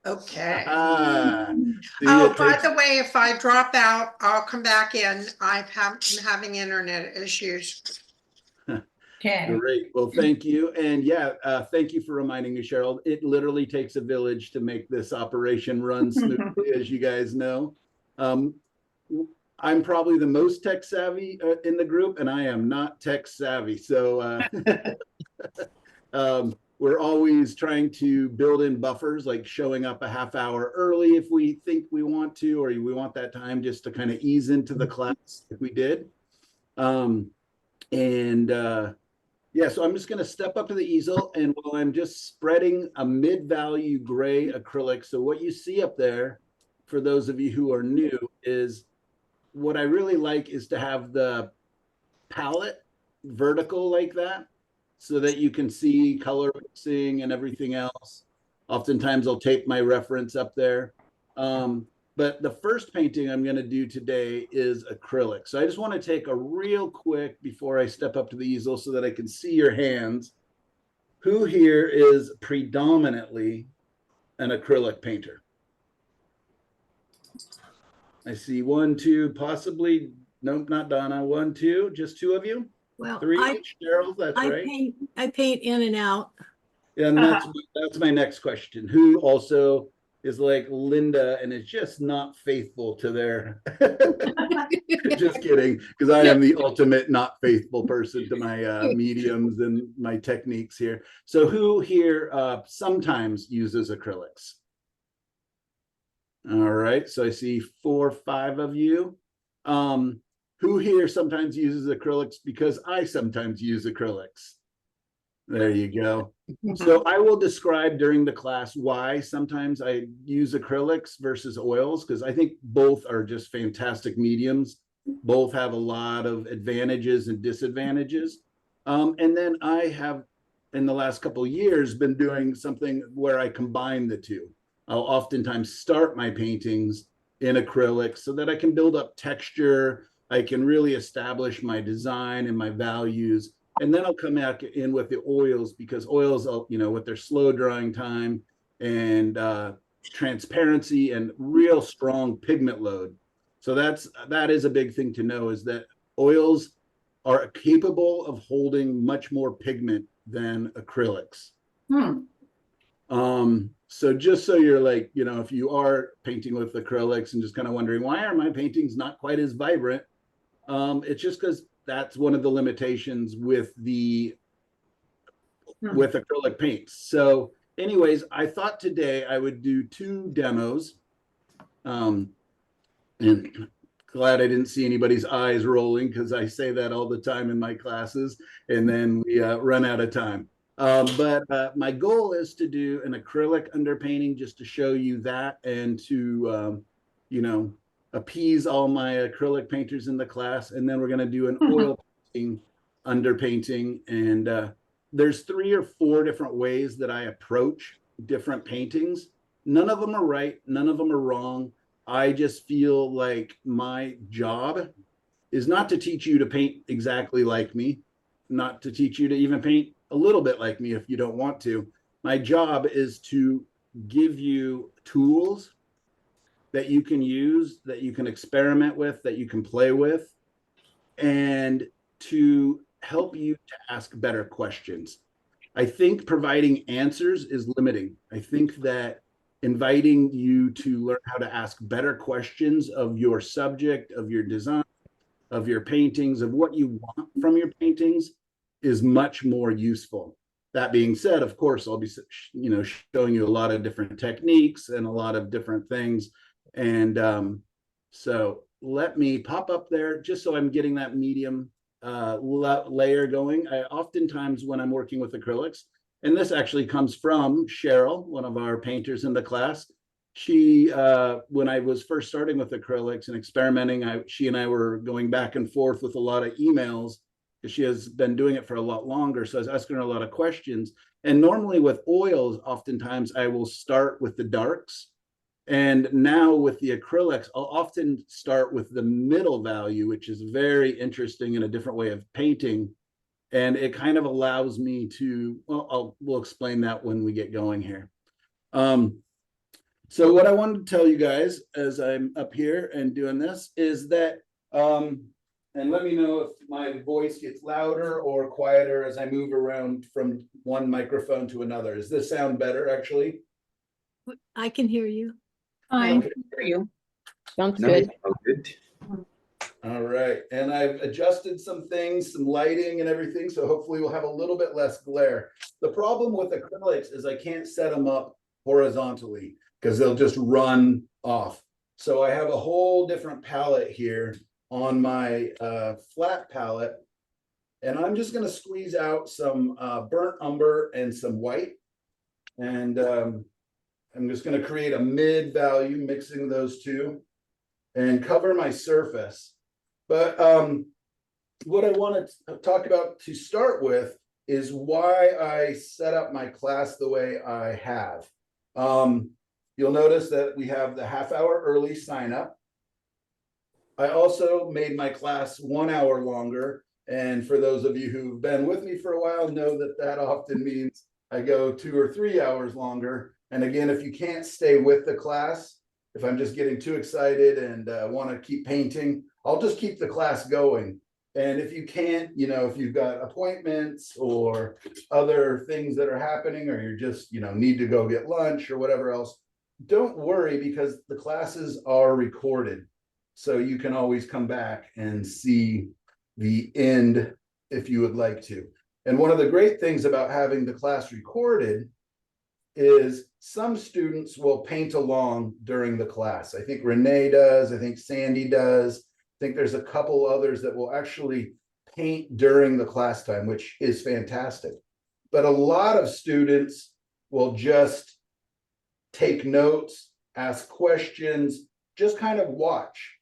Okay. See, Oh, it by takes. the way, if I drop out, I'll come back in. I'm having internet issues. Okay. Great. Well, thank you. And yeah, thank you for reminding me, Cheryl. It literally takes a village to make this operation run smoothly, as you guys know. Um, I'm probably the most tech savvy in the group, and I am not tech savvy. So we're always trying to build in buffers, like showing up a half hour early if we think we want to, or we want that time just to kind of ease into the class if we did. Um, and Yeah, so I'm just going to step up to the easel, and while I'm just spreading a mid-value gray acrylic, so what you see up there, for those of you who are new, is what I really like is to have the palette vertical like that, so that you can see color mixing and everything else. Oftentimes I'll tape my reference up there. But the first painting I'm going to do today is acrylic. So I just want to take a real quick before I step up to the easel so that I can see your hands. Who here is predominantly an acrylic painter? I see one, two, possibly. Nope, not Donna. One, two, just two of you. Well, Three each, Cheryl. That's right. I paint in and out. And that's my next question. Who also is like Linda and is just not faithful to their just kidding, because I am the ultimate not faithful person to my mediums and my techniques here. So who here sometimes uses acrylics? All right, so I see 4 or 5 of you. Who here sometimes uses acrylics? Because I sometimes use acrylics. There you go. So I will describe during the class why sometimes I use acrylics versus oils, because I think both are just fantastic mediums. Both have a lot of advantages and disadvantages. And then I have, in the last couple of years, been doing something where I combine the two. I'll oftentimes start my paintings in acrylics so that I can build up texture. I can really establish my design and my values, and then I'll come back in with the oils, because oils, with their slow drying time and transparency and real strong pigment load. So that is a big thing to know, is that oils are capable of holding much more pigment than acrylics. So just so you're like, if you are painting with acrylics and just kind of wondering, why are my paintings not quite as vibrant? It's just because that's one of the limitations with acrylic paints. So anyways, I thought today I would do 2 demos. And glad I didn't see anybody's eyes rolling, because I say that all the time in my classes, and then we run out of time. But my goal is to do an acrylic underpainting, just to show you that, and to, appease all my acrylic painters in the class. And then we're going to do an oil painting, underpainting. And there's 3 or 4 different ways that I approach different paintings. None of them are right. None of them are wrong. I just feel like my job is not to teach you to paint exactly like me, not to teach you to even paint a little bit like me if you don't want to. My job is to give you tools that you can use, that you can experiment with, that you can play with, and to help you to ask better questions. I think providing answers is limiting. I think that inviting you to learn how to ask better questions of your subject, of your design, of your paintings, of what you want from your paintings is much more useful. That being said, of course, I'll be, showing you a lot of different techniques and a lot of different things. And so let me pop up there just so I'm getting that medium layer going. I oftentimes, when I'm working with acrylics, and this actually comes from Cheryl, one of our painters in the class. She, when I was first starting with acrylics and experimenting, she and I were going back and forth with a lot of emails, because she has been doing it for a lot longer. So I was asking her a lot of questions. And normally with oils, oftentimes I will start with the darks. And now with the acrylics, I'll often start with the middle value, which is very interesting in a different way of painting. And it kind of allows me to, we'll explain that when we get going here. So what I wanted to tell you guys as I'm up here and doing this is that, and let me know if my voice gets louder or quieter as I move around from one microphone to another. Does this sound better, actually? I can hear you. Fine. Okay. For you. Sounds Nice. good. Oh, good. All right, and I've adjusted some things, some lighting and everything, so hopefully we'll have a little bit less glare. The problem with acrylics is I can't set them up horizontally because they'll just run off. So I have a whole different palette here on my flat palette, and I'm just going to squeeze out some burnt umber and some white, and I'm just going to create a mid value mixing those two and cover my surface. But what I want to talk about to start with is why I set up my class the way I have. You'll notice that we have the half-hour early sign up. I also made my class 1 hour longer. And for those of you who've been with me for a while, know that that often means I go 2 or 3 hours longer. And again, if you can't stay with the class, if I'm just getting too excited and want to keep painting, I'll just keep the class going. And if you can't, you know, if you've got appointments or other things that are happening, or you're just, you know, need to go get lunch or whatever else, don't worry, because the classes are recorded. So you can always come back and see the end if you would like to. And one of the great things about having the class recorded is some students will paint along during the class. I think Renee does, I think Sandy does. I think there's a couple others that will actually paint during the class time, which is fantastic. But a lot of students will just take notes, ask questions, just kind of watch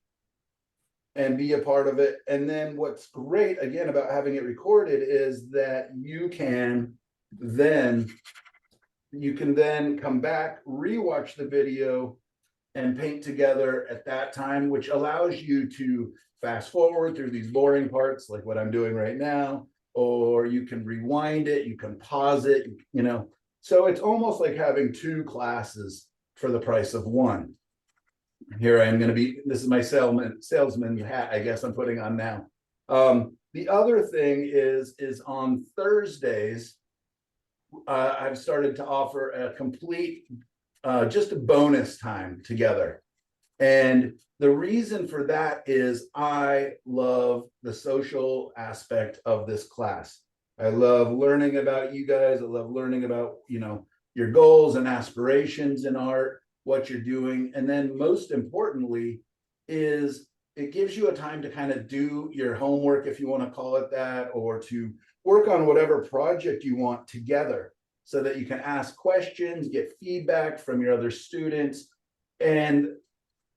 and be a part of it. And then what's great, again, about having it recorded is that you can then come back, rewatch the video, and paint together at that time, which allows you to fast forward through these boring parts like what I'm doing right now, or you can rewind it, you can pause it, you know. So it's almost like having 2 classes for the price of 1. Here I am going to be, this is my salesman hat, I guess I'm putting on now. The other thing is on Thursdays, I've started to offer a complete, just a bonus time together. And the reason for that is I love the social aspect of this class. I love learning about you guys. I love learning about, you know, your goals and aspirations in art, what you're doing. And then most importantly is it gives you a time to kind of do your homework, if you want to call it that, or to work on whatever project you want together so that you can ask questions, get feedback from your other students. And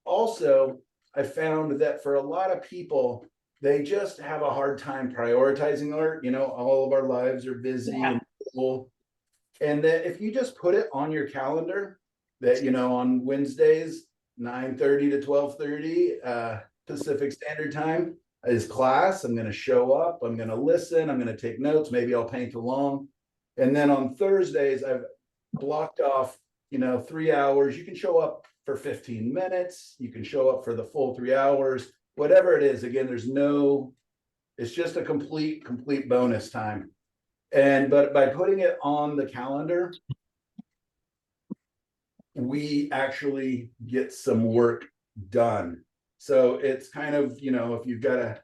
also, I found that for a lot of people, they just have a hard time prioritizing art. You know, all of our lives are busy and full. And that if you just put it on your calendar that, you know, on Wednesdays, 9:30 to 12:30 Pacific Standard Time is class. I'm going to show up. I'm going to listen. I'm going to take notes. Maybe I'll paint along. And then on Thursdays, I've blocked off, you know, 3 hours. You can show up for 15 minutes. You can show up for the full 3 hours, whatever it is. Again, it's just a complete bonus time. But by putting it on the calendar, we actually get some work done. So it's kind of, you know, if you've got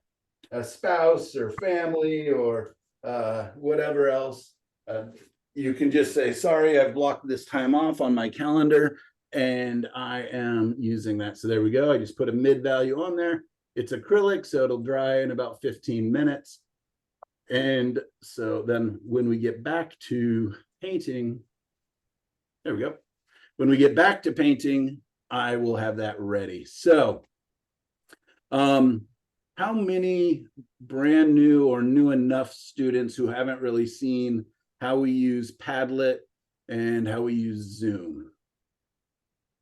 a spouse or family or whatever else, you can just say, sorry, I've blocked this time off on my calendar and I am using that. So there we go. I just put a mid value on there. It's acrylic, so it'll dry in about 15 minutes. And so then when we get back to painting, there we go. When we get back to painting, I will have that ready. So how many brand new or new enough students who haven't really seen how we use Padlet and how we use Zoom?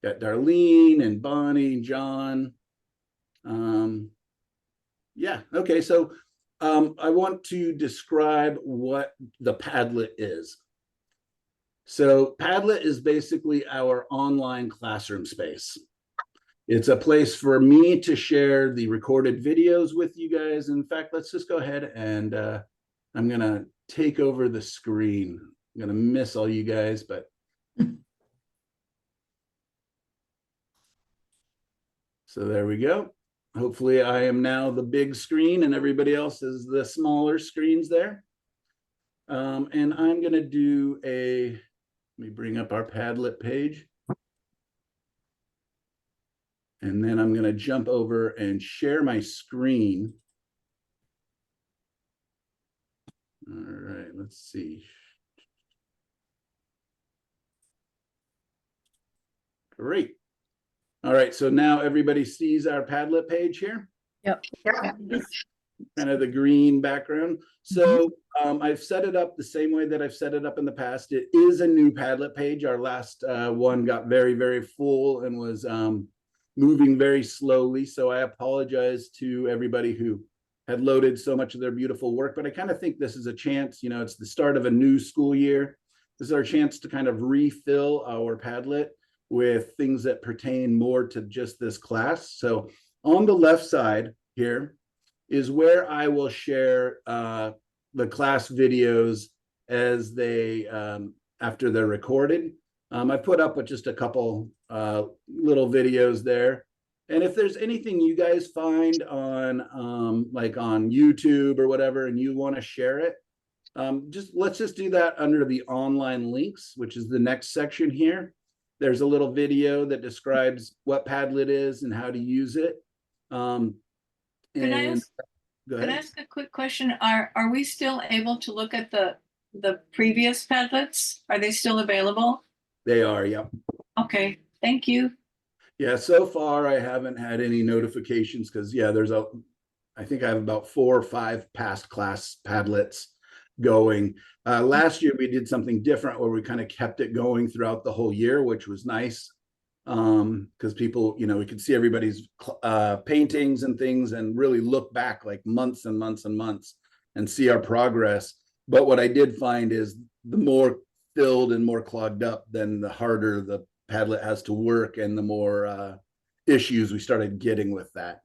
Got Darlene and Bonnie and John. Yeah, okay, so I want to describe what the Padlet is. So Padlet is basically our online classroom space. It's a place for me to share the recorded videos with you guys. In fact, let's just go ahead and I'm going to take over the screen. I'm going to miss all you guys, but so there we go. Hopefully I am now the big screen and everybody else is the smaller screens there. And I'm going to do let me bring up our Padlet page. And then I'm going to jump over and share my screen. All right, let's see. Great. All right, so now everybody sees our Padlet page here. Yep. Yeah. Kind of the green background. So I've set it up the same way that I've set it up in the past. It is a new Padlet page. Our last one got very, very full and was moving very slowly. So I apologize to everybody who had loaded so much of their beautiful work, but I kind of think this is a chance, you know, it's the start of a new school year. This is our chance to kind of refill our Padlet with things that pertain more to just this class. So on the left side here is where I will share the class videos as they, after they're recorded. I put up with just a couple little videos there. And if there's anything you guys find on like on YouTube or whatever, and you want to share it, let's just do that under the online links, which is the next section here. There's a little video that describes what Padlet is and how to use it. Can I ask a quick question? Are we still able to look at the previous Padlets? Are they still available? They are, yeah. Okay, thank you. Yeah, so far I haven't had any notifications because yeah, I think I have about 4 or 5 past class Padlets going. Last year we did something different where we kind of kept it going throughout the whole year, which was nice. Because people, you know, we could see everybody's paintings and things and really look back like months and months and months and see our progress. But what I did find is the more filled and more clogged up, then the harder the Padlet has to work and the more issues we started getting with that.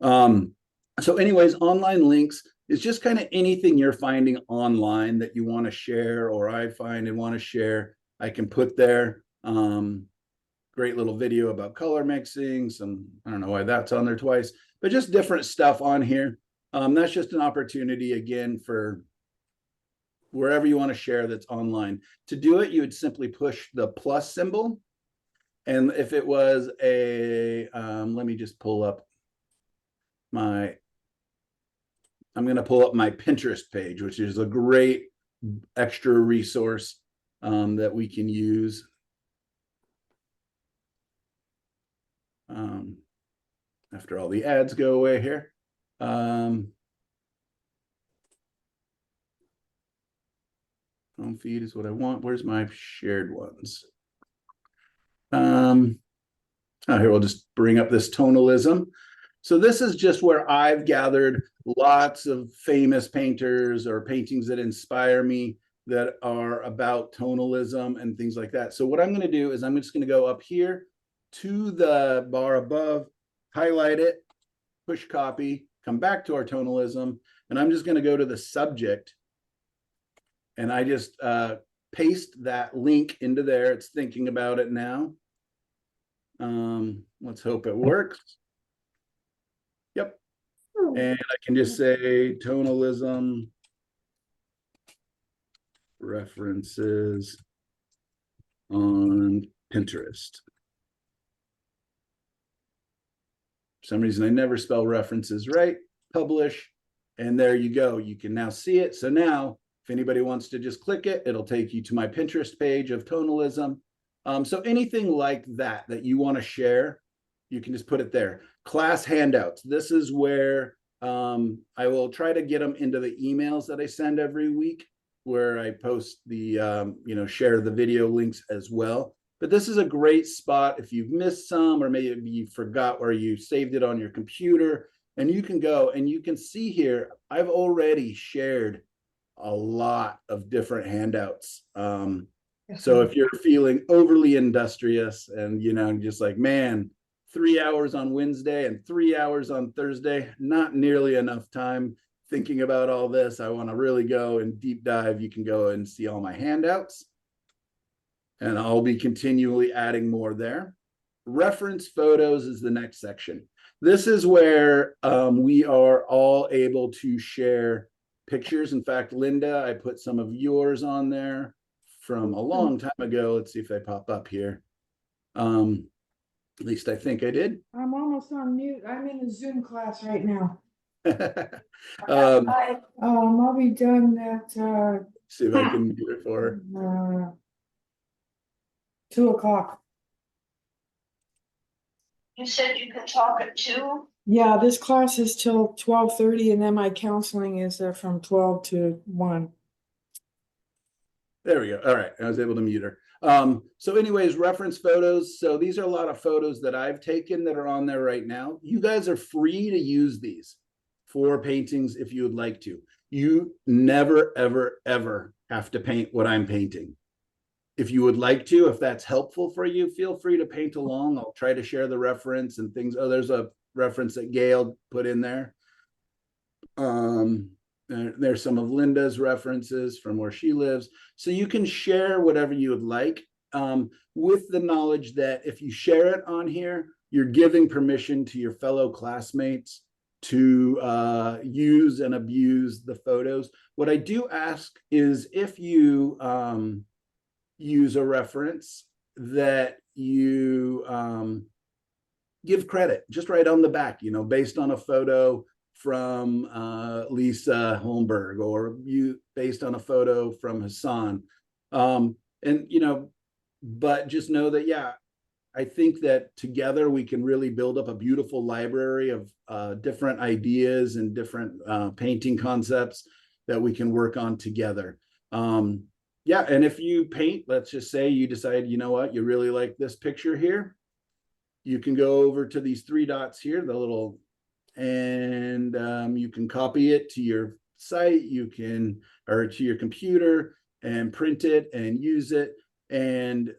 So anyways, online links is just kind of anything you're finding online that you want to share or I find and want to share, I can put there. Great little video about color mixing, I don't know why that's on there twice, but just different stuff on here. That's just an opportunity again for wherever you want to share that's online. To do it, you would simply push the plus symbol. And if it was let me just pull up I'm going to pull up my Pinterest page, which is a great extra resource that we can use. After all the ads go away here. Home feed is what I want. Where's my shared ones? Here, we'll just bring up this tonalism. So this is just where I've gathered lots of famous painters or paintings that inspire me that are about tonalism and things like that. So what I'm going to do is I'm just going to go up here to the bar above, highlight it, push copy, come back to our tonalism, and I'm just going to go to the subject and I just paste that link into there. It's thinking about it now. Let's hope it works. Yep. And I can just say tonalism references on Pinterest. For some reason, I never spell references right. Publish, and there you go. You can now see it. So now, if anybody wants to just click it, it'll take you to my Pinterest page of tonalism. So anything like that you want to share, you can just put it there. Class handouts. This is where I will try to get them into the emails that I send every week, where I post the, share the video links as well. But this is a great spot if you've missed some, or maybe you forgot where you saved it on your computer, and you can go and you can see here, I've already shared a lot of different handouts. So if you're feeling overly industrious and, you know, just like, man, 3 hours on Wednesday and 3 hours on Thursday, not nearly enough time thinking about all this. I want to really go and deep dive. You can go and see all my handouts. And I'll be continually adding more there. Reference photos is the next section. This is where we are all able to share pictures. In fact, Linda, I put some of yours on there from a long time ago. Let's see if they pop up here. At least I think I did. I'm almost on mute. I'm in a Zoom class right now. I'll be done at See if I can do it for her. 2:00. You said you could talk at 2? Yeah, this class is till 12:30, and then my counseling is from 12 to 1. There we go. All right. I was able to mute her. So anyways, reference photos. So these are a lot of photos that I've taken that are on there right now. You guys are free to use these for paintings if you would like to. You never, ever, ever have to paint what I'm painting. If you would like to, if that's helpful for you, feel free to paint along. I'll try to share the reference and things. Oh, there's a reference that Gail put in there. There's some of Linda's references from where she lives. So you can share whatever you would like, with the knowledge that if you share it on here, you're giving permission to your fellow classmates to use and abuse the photos. What I do ask is if you use a reference that you give credit, just right on the back, you know, based on a photo from Lisa Holmberg, or you based on a photo from Hassan. And, you know, but just know that, yeah, I think that together we can really build up a beautiful library of different ideas and different painting concepts that we can work on together. Yeah, and if you paint, let's just say you decide, you know what, you really like this picture here, you can go over to these 3 dots here, the little, and you can copy it to your site, you can, or to your computer, and print it and use it. And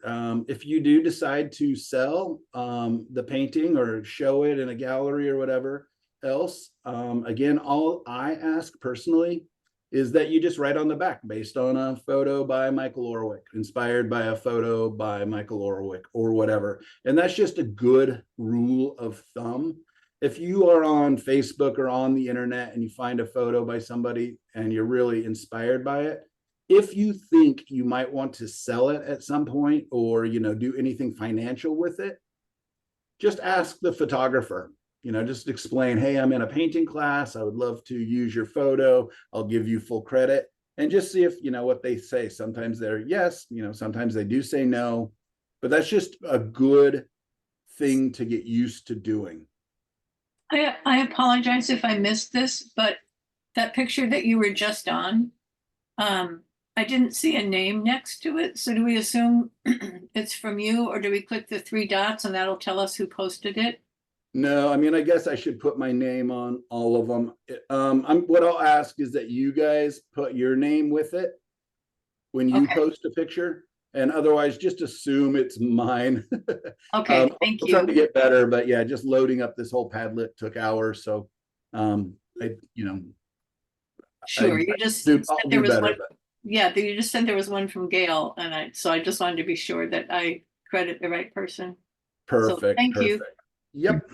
if you do decide to sell the painting or show it in a gallery or whatever else, again, all I ask personally is that you just write on the back, based on a photo by Michael Orwick, inspired by a photo by Michael Orwick, or whatever. And that's just a good rule of thumb. If you are on Facebook or on the internet and you find a photo by somebody and you're really inspired by it, if you think you might want to sell it at some point, or, you know, do anything financial with it, just ask the photographer. You know, just explain, hey, I'm in a painting class. I would love to use your photo. I'll give you full credit, and just see if, you know, what they say. Sometimes they're yes, you know, sometimes they do say no, but that's just a good thing to get used to doing. I apologize if I missed this, but that picture that you were just on, I didn't see a name next to it. So do we assume it's from you, or do we click the 3 dots and that'll tell us who posted it? No, I mean, I guess I should put my name on all of them. What I'll ask is that you guys put your name with it when you post a picture, and otherwise just assume it's mine. Okay, thank I'll you. try to get better, but yeah, just loading up this whole Padlet took hours. So, you know, Sure, you just said I'll there do was better, one. Yeah, you just said there was one from Gail, and so I just wanted to be sure that I credit the right person. Perfect. So, thank you. Yep.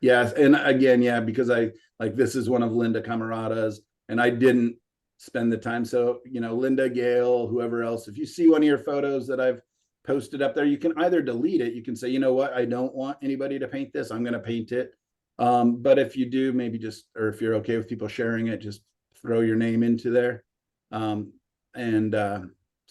Yes, and again, yeah, because I like, this is one of Linda Camarada's, and I didn't spend the time. So, you know, Linda, Gail, whoever else, if you see one of your photos that I've posted up there, you can either delete it. You can say, you know what, I don't want anybody to paint this. I'm going to paint it. But if you do, maybe just, or if you're okay with people sharing it, just throw your name into there. So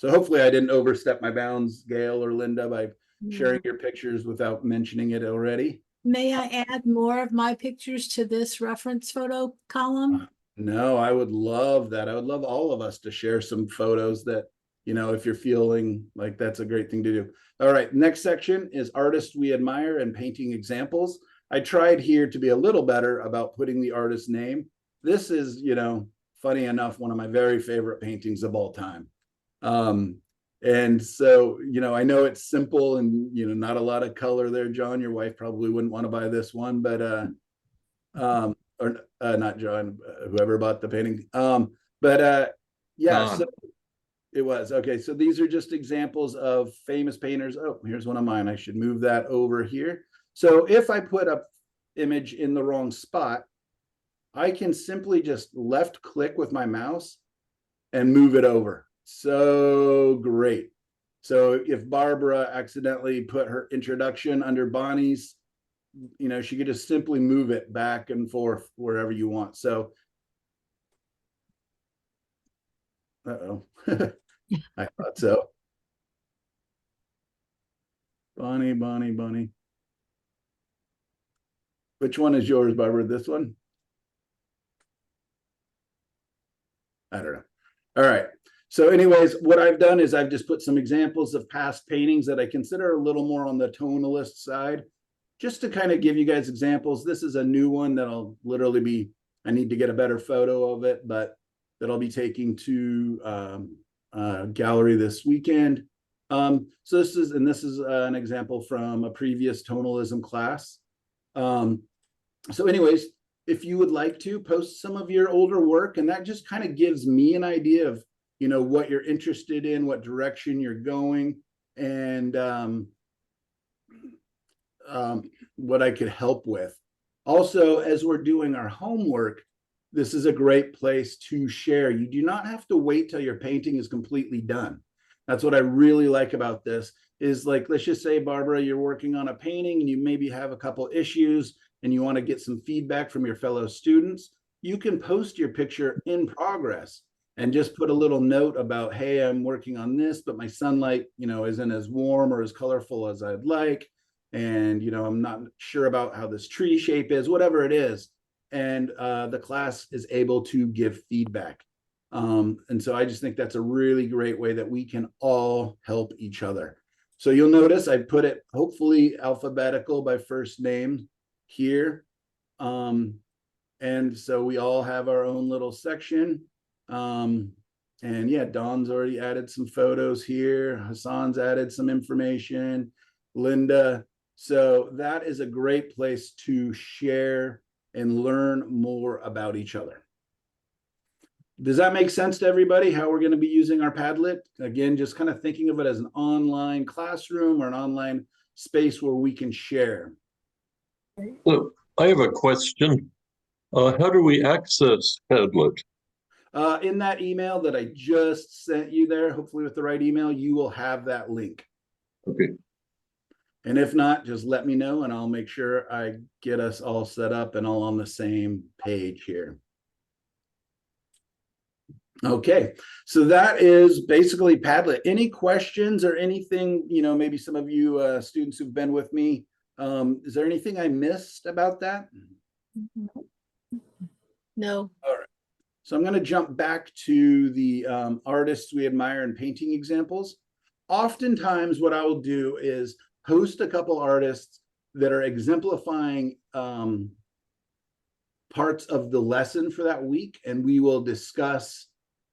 hopefully I didn't overstep my bounds, Gail or Linda, by sharing your pictures without mentioning it already. May I add more of my pictures to this reference photo column? No, I would love that. I would love all of us to share some photos that, you know, if you're feeling like that's a great thing to do. All right, next section is artists we admire and painting examples. I tried here to be a little better about putting the artist's name. This is, you know, funny enough, one of my very favorite paintings of all time. And so, I know it's simple and, not a lot of color there, John. Your wife probably wouldn't want to buy this one, but, or not John, whoever bought the painting. Yeah, so it was. Okay, so these are just examples of famous painters. Oh, here's one of mine. I should move that over here. So if I put a image in the wrong spot, I can simply just left click with my mouse and move it over. So great. So if Barbara accidentally put her introduction under Bonnie's, she could just simply move it back and forth wherever you want. So, uh-oh. I thought so. Bonnie. Which one is yours, Barbara? This one? I don't know. All right. So anyways, what I've done is I've just put some examples of past paintings that I consider a little more on the tonalist side, just to kind of give you guys examples. This is a new one that'll literally be, I need to get a better photo of it, but that I'll be taking to a gallery this weekend. So this is an example from a previous tonalism class. So anyways, if you would like to post some of your older work, and that just kind of gives me an idea of, what you're interested in, what direction you're going, and what I could help with. Also, as we're doing our homework, this is a great place to share. You do not have to wait till your painting is completely done. That's what I really like about this is, like, let's just say, Barbara, you're working on a painting and you maybe have a couple issues and you want to get some feedback from your fellow students. You can post your picture in progress and just put a little note about, hey, I'm working on this, but my sunlight, isn't as warm or as colorful as I'd like. And, I'm not sure about how this tree shape is, whatever it is. And the class is able to give feedback. And so I just think that's a really great way that we can all help each other. So you'll notice I put it hopefully alphabetical by first name here. And so we all have our own little section. And yeah, Dawn's already added some photos here. Hassan's added some information. Linda. So that is a great place to share and learn more about each other. Does that make sense to everybody, how we're going to be using our Padlet? Again, just kind of thinking of it as an online classroom or an online space where we can share. So I have a question. How do we access Padlet? In that email that I just sent you there, hopefully with the right email, you will have that link. Okay. And if not, just let me know and I'll make sure I get us all set up and all on the same page here. Okay, so that is basically Padlet. Any questions or anything, maybe some of you students who've been with me, is there anything I missed about that? No. All right. So I'm going to jump back to the artists we admire and painting examples. Oftentimes what I will do is post a couple artists that are exemplifying parts of the lesson for that week, and we will discuss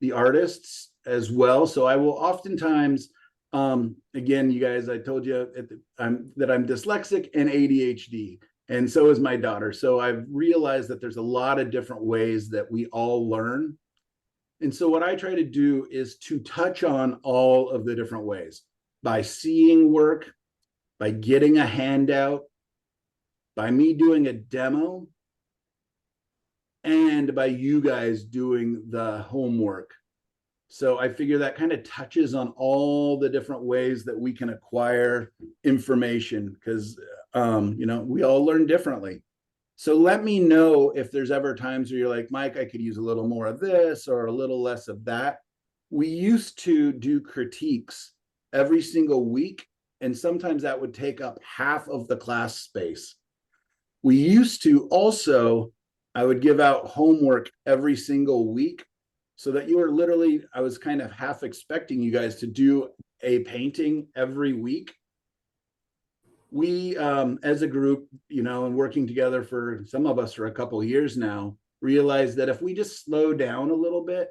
the artists as well. So I will oftentimes, again, you guys, I told you that I'm dyslexic and ADHD, and so is my daughter. So I've realized that there's a lot of different ways that we all learn. And so what I try to do is to touch on all of the different ways by seeing work, by getting a handout, by me doing a demo, and by you guys doing the homework. So I figure that kind of touches on all the different ways that we can acquire information because, we all learn differently. So let me know if there's ever times where you're like, Mike, I could use a little more of this or a little less of that. We used to do critiques every single week, and sometimes that would take up half of the class space. We used to also, I would give out homework every single week so that you were literally, I was kind of half expecting you guys to do a painting every week. We, as a group, and working together for some of us for a couple of years now, realized that if we just slow down a little bit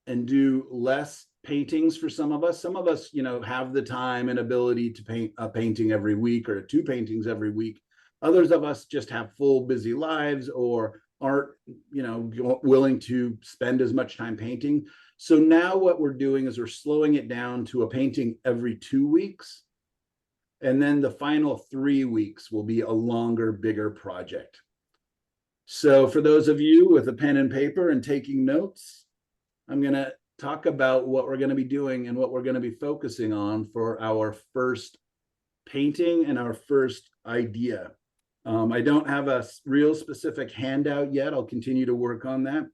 and do less paintings for some of us. Some of us, have the time and ability to paint a painting every week or 2 paintings every week. Others of us just have full busy lives or aren't, willing to spend as much time painting. So now what we're doing is we're slowing it down to a painting every 2 weeks. And then the final 3 weeks will be a longer, bigger project. So for those of you with a pen and paper and taking notes, I'm going to talk about what we're going to be doing and what we're going to be focusing on for our first painting and our first idea. I don't have a real specific handout yet. I'll continue to work on that.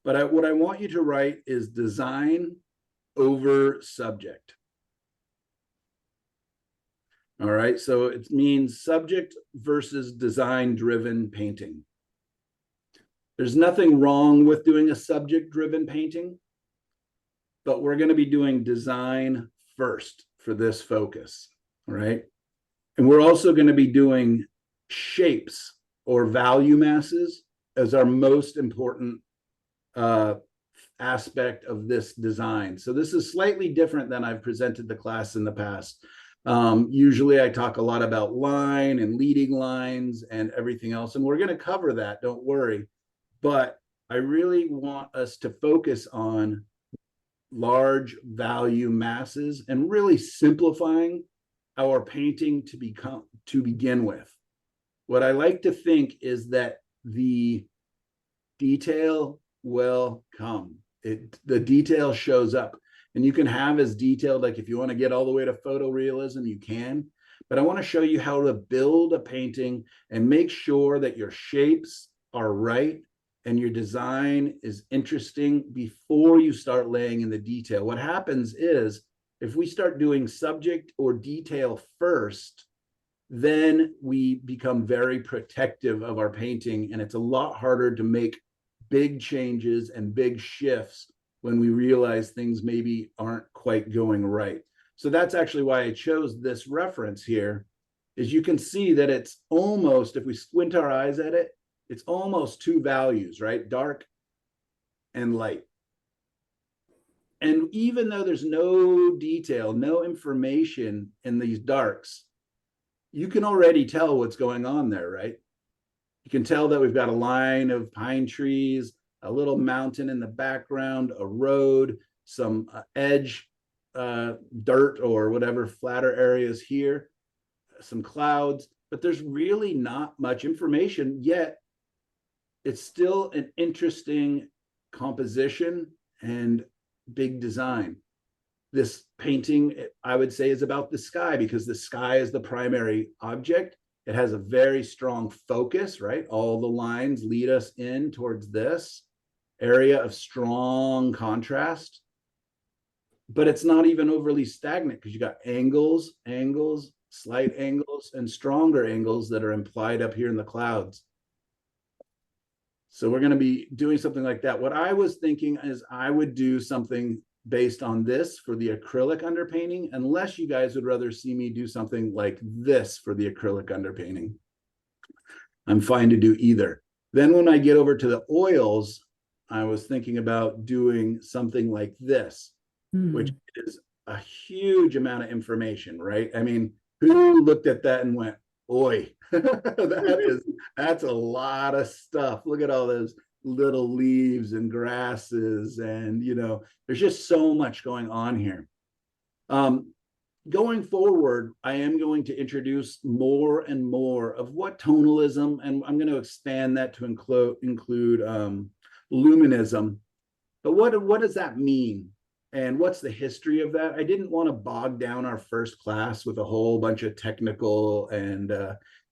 But what I want you to write is design over subject. All right, so it means subject versus design-driven painting. There's nothing wrong with doing a subject-driven painting, but we're going to be doing design first for this focus, right? And we're also going to be doing shapes or value masses as our most important aspect of this design. So this is slightly different than I've presented the class in the past. Usually I talk a lot about line and leading lines and everything else, and we're going to cover that, don't worry. But I really want us to focus on large value masses and really simplifying our painting to begin with. What I like to think is that the detail will come. The detail shows up. And you can have as detailed, like if you want to get all the way to photorealism, you can. But I want to show you how to build a painting and make sure that your shapes are right and your design is interesting before you start laying in the detail. What happens is if we start doing subject or detail first, then we become very protective of our painting, and it's a lot harder to make big changes and big shifts when we realize things maybe aren't quite going right. So that's actually why I chose this reference here, is you can see that it's almost, if we squint our eyes at it, it's almost 2 values, right? Dark and light. And even though there's no detail, no information in these darks, you can already tell what's going on there, right? You can tell that we've got a line of pine trees, a little mountain in the background, a road, some edge dirt or whatever flatter areas here, some clouds, but there's really not much information yet. It's still an interesting composition and big design. This painting, I would say, is about the sky because the sky is the primary object. It has a very strong focus, right? All the lines lead us in towards this area of strong contrast, but it's not even overly stagnant because you got angles, slight angles, and stronger angles that are implied up here in the clouds. So we're going to be doing something like that. What I was thinking is I would do something based on this for the acrylic underpainting, unless you guys would rather see me do something like this for the acrylic underpainting. I'm fine to do either. Then when I get over to the oils, I was thinking about doing something like this, which is a huge amount of information, right? I mean, who looked at that and went, "Oi, that's a lot of stuff. Look at all those little leaves and grasses, and there's just so much going on here." Going forward, I am going to introduce more and more of what tonalism, and I'm going to expand that to include luminism. But what does that mean? And what's the history of that? I didn't want to bog down our first class with a whole bunch of technical and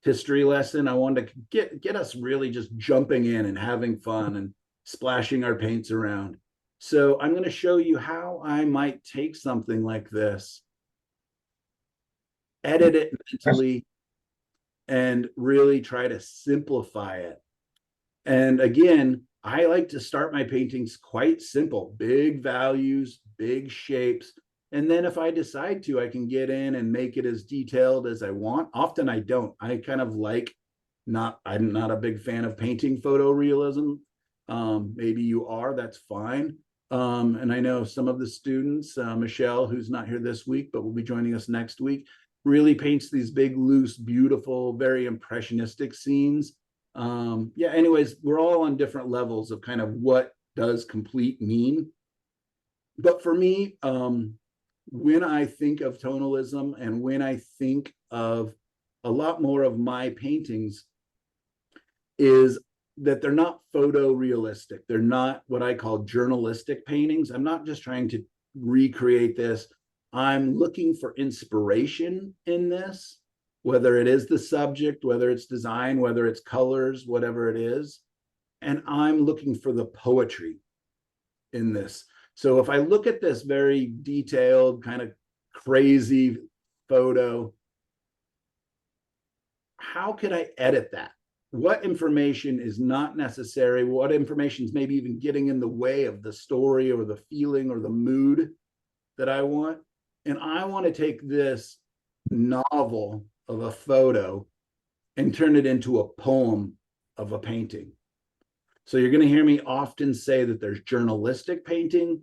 history lesson. I wanted to get us really just jumping in and having fun and splashing our paints around. So I'm going to show you how I might take something like this, edit it mentally, and really try to simplify it. And again, I like to start my paintings quite simple, big values, big shapes. And then if I decide to, I can get in and make it as detailed as I want. Often I don't. I kind of I'm not a big fan of painting photorealism. Maybe you are, that's fine. And I know some of the students, Michelle, who's not here this week, but will be joining us next week, really paints these big, loose, beautiful, very impressionistic scenes. Yeah, anyways, we're all on different levels of kind of what does complete mean. But for me, when I think of tonalism and when I think of a lot more of my paintings, is that they're not photorealistic. They're not what I call journalistic paintings. I'm not just trying to recreate this. I'm looking for inspiration in this, whether it is the subject, whether it's design, whether it's colors, whatever it is. And I'm looking for the poetry in this. So if I look at this very detailed, kind of crazy photo, how could I edit that? What information is not necessary? What information is maybe even getting in the way of the story or the feeling or the mood that I want? And I want to take this novel of a photo and turn it into a poem of a painting. So you're going to hear me often say that there's journalistic painting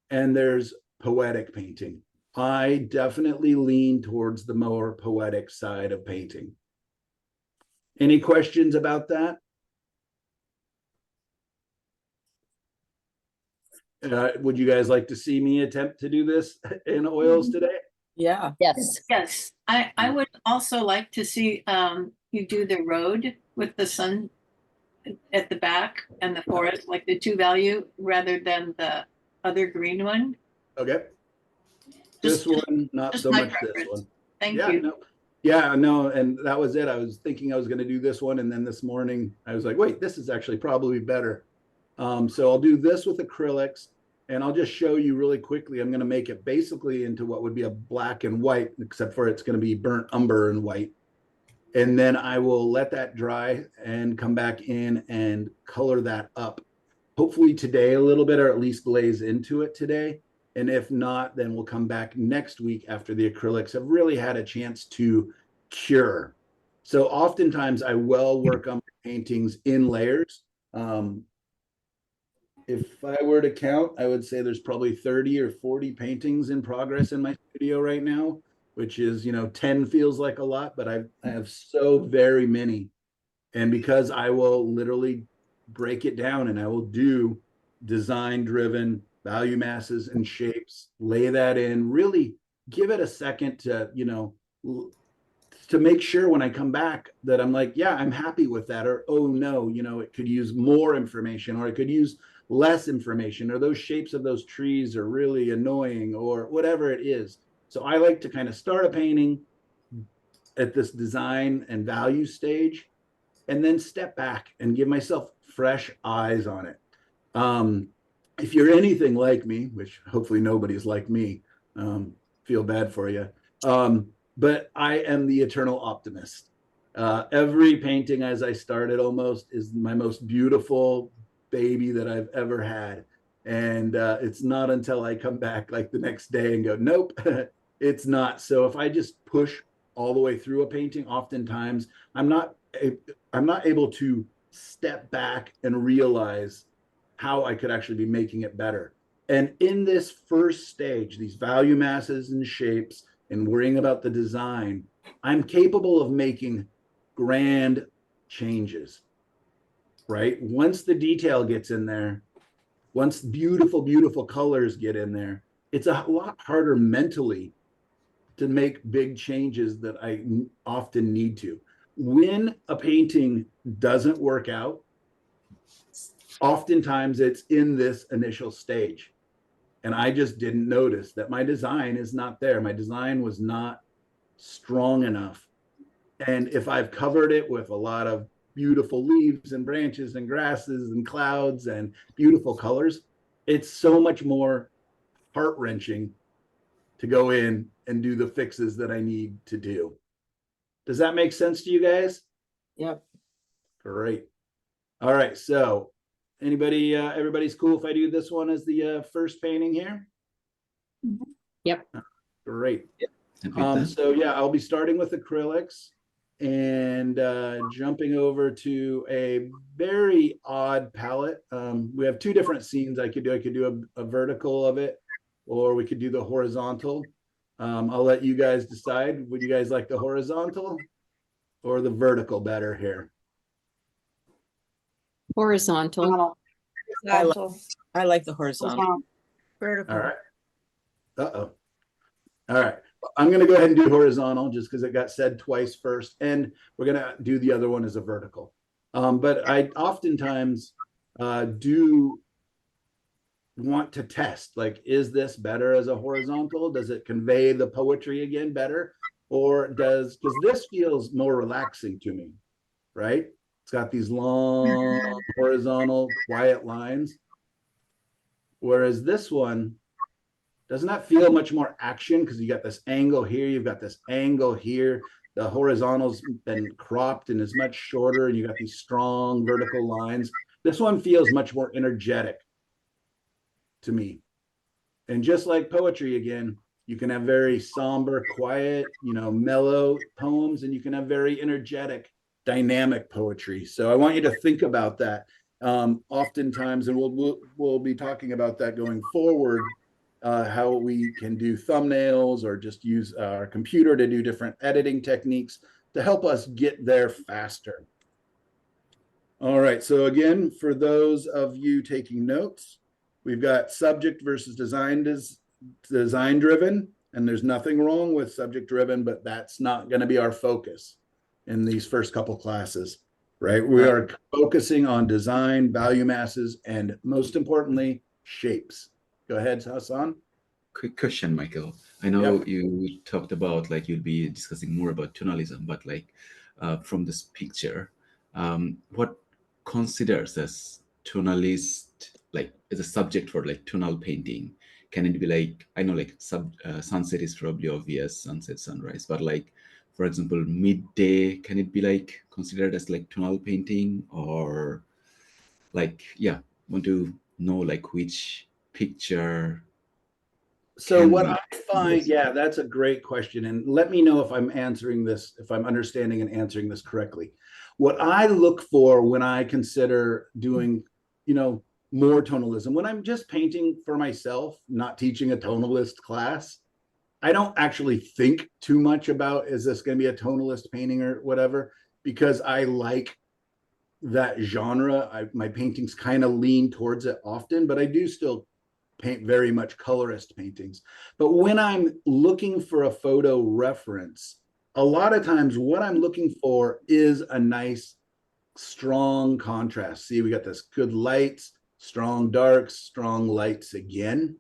and there's poetic painting. I definitely lean towards the more poetic side of painting. Any questions about that? Would you guys like to see me attempt to do this in oils today? Yeah. Yes. Yes, I would also like to see you do the road with the sun at the back and the forest, like the two value rather than the other green one. Okay. Just- This one, not just so my much this preference. one. Thank Yeah, you. no. Yeah, no, and that was it. I was thinking I was going to do this one, and then this morning I was like, wait, this is actually probably better. So I'll do this with acrylics, and I'll just show you really quickly. I'm going to make it basically into what would be a black and white, except for it's going to be burnt umber and white. And then I will let that dry and come back in and color that up. Hopefully today a little bit, or at least glaze into it today. And if not, then we'll come back next week after the acrylics have really had a chance to cure. So oftentimes I will work on paintings in layers. If I were to count, I would say there's probably 30 or 40 paintings in progress in my studio right now, which is, 10 feels like a lot, but I have so very many. And because I will literally break it down and I will do design driven value masses and shapes, lay that in, really give it a second to, to make sure when I come back that I'm like, yeah, I'm happy with that. Or, oh no, it could use more information, or it could use less information, or those shapes of those trees are really annoying, or whatever it is. So I like to kind of start a painting at this design and value stage, and then step back and give myself fresh eyes on it. If you're anything like me, which hopefully nobody's like me, feel bad for you. But I am the eternal optimist. Every painting as I started almost is my most beautiful baby that I've ever had. And it's not until I come back like the next day and go, nope, it's not. So if I just push all the way through a painting, oftentimes I'm not able to step back and realize how I could actually be making it better. And in this first stage, these value masses and shapes and worrying about the design, I'm capable of making grand changes, right? Once the detail gets in there, once beautiful, beautiful colors get in there, it's a lot harder mentally to make big changes that I often need to. When a painting doesn't work out, oftentimes it's in this initial stage. And I just didn't notice that my design is not there. My design was not strong enough. And if I've covered it with a lot of beautiful leaves and branches and grasses and clouds and beautiful colors, it's so much more heart-wrenching to go in and do the fixes that I need to do. Does that make sense to you guys? Yep. Great. All right. So everybody's cool if I do this one as the first painting here? Yep. Great. Yep. So yeah, I'll be starting with acrylics. and jumping over to a very odd palette. We have two different scenes I could do. I could do a vertical of it, or we could do the horizontal. I'll let you guys decide. Would you guys like the horizontal or the vertical better here? Horizontal. I like the horizontal. All Vertical. right. Uh-oh. All right. I'm going to go ahead and do horizontal just because it got said twice first. And we're going to do the other one as a vertical. But I oftentimes do want to test, like, is this better as a horizontal? Does it convey the poetry again better? Or because this feels more relaxing to me, right? It's got these long horizontal quiet lines. Whereas this one, doesn't that feel much more action? Because you got this angle here, you've got this angle here. The horizontal's been cropped and is much shorter, and you got these strong vertical lines. This one feels much more energetic to me. And just like poetry again, you can have very somber, quiet, mellow poems, and you can have very energetic, dynamic poetry. So I want you to think about that. Oftentimes, and we'll be talking about that going forward, how we can do thumbnails or just use our computer to do different editing techniques to help us get there faster. All right, so again, for those of you taking notes, we've got subject versus design driven, and there's nothing wrong with subject driven, but that's not going to be our focus in these first couple classes, right? We are focusing on design, value masses, and most importantly, shapes. Go ahead, Hassan. Quick question, Michael. I know you talked about, like, you'll be discussing more about tonalism, but like from this picture, what considers as tonalist, like as a subject for like tonal painting? Can it be like, I know like sunset is probably obvious, sunset, sunrise, but like, for example, midday, can it be like considered as like tonal painting? Or like, want to know like which picture. So what I find, that's a great question. And let me know if I'm answering this, if I'm understanding and answering this correctly. What I look for when I consider doing, more tonalism, when I'm just painting for myself, not teaching a tonalist class, I don't actually think too much about, is this going to be a tonalist painting or whatever, because I like that genre. My paintings kind of lean towards it often, but I do still paint very much colorist paintings. But when I'm looking for a photo reference, a lot of times what I'm looking for is a nice, strong contrast. See, we got this good lights, strong darks, strong lights again.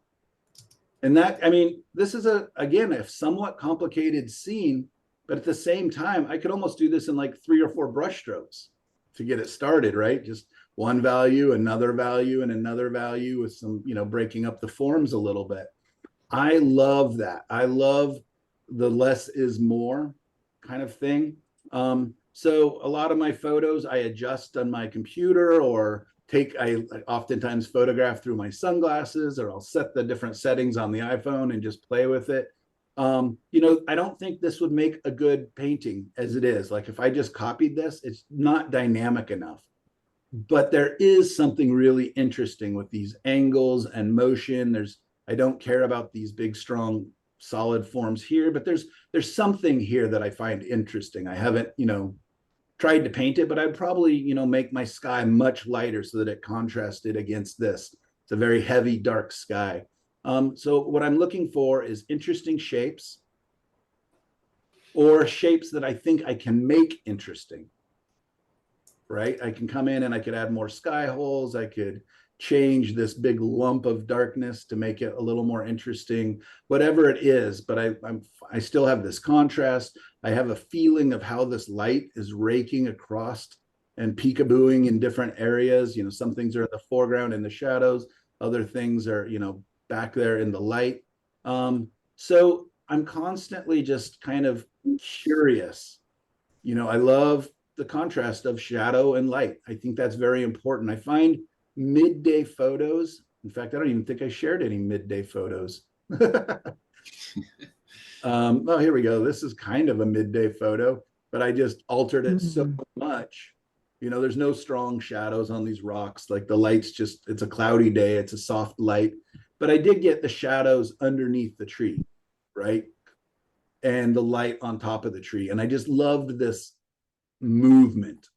And that, this is again, a somewhat complicated scene, but at the same time, I could almost do this in like 3 or 4 brush strokes to get it started, right? Just one value, another value, and another value with some, breaking up the forms a little bit. I love that. I love the less is more kind of thing. So a lot of my photos I adjust on my computer, or I oftentimes photograph through my sunglasses, or I'll set the different settings on the iPhone and just play with it. I don't think this would make a good painting as it is. Like if I just copied this, it's not dynamic enough. But there is something really interesting with these angles and motion. I don't care about these big, strong, solid forms here, but there's something here that I find interesting. I haven't, tried to paint it, but I'd probably, make my sky much lighter so that it contrasted against this. It's a very heavy, dark sky. So what I'm looking for is interesting shapes, or shapes that I think I can make interesting, right? I can come in and I could add more sky holes. I could change this big lump of darkness to make it a little more interesting, whatever it is. But I still have this contrast. I have a feeling of how this light is raking across and peekabooing in different areas. Some things are in the foreground in the shadows. Other things are, back there in the light. So I'm constantly just kind of curious. I love the contrast of shadow and light. I think that's very important. I find midday photos. In fact, I don't even think I shared any midday photos. Oh, here we go. This is kind of a midday photo. but I just altered it so much. There's no strong shadows on these rocks. Like the light's just, it's a cloudy day, it's a soft light, but I did get the shadows underneath the tree, right? And the light on top of the tree. And I just loved this movement,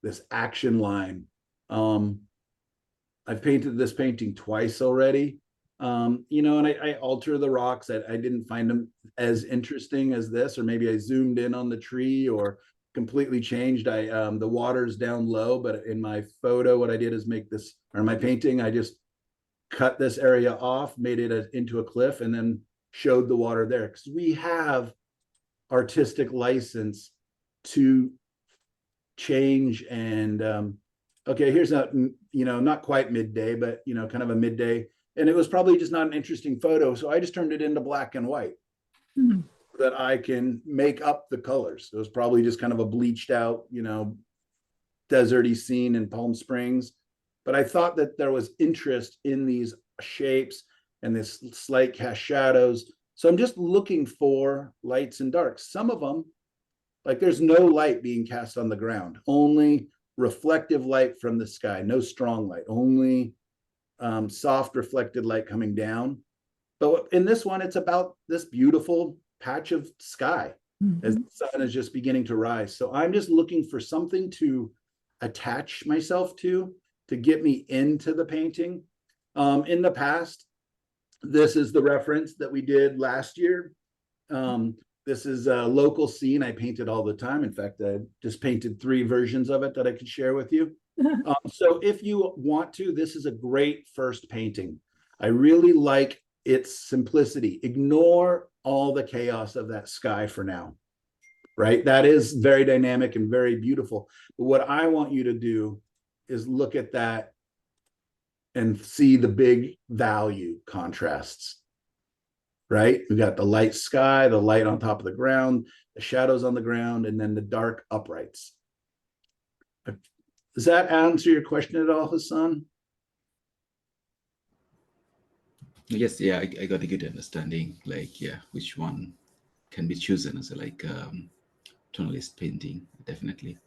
this action line. I've painted this painting twice already. And I alter the rocks. I didn't find them as interesting as this, or maybe I zoomed in on the tree or completely changed. The water's down low, but in my photo, what I did is make this, or my painting, I just cut this area off, made it into a cliff, and then showed the water there, because we have artistic license to change. And okay, here's not quite midday, but kind of a midday, and it was probably just not an interesting photo, so I just turned it into black and white that I can make up the colors. It was probably just kind of a bleached out, deserty scene in Palm Springs, but I thought that there was interest in these shapes and this slight cast shadows. So I'm just looking for lights and darks. Some of them, like there's no light being cast on the ground, only reflective light from the sky, no strong light, only soft reflected light coming down. But in this one, it's about this beautiful patch of sky as the sun is just beginning to rise. So I'm just looking for something to attach myself to get me into the painting. In the past, this is the reference that we did last year. This is a local scene I painted all the time. In fact, I just painted 3 versions of it that I could share with you. So if you want to, this is a great first painting. I really like its simplicity. Ignore all the chaos of that sky for now, right? That is very dynamic and very beautiful. But what I want you to do is look at that and see the big value contrasts, right? We've got the light sky, the light on top of the ground, the shadows on the ground, and then the dark uprights. Does that answer your question at all, Hassan? Yes, yeah, I got a good understanding. Like, yeah, which one can be chosen as a tonalist painting, definitely.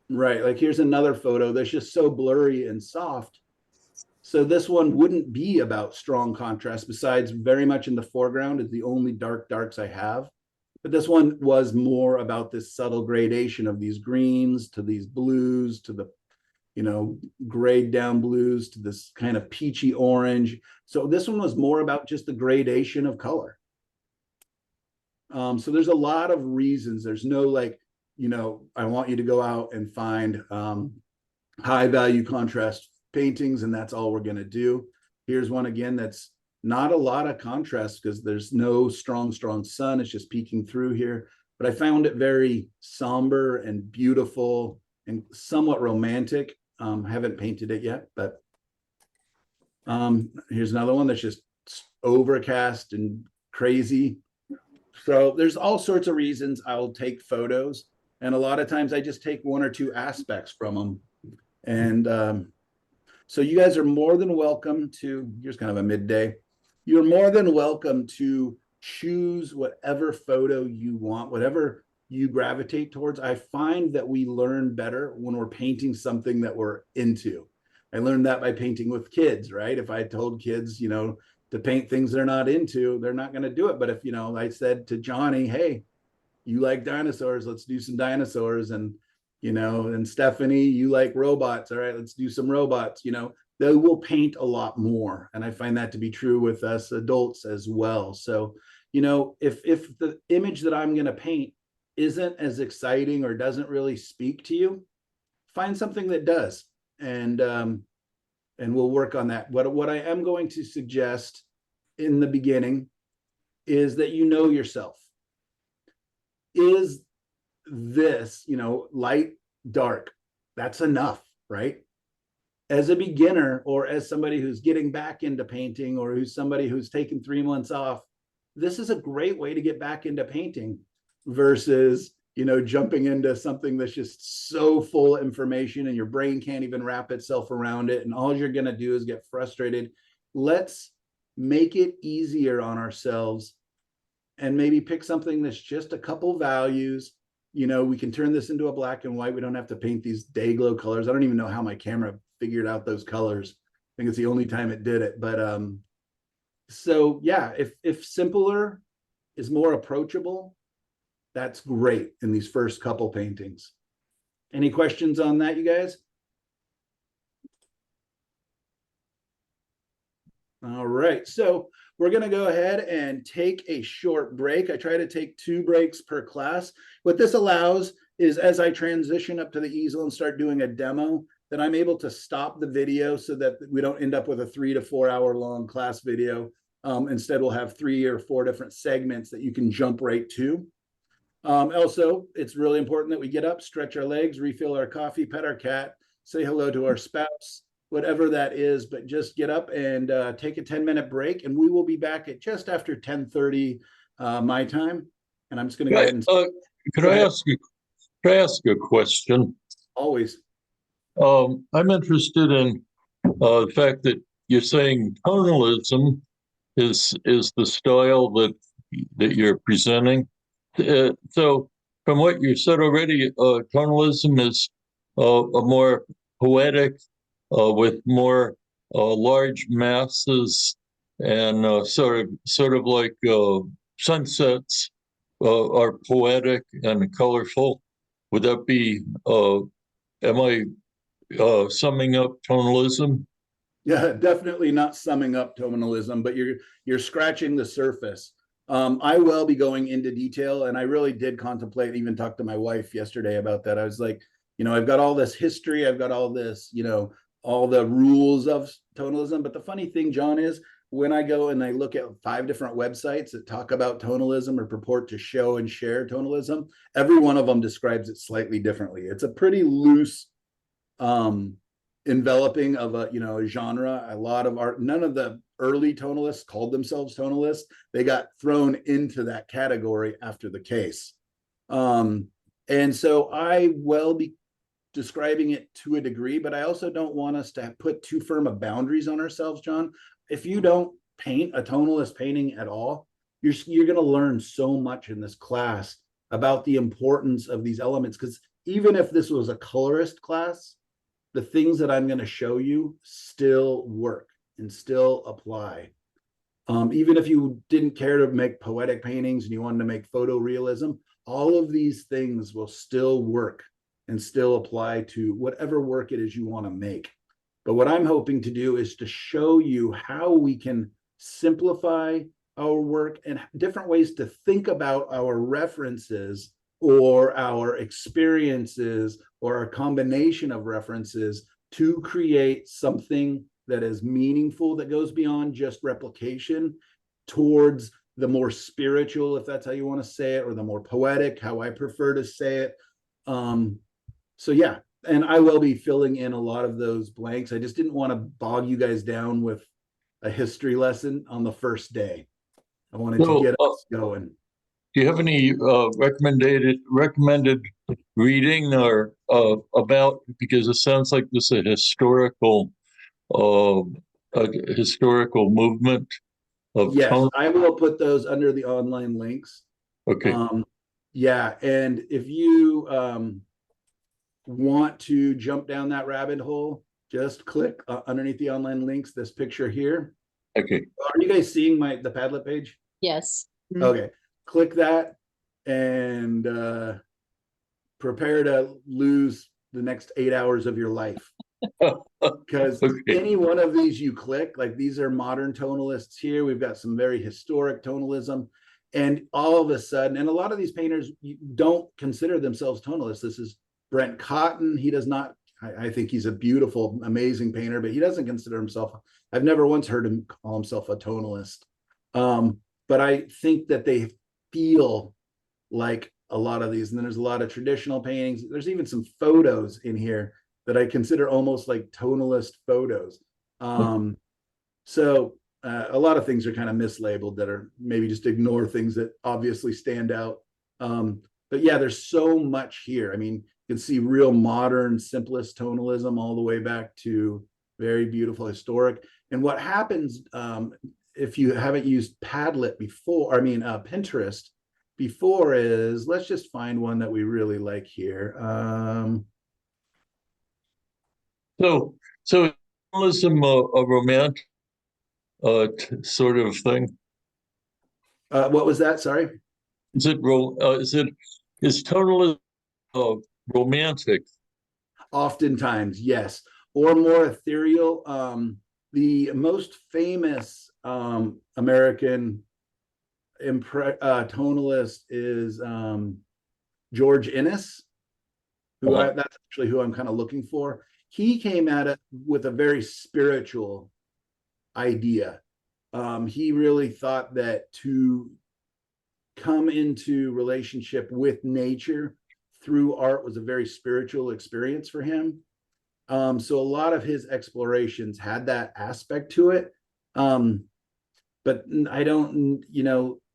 Right, like here's another photo that's just so blurry and soft. So this one wouldn't be about strong contrast, besides very much in the foreground is the only darks I have. But this one was more about this subtle gradation of these greens to these blues to the, grayed down blues to this kind of peachy orange. So this one was more about just the gradation of color. So there's a lot of reasons. There's no I want you to go out and find high value contrast paintings and that's all we're going to do. Here's one again that's not a lot of contrast because there's no strong sun. It's just peeking through here. But I found it very somber and beautiful and somewhat romantic. Haven't painted it yet, but here's another one that's just overcast and crazy. So there's all sorts of reasons I'll take photos. And a lot of times I just take 1 or 2 aspects from them. And so you guys are more than welcome to, here's kind of a midday. You're more than welcome to choose whatever photo you want, whatever you gravitate towards. I find that we learn better when we're painting something that we're into. I learned that by painting with kids, right? If I told kids, to paint things they're not into, they're not going to do it. But if, I said to Johnny, hey, you like dinosaurs, let's do some dinosaurs. And, and Stephanie, you like robots. All right, let's do some robots. They will paint a lot more. And I find that to be true with us adults as well. So, if the image that I'm going to paint isn't as exciting or doesn't really speak to you, find something that does. And we'll work on that. What I am going to suggest in the beginning is that you know yourself. Is this, light, dark? That's enough, right? As a beginner or as somebody who's getting back into painting or who's somebody who's taken 3 months off, this is a great way to get back into painting versus, jumping into something that's just so full of information and your brain can't even wrap itself around it. And all you're going to do is get frustrated. Let's make it easier on ourselves and maybe pick something that's just a couple values you know, we can turn this into a black and white. We don't have to paint these day glow colors. I don't even know how my camera figured out those colors. I think it's the only time it did it. But so yeah, if simpler is more approachable, that's great in these first couple paintings. Any questions on that, you guys? All right, so we're going to go ahead and take a short break. I try to take 2 breaks per class. What this allows is, as I transition up to the easel and start doing a demo, that I'm able to stop the video so that we don't end up with a 3 to 4 hour long class video. Instead, we'll have 3 or 4 different segments that you can jump right to. Also, it's really important that we get up, stretch our legs, refill our coffee, pet our cat, say hello to our spouse, whatever that is, but just get up and take a 10-minute break, and we will be back at just after 10:30 my time. And I'm just going to go ahead and could I ask a question? always. I'm interested in the fact that you're saying tonalism is the style that you're presenting. So from what you said already, tonalism is a more poetic, with more large masses, and sort of like sunsets are poetic and colorful. Would that be? Am I summing up tonalism? Yeah, definitely not summing up tonalism, but you're scratching the surface. I will be going into detail, and I really did contemplate, even talk to my wife yesterday about that. I was like, you know, I've got all this history, I've got all this, you know, all the rules of tonalism. But the funny thing, John, is when I go and I look at 5 different websites that talk about tonalism or purport to show and share tonalism, every one of them describes it slightly differently. It's a pretty loose enveloping of a, you know, a genre. A lot of art, none of the early tonalists called themselves tonalists. They got thrown into that category after the case. And so I will be describing it to a degree, but I also don't want us to put too firm of boundaries on ourselves, John. If you don't paint a tonalist painting at all, you're going to learn so much in this class about the importance of these elements. Because even if this was a colorist class, the things that I'm going to show you still work and still apply. Even if you didn't care to make poetic paintings and you wanted to make photorealism, all of these things will still work and still apply to whatever work it is you want to make. But what I'm hoping to do is to show you how we can simplify our work and different ways to think about our references or our experiences or a combination of references to create something that is meaningful, that goes beyond just replication towards the more spiritual, if that's how you want to say it, or the more poetic, how I prefer to say it. So yeah, and I will be filling in a lot of those blanks. I just didn't want to bog you guys down with a history lesson on the first day. I wanted to get us going. Do you have any recommended reading or about, because it sounds like this is a historical movement of Yes, I will put those under the online links. Okay. Yeah, and if you want to jump down that rabbit hole, just click underneath the online links, this picture here. Okay. Are you guys seeing the Padlet page? Yes. Okay, click that and prepare to lose the next 8 hours of your life. Because any one of these you click, like these are modern tonalists here. We've got some very historic tonalism. And all of a sudden, and a lot of these painters don't consider themselves tonalists. This is Brent Cotton. He does not, I think he's a beautiful, amazing painter, but he doesn't consider himself, I've never once heard him call himself a tonalist. But I think that they feel like a lot of these. And then there's a lot of traditional paintings. There's even some photos in here that I consider almost like tonalist photos. So a lot of things are kind of mislabeled that are maybe just ignore things that obviously stand out. But yeah, there's so much here. I mean, you can see real modern, simplest tonalism all the way back to very beautiful historic. And what happens if you haven't used Padlet before, Pinterest, before is, let's just find one that we really like here. So tonalism a romantic sort of thing? What was that? Sorry. Is tonalism romantic? Oftentimes, yes, or more ethereal. The most famous American tonalist is George Inness, that's actually who I'm kind of looking for. He came at it with a very spiritual idea. He really thought that to come into relationship with nature through art was a very spiritual experience for him. So a lot of his explorations had that aspect to it. But I don't,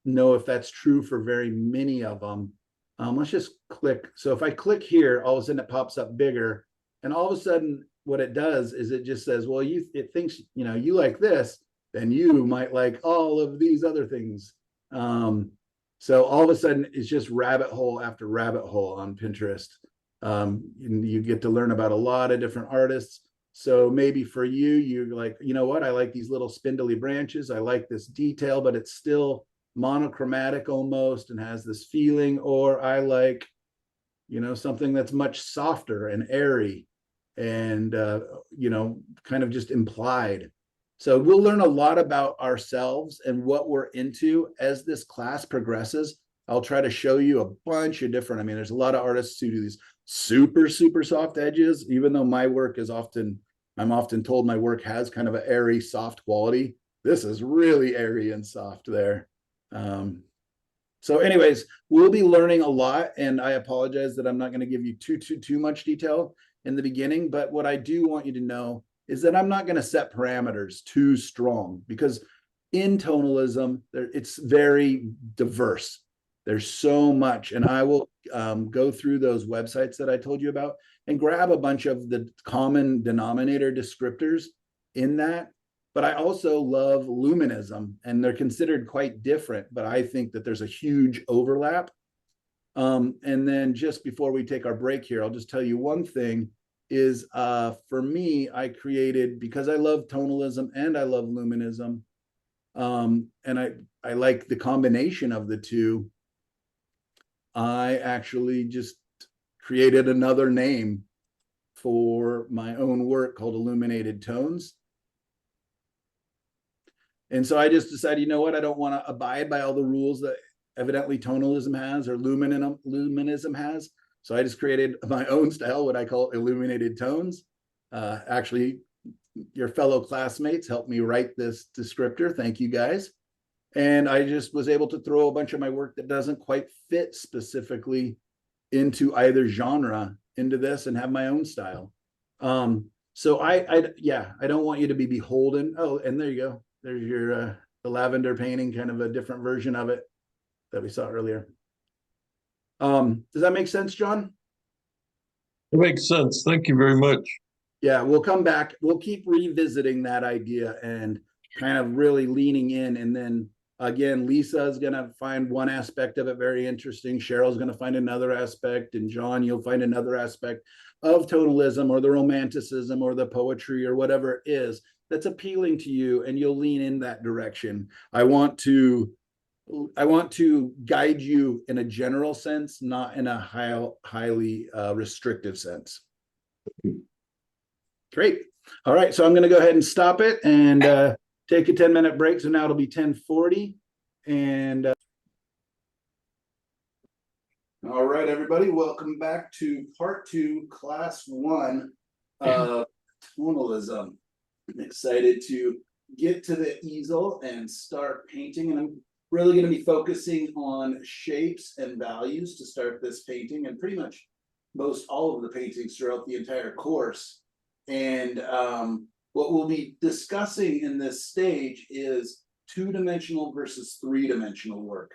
know if that's true for very many of them. Let's just click. So if I click here, all of a sudden it pops up bigger. And all of a sudden what it does is it just says, well, it thinks, you like this, then you might like all of these other things. So all of a sudden it's just rabbit hole after rabbit hole on Pinterest. You get to learn about a lot of different artists. So maybe for you, you're like, you know what? I like these little spindly branches. I like this detail, but it's still monochromatic almost and has this feeling. Or I like, something that's much softer and airy and, kind of just implied. So we'll learn a lot about ourselves and what we're into as this class progresses. I'll try to show you a bunch of different, there's a lot of artists who do these super, super soft edges, even though my work is I'm often told my work has kind of an airy, soft quality. This is really airy and soft there. So anyways, we'll be learning a lot, and I apologize that I'm not going to give you too much detail in the beginning, but what I do want you to know is that I'm not going to set parameters too strong, because in tonalism, it's very diverse. There's so much, and I will go through those websites that I told you about and grab a bunch of the common denominator descriptors in that. But I also love luminism, and they're considered quite different, but I think that there's a huge overlap. And then just before we take our break here, I'll just tell you one thing is for me, I created, because I love tonalism and I love luminism, and I like the combination of the two, I actually just created another name for my own work called Illuminated Tones. And so I just decided, you know what, I don't want to abide by all the rules that evidently tonalism has or luminism has. So I just created my own style, what I call Illuminated Tones. Actually, your fellow classmates helped me write this descriptor. Thank you guys. And I just was able to throw a bunch of my work that doesn't quite fit specifically into either genre into this and have my own style. So I don't want you to be beholden. Oh, and there you go. There's your the lavender painting, kind of a different version of it that we saw earlier. Does that make sense, John? It makes sense. Thank you very much. Yeah, we'll come back. We'll keep revisiting that idea and kind of really leaning in. And then again, Lisa is going to find one aspect of it very interesting. Cheryl's going to find another aspect. And John, you'll find another aspect of tonalism or the romanticism or the poetry or whatever it is that's appealing to you. And you'll lean in that direction. I want to guide you in a general sense, not in a highly restrictive sense. Great. All right. So I'm going to go ahead and stop it and take a 10-minute break. So now it'll be 10:40. And all right, everybody, welcome back to part 2, class 1 of tonalism. I'm excited to get to the easel and start painting. And I'm really going to be focusing on shapes and values to start this painting, and pretty much most all of the paintings throughout the entire course. And what we'll be discussing in this stage is 2-dimensional versus 3-dimensional work.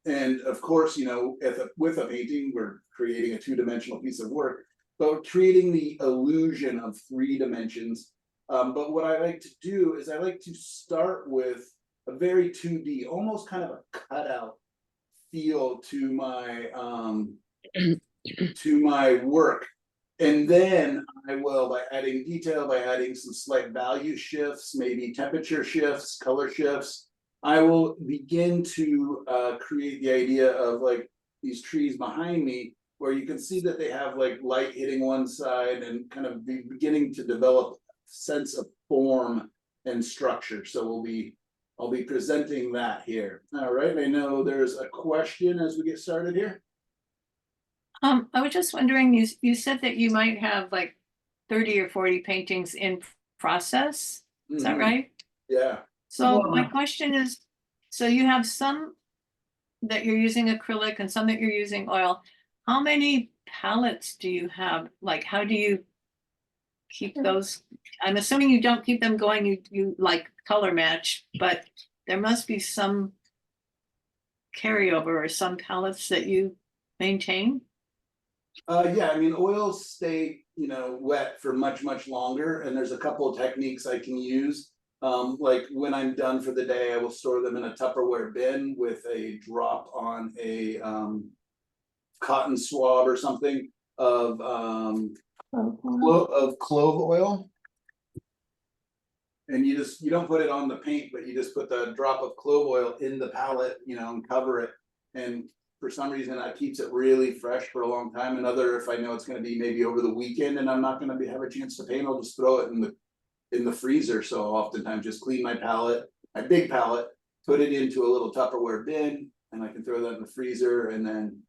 And of course, with a painting, we're creating a 2-dimensional piece of work, but creating the illusion of 3 dimensions. But what I like to do is I like to start with a very 2D, almost kind of a cutout feel to my work. And then I will, by adding detail, by adding some slight value shifts, maybe temperature shifts, color shifts, I will begin to create the idea of like these trees behind me, where you can see that they have like light hitting one side and kind of be beginning to develop a sense of form and structure. So I'll be presenting that here. All right, I know there's a question as we get started here. I was just wondering, you said that you might have like 30 or 40 paintings in process. Is that Mhm. right? Yeah. So my question is, so you have some that you're using acrylic and some that you're using oil. How many palettes do you have? Like, how do you keep those? I'm assuming you don't keep them going, you like color match, but there must be some carryover or some palettes that you maintain. Yeah, I mean, oils stay, wet for much longer, and there's a couple of techniques I can use. Like when I'm done for the day, I will store them in a Tupperware bin with a drop on a cotton swab or something of clove oil. And you don't put it on the paint, but you just put the drop of clove oil in the palette, and cover it. And for some reason that keeps it really fresh for a long time. Another, if I know it's going to be maybe over the weekend and I'm not going to have a chance to paint, I'll just throw it in the freezer. So oftentimes just clean my palette, my big palette, put it into a little Tupperware bin, and I can throw that in the freezer and then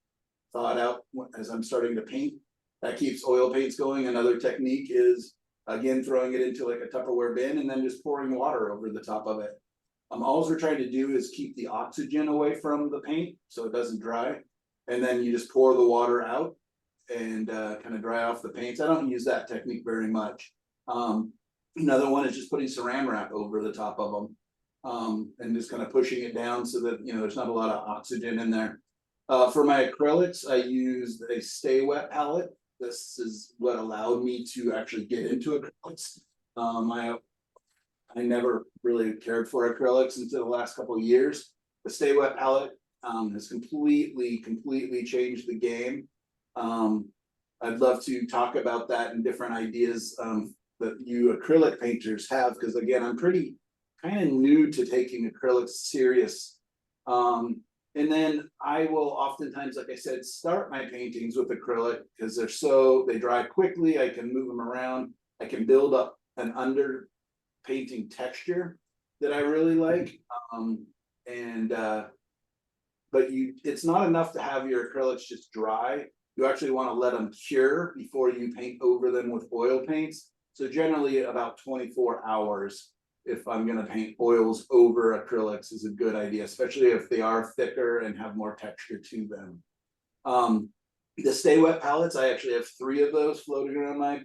thaw it out as I'm starting to paint. That keeps oil paints going. Another technique is, again, throwing it into like a Tupperware bin and then just pouring water over the top of it. All we're trying to do is keep the oxygen away from the paint so it doesn't dry. And then you just pour the water out and kind of dry off the paints. I don't use that technique very much. Another one is just putting saran wrap over the top of them and just kind of pushing it down so that, there's not a lot of oxygen in there. For my acrylics, I used a Stay Wet palette. This is what allowed me to actually get into acrylics. I never really cared for acrylics until the last couple of years. The Stay Wet palette has completely changed the game. I'd love to talk about that and different ideas that you acrylic painters have, because again, I'm pretty kind of new to taking acrylics serious. And then I will oftentimes, like I said, start my paintings with acrylic because they dry quickly. I can move them around. I can build up an under painting texture that I really like. But it's not enough to have your acrylics just dry. You actually want to let them cure before you paint over them with oil paints. So generally about 24 hours, if I'm going to paint oils over acrylics, is a good idea, especially if they are thicker and have more texture to them. The Stay Wet palettes, I actually have 3 of those floating around my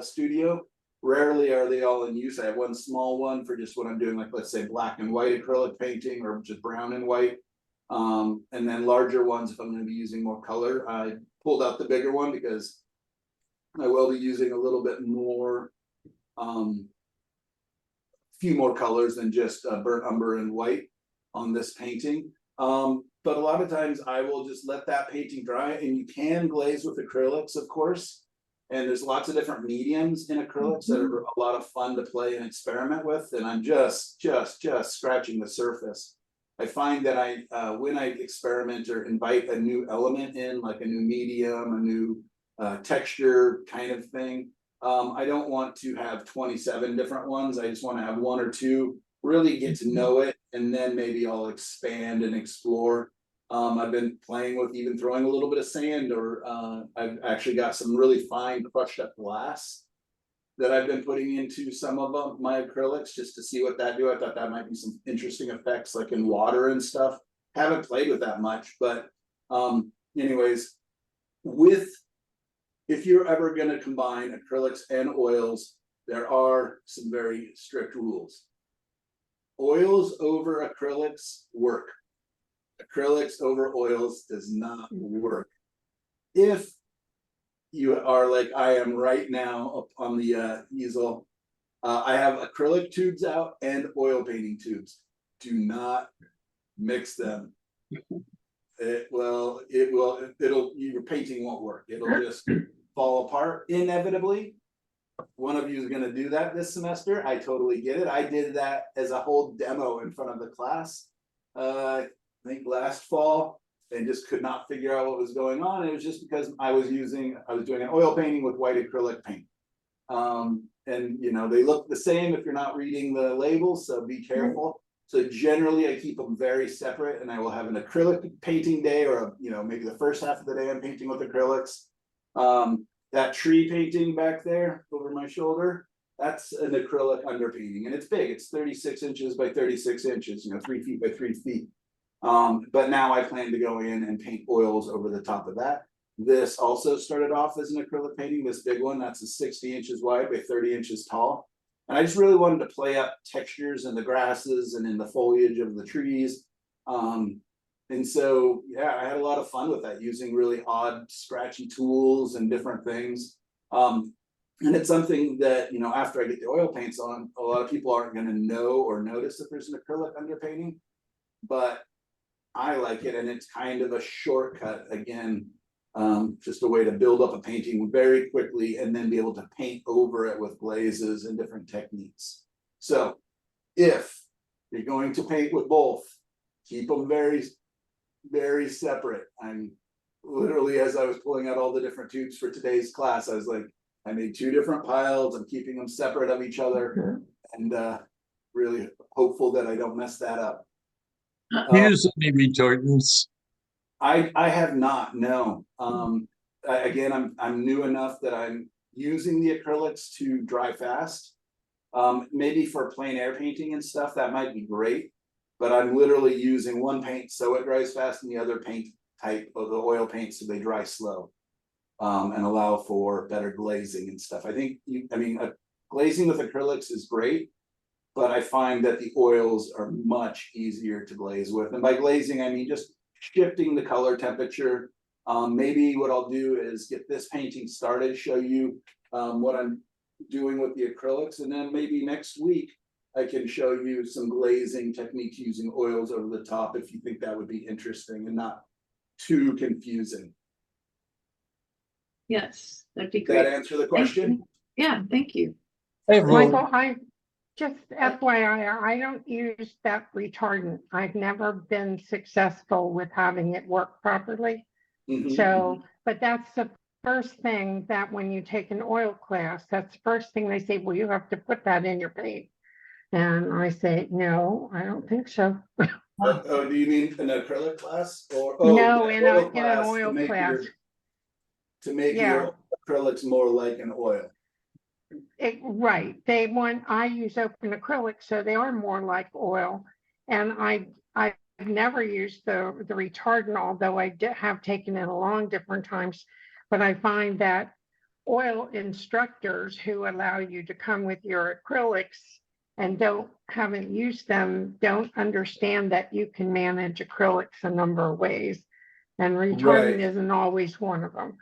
studio. Rarely are they all in use. I have one small one for just when I'm doing, like, let's say black and white acrylic painting or just brown and white. And then larger ones if I'm going to be using more color. I pulled out the bigger one because I will be using a little bit more, few more colors than just burnt umber and white on this painting. But a lot of times I will just let that painting dry, and you can glaze with acrylics, of course. And there's lots of different mediums in acrylics that are a lot of fun to play and experiment with. And I'm just scratching the surface. I find that when I experiment or invite a new element in, like a new medium, a new texture kind of thing, I don't want to have 27 different ones. I just want to have 1 or 2, really get to know it, and then maybe I'll expand and explore. I've been playing with even throwing a little bit of sand, or I've actually got some really fine crushed up glass that I've been putting into some of my acrylics just to see what that do. I thought that might be some interesting effects, like in water and stuff. Haven't played with that much, but anyways, if you're ever going to combine acrylics and oils, there are some very strict rules. Oils over acrylics work. Acrylics over oils does not work. If you are like I am right now up on the easel, I have acrylic tubes out and oil painting tubes. Do not mix them. your painting won't work. It'll just fall apart inevitably. One of you is going to do that this semester. I totally get it. I did that as a whole demo in front of the class. I think last fall, and just could not figure out what was going on. It was just because I was doing an oil painting with white acrylic paint. And you know, they look the same if you're not reading the labels, so be careful. So generally I keep them very separate, and I will have an acrylic painting day, or maybe the first half of the day I'm painting with acrylics. That tree painting back there over my shoulder, that's an acrylic underpainting, and it's big. It's 36 inches by 36 inches, 3 feet by 3 feet. But now I plan to go in and paint oils over the top of that. This also started off as an acrylic painting, this big one, that's a 60 inches wide by 30 inches tall. And I just really wanted to play up textures in the grasses and in the foliage of the trees. And so, yeah, I had a lot of fun with that, using really odd, scratchy tools and different things. And it's something that, after I get the oil paints on, a lot of people aren't going to know or notice that there's an acrylic underpainting. But I like it, and it's kind of a shortcut, again, just a way to build up a painting very quickly and then be able to paint over it with glazes and different techniques. So if you're going to paint with both, keep them very, very separate. I'm literally, as I was pulling out all the different tubes for today's class, I was like, I made 2 different piles. I'm keeping them separate of each other, and really hopeful that I don't mess that up. Do you use any retardants? I have not, no. Again, I'm new enough that I'm using the acrylics to dry fast. Maybe for plein air painting and stuff, that might be great. But I'm literally using one paint so it dries fast, and the other paint type of the oil paint so they dry slow, and allow for better glazing and stuff. I think glazing with acrylics is great, but I find that the oils are much easier to glaze with. And by glazing, I mean just shifting the color temperature. Maybe what I'll do is get this painting started, show you what I'm doing with the acrylics, and then maybe next week I can show you some glazing techniques using oils over the top, if you think that would be interesting and not too confusing. Yes, that'd be Did great. that answer the question? Yeah, thank you. Hey, Michael, I just FYI, I don't use that retardant. I've never been successful with having it work properly. Mhm. So, but that's the first thing that when you take an oil class, that's the first thing they say, well, you have to put that in your paint. And I say, no, I don't think so. Oh, do you mean an acrylic class, or No, an in an class oil class. to make Yeah. your acrylics more like an oil? Right. I use open acrylics, so they are more like oil. And I've never used the retardant, although I have taken it along different times. But I find that oil instructors who allow you to come with your acrylics and haven't used them, don't understand that you can manage acrylics a number of ways. And retardant isn't always one of them.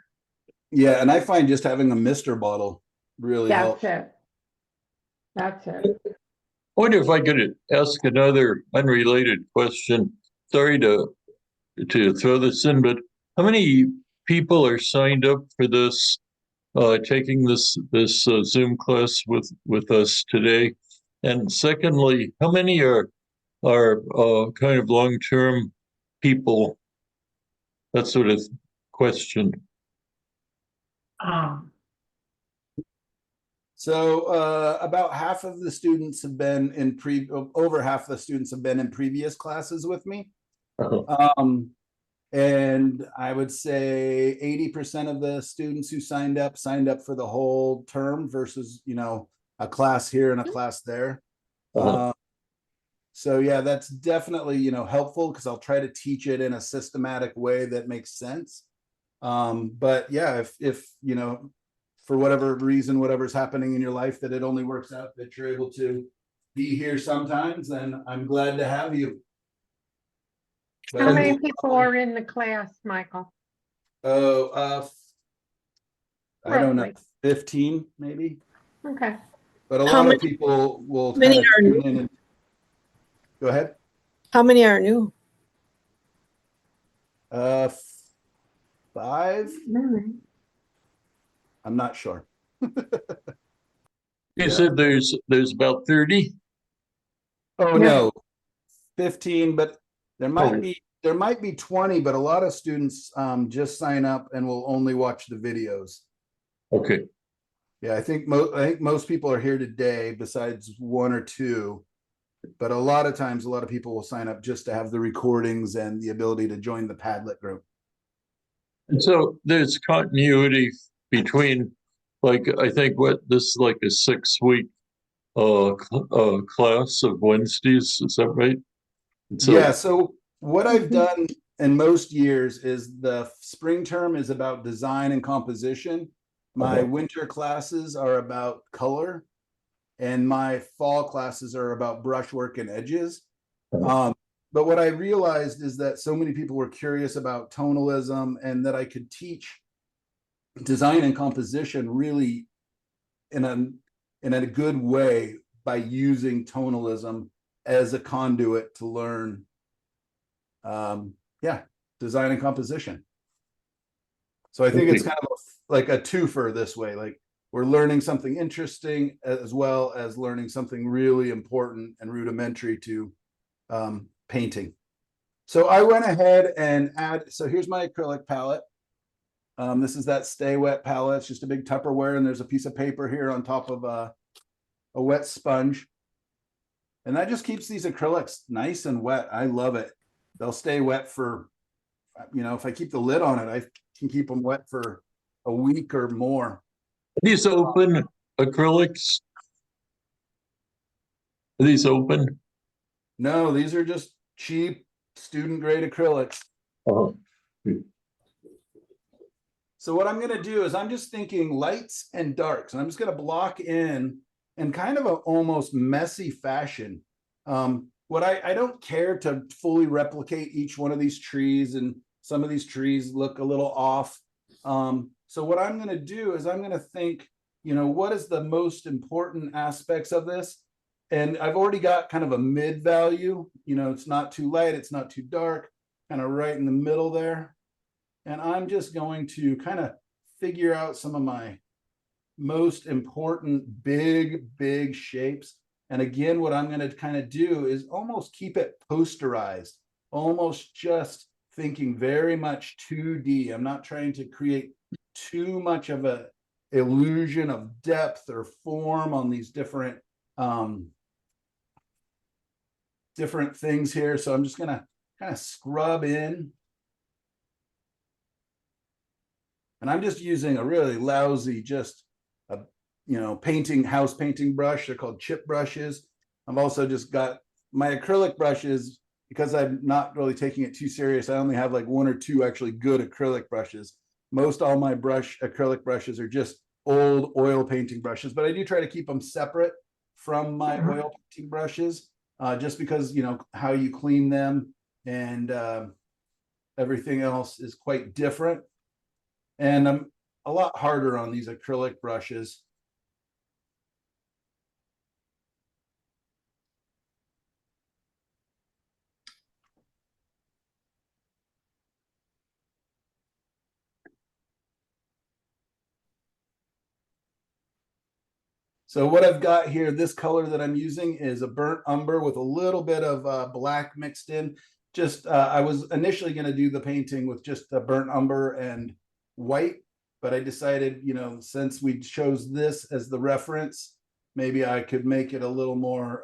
Yeah, and I find just having a mister bottle really helps. That's it. I wonder if I could ask another unrelated question. Sorry to throw this in, but how many people are signed up for this, taking this Zoom class with us today? And secondly, how many are kind of long-term people? That sort of question. So about half of the students have been over half of the students have been in previous classes with me. And I would say 80% of the students who signed up for the whole term versus, a class here and a class there. So yeah, that's definitely, helpful, because I'll try to teach it in a systematic way that makes sense. But yeah, if for whatever reason, whatever's happening in your life, that it only works out that you're able to be here sometimes, then I'm glad to have you. How many people are in the class, Michael? Oh, I don't know, 15 maybe. Okay. But a lot of people will kind of tune in and go ahead. How many are new? Uh, 5. I'm not sure. You said there's about 30? Oh no, 15, but there might Oh. be 20, but a lot of students just sign up and will only watch the videos. Okay. Yeah, I think most people are here today besides 1 or 2, but a lot of times a lot of people will sign up just to have the recordings and the ability to join the Padlet group. And so there's continuity between, like, I think this is like a 6-week class of Wednesdays, is that right? And so, Yeah, so what I've done in most years is the spring term is about design and composition. My winter classes are about color, and my fall classes are about brushwork and edges. But what I realized is that so many people were curious about tonalism, and that I could teach design and composition really in a good way by using tonalism as a conduit to learn design and composition. So I think it's kind of like a twofer this way. Like, we're learning something interesting as well as learning something really important and rudimentary to painting. So I went ahead and so here's my acrylic palette. This is that Stay Wet palette. It's just a big Tupperware, and there's a piece of paper here on top of a wet sponge. And that just keeps these acrylics nice and wet. I love it. They'll stay wet for, if I keep the lid on it, I can keep them wet for a week or more. these open acrylics? Are these open? No, these are just cheap student grade acrylics. So what I'm going to do is I'm just thinking lights and darks, and I'm just going to block in kind of an almost messy fashion. What I don't care to fully replicate each one of these trees, and some of these trees look a little off. So what I'm going to do is I'm going to think, what is the most important aspects of this? And I've already got kind of a mid value, it's not too light, it's not too dark, kind of right in the middle there. And I'm just going to kind of figure out some of my most important big shapes. And again, what I'm going to kind of do is almost keep it posterized, almost just thinking very much 2D. I'm not trying to create too much of a illusion of depth or form on these different things here. So I'm just going to kind of scrub in. And I'm just using a really lousy, just a, house painting brush. They're called chip brushes. I've also just got my acrylic brushes, because I'm not really taking it too serious. I only have like 1 or 2 actually good acrylic brushes. Most all my acrylic brushes are just old oil painting brushes, but I do try to keep them separate from my oil painting brushes, just because, how you clean them and everything else is quite different. And I'm a lot harder on these acrylic brushes. So what I've got here, this color that I'm using is a burnt umber with a little bit of black mixed in. I was initially going to do the painting with just a burnt umber and white, but I decided, since we chose this as the reference, maybe I could make it a little more,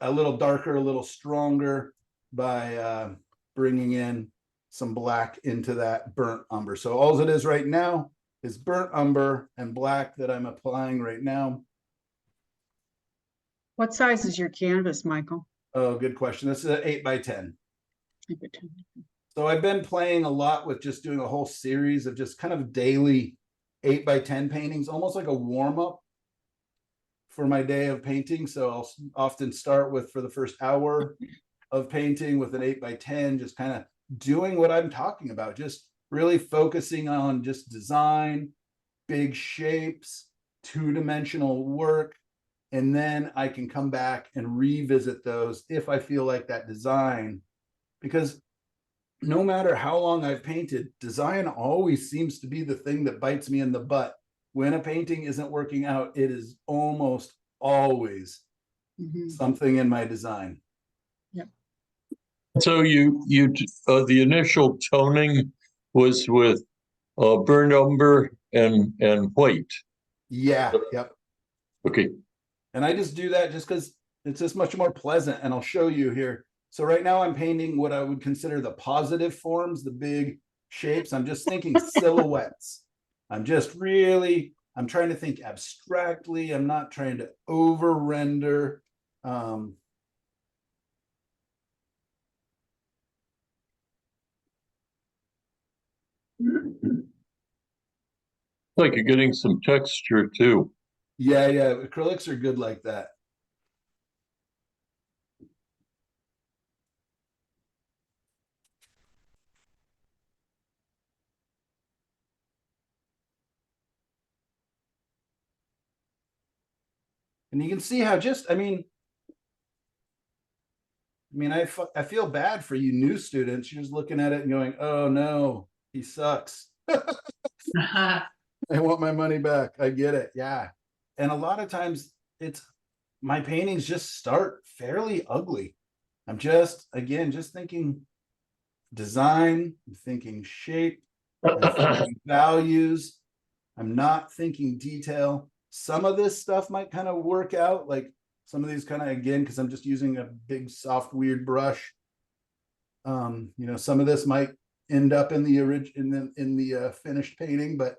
a little darker, a little stronger by bringing in some black into that burnt umber. So all it is right now is burnt umber and black that I'm applying right now. What size is your canvas, Michael? Oh, good question. This is an 8 by 10. 8 by 10. So I've been playing a lot with just doing a whole series of just kind of daily 8 by 10 paintings, almost like a warm-up for my day of painting. So I'll often start with, for the first hour of painting, with an 8 by 10, just kind of doing what I'm talking about, just really focusing on just design, big shapes, 2-dimensional work. And then I can come back and revisit those if I feel like that design because no matter how long I've painted, design always seems to be the thing that bites me in the butt. When a painting isn't working out, it is almost always something in my design. So the initial toning was with burnt umber and white. Yeah, yep. Okay. And I just do that just because it's just much more pleasant. And I'll show you here. So right now I'm painting what I would consider the positive forms, the big shapes. I'm just thinking silhouettes. I'm trying to think abstractly. I'm not trying to over render. Like you're getting some texture too. Yeah, acrylics are good like that. And you can see how I feel bad for you new students. You're just looking at it and going, oh no, he sucks. I want my money back. I get it. Yeah. And a lot of times my paintings just start fairly ugly. I'm just thinking design, I'm thinking shape, I'm thinking values. I'm not thinking detail. Some of this stuff might kind of work out, like some of these kind of, again, because I'm just using a big, soft, weird brush. Some of this might end up in the finished painting, but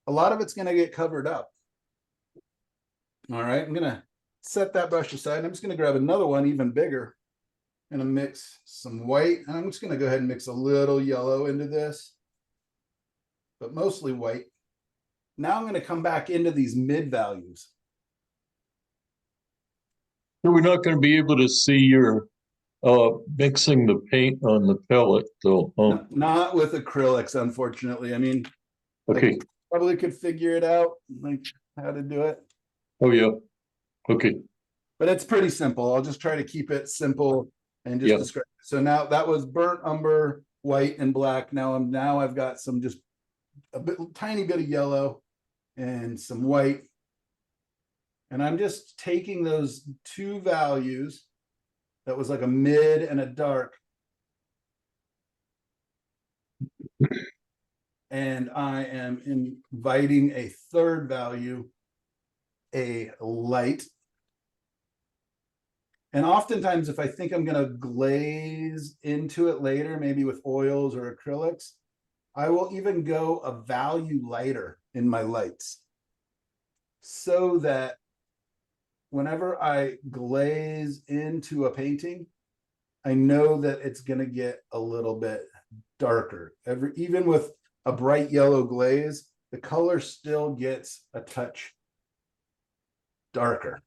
a lot of it's going to get covered up. All right, I'm going to set that brush aside. I'm just going to grab another one, even bigger. I'm going to mix some white, and I'm just going to go ahead and mix a little yellow into this, but mostly white. Now I'm going to come back into these mid values. So we're not going to be able to see your mixing the paint on the pellet though. Huh? Not with acrylics, unfortunately. I mean, Okay. I probably could figure it out, like how to do it. Oh yeah. Okay. But it's pretty simple. I'll just try to keep it simple and just describe it. So now that was burnt umber, white and black. Now I've got some just tiny bit of yellow and some white. And I'm just taking those two values that was like a mid and a dark. And I am inviting a third value, a light. And oftentimes, if I think I'm going to glaze into it later, maybe with oils or acrylics, I will even go a value lighter in my lights so that whenever I glaze into a painting, I know that it's going to get a little bit darker. Even with a bright yellow glaze, the color still gets a touch darker.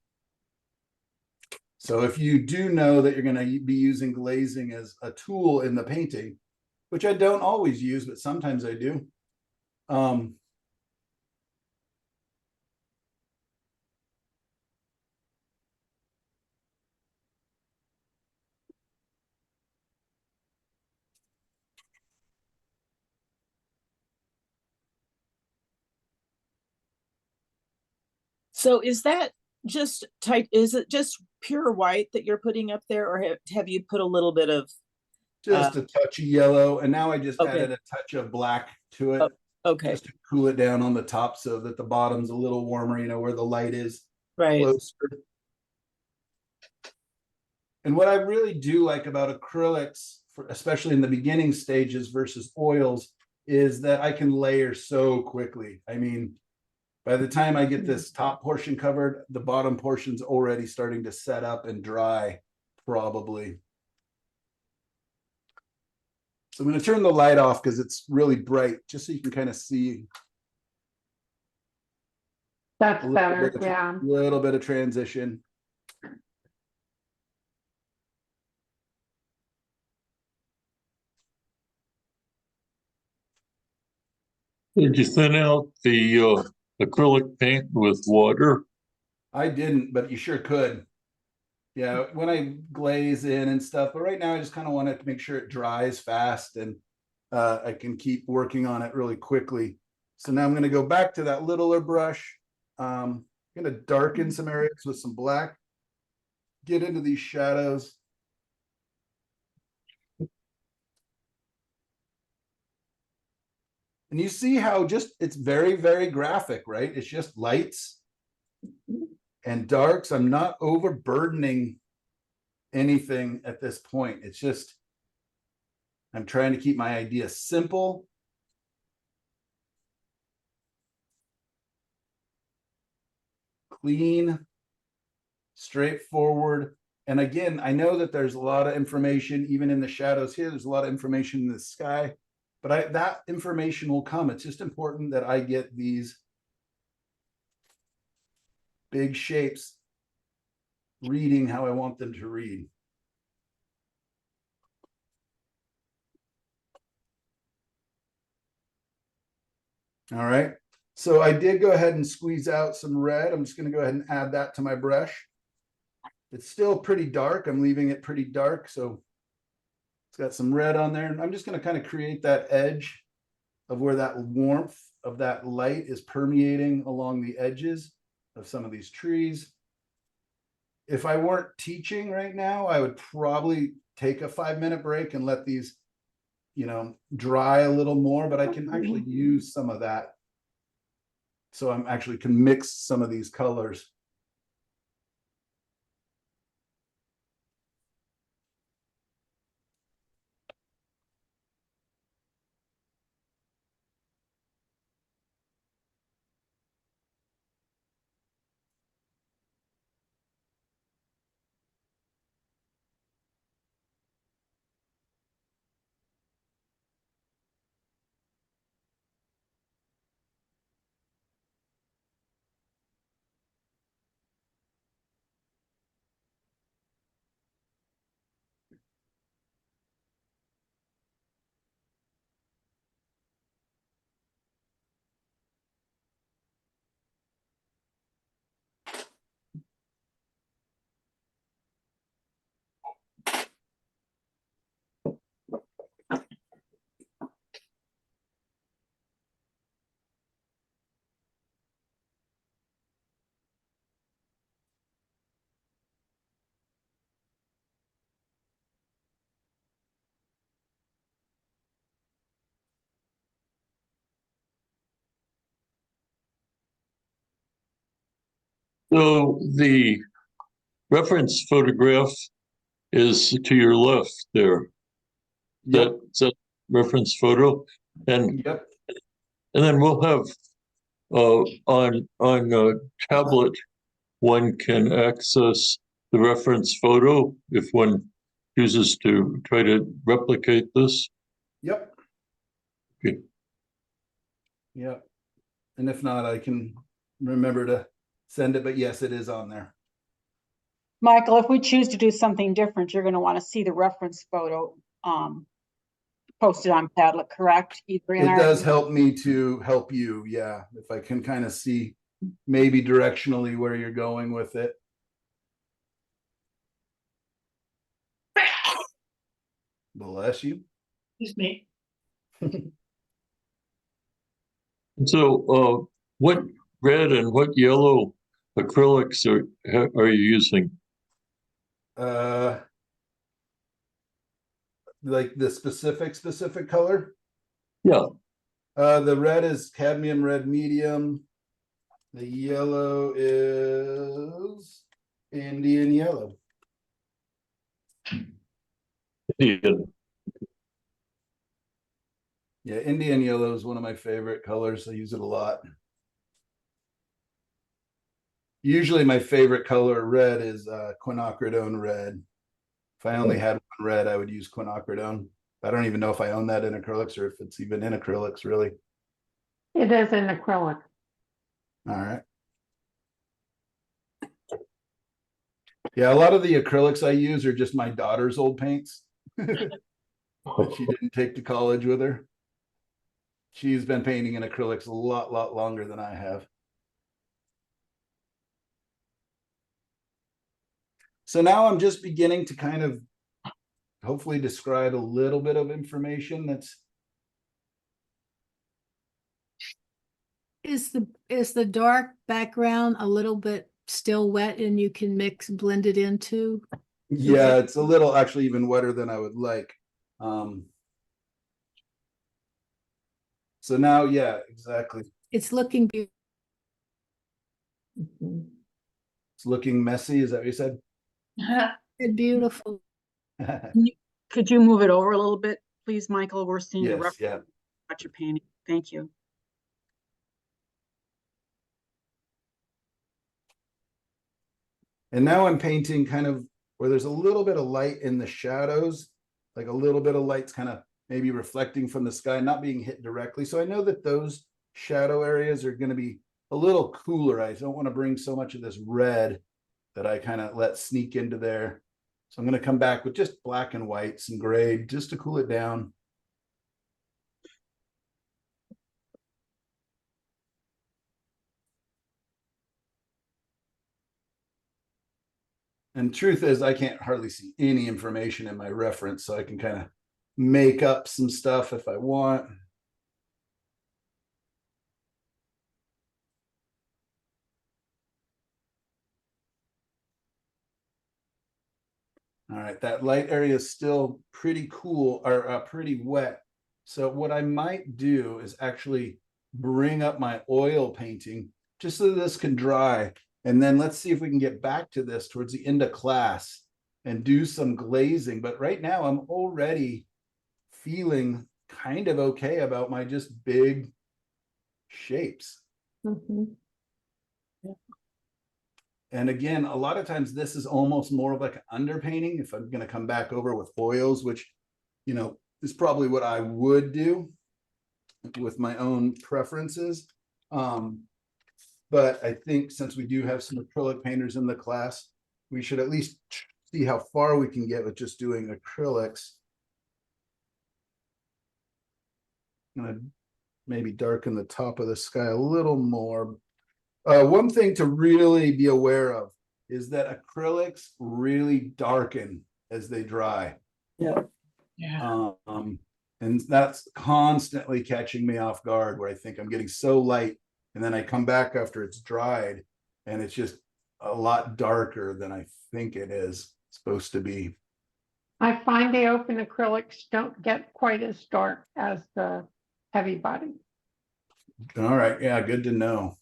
So if you do know that you're going to be using glazing as a tool in the painting, which I don't always use, but sometimes I do. So is that just type, is it just pure white that you're putting up there, or have you put a little bit of just a touch of yellow, and now I just added a touch of black to it. Okay. Just to cool it down on the top so that the bottom's a little warmer, where the light is closer. And what I really do like about acrylics, especially in the beginning stages versus oils, is that I can layer so quickly. I mean, by the time I get this top portion covered, the bottom portion's already starting to set up and dry, probably. So I'm going to turn the light off because it's really bright, just so you can kind of see. That's better, yeah. A little bit of transition. Did you thin out the acrylic paint with water? I didn't, but you sure could. Yeah, when I glaze in and stuff, but right now I just kind of want to make sure it dries fast and I can keep working on it really quickly. So now I'm going to go back to that littler brush. I'm going to darken some areas with some black, get into these shadows. And you see how just it's very, very graphic, right? It's just lights and darks. I'm not overburdening anything at this point. It's just, I'm trying to keep my idea simple. Clean, straightforward. And again, I know that there's a lot of information, even in the shadows here, there's a lot of information in the sky, but that information will come. It's just important that I get these big shapes reading how I want them to read. All right. So I did go ahead and squeeze out some red. I'm just going to go ahead and add that to my brush. It's still pretty dark. I'm leaving it pretty dark. So it's got some red on there. And I'm just going to kind of create that edge of where that warmth of that light is permeating along the edges of some of these trees. If I weren't teaching right now, I would probably take a 5-minute break and let these, you know, dry a little more, but I can actually use some of that. So I'm actually can mix some of these colors. So the reference photograph is to your left there. Yep. That reference photo, and Yep. and then we'll have on a tablet, one can access the reference photo if one chooses to try to replicate this. Yep. Okay. Yep. And if not, I can remember to send it, but yes, it is on there. Michael, if we choose to do something different, you're going to want to see the reference photo posted on Padlet, correct? Either in It our- does help me to help you. Yeah. If I can kind of see maybe directionally where you're going with it. Bless you. Excuse me. So what red and what yellow acrylics are you using? Like the specific color. Yeah. The red is cadmium red medium. The yellow is Indian yellow. Indian. Yeah, Indian yellow is one of my favorite colors. I use it a lot. Usually my favorite color red is quinacridone red. If I only had one red, I would use quinacridone. I don't even know if I own that in acrylics or if it's even in acrylics, really. It is an acrylic. All right. Yeah, a lot of the acrylics I use are just my daughter's old paints that she didn't take to college with her. She's been painting in acrylics a lot longer than I have. So now I'm just beginning to kind of hopefully describe a little bit of information that's. Is the dark background a little bit still wet and you can blend it into? Yeah, it's a little actually even wetter than I would like. So now, yeah, exactly. It's looking beautiful. It's looking messy. Is that what you said? Beautiful. Could you move it over a little bit, please, Michael? We're seeing the Yes, reference yeah. what you're painting. Thank you. And now I'm painting kind of where there's a little bit of light in the shadows, like a little bit of light's kind of maybe reflecting from the sky, not being hit directly. So I know that those shadow areas are going to be a little cooler. I don't want to bring so much of this red that I kind of let sneak into there. So I'm going to come back with just black and whites and gray just to cool it down. And truth is, I can't hardly see any information in my reference, so I can kind of make up some stuff if I want. All right, that light area is still pretty cool or pretty wet. So what I might do is actually bring up my oil painting just so this can dry. And then let's see if we can get back to this towards the end of class and do some glazing. But right now I'm already feeling kind of okay about my just big shapes. And again, a lot of times this is almost more of like an underpainting if I'm going to come back over with oils, which, you know, is probably what I would do with my own preferences. But I think since we do have some acrylic painters in the class, we should at least see how far we can get with just doing acrylics. I'm going to maybe darken the top of the sky a little more. One thing to really be aware of is that acrylics really darken as they dry. Yeah. And that's constantly catching me off guard where I think I'm getting so light and then I come back after it's dried and it's just a lot darker than I think it is supposed to be. I find the open acrylics don't get quite as dark as the heavy body. All right. Yeah, good to know.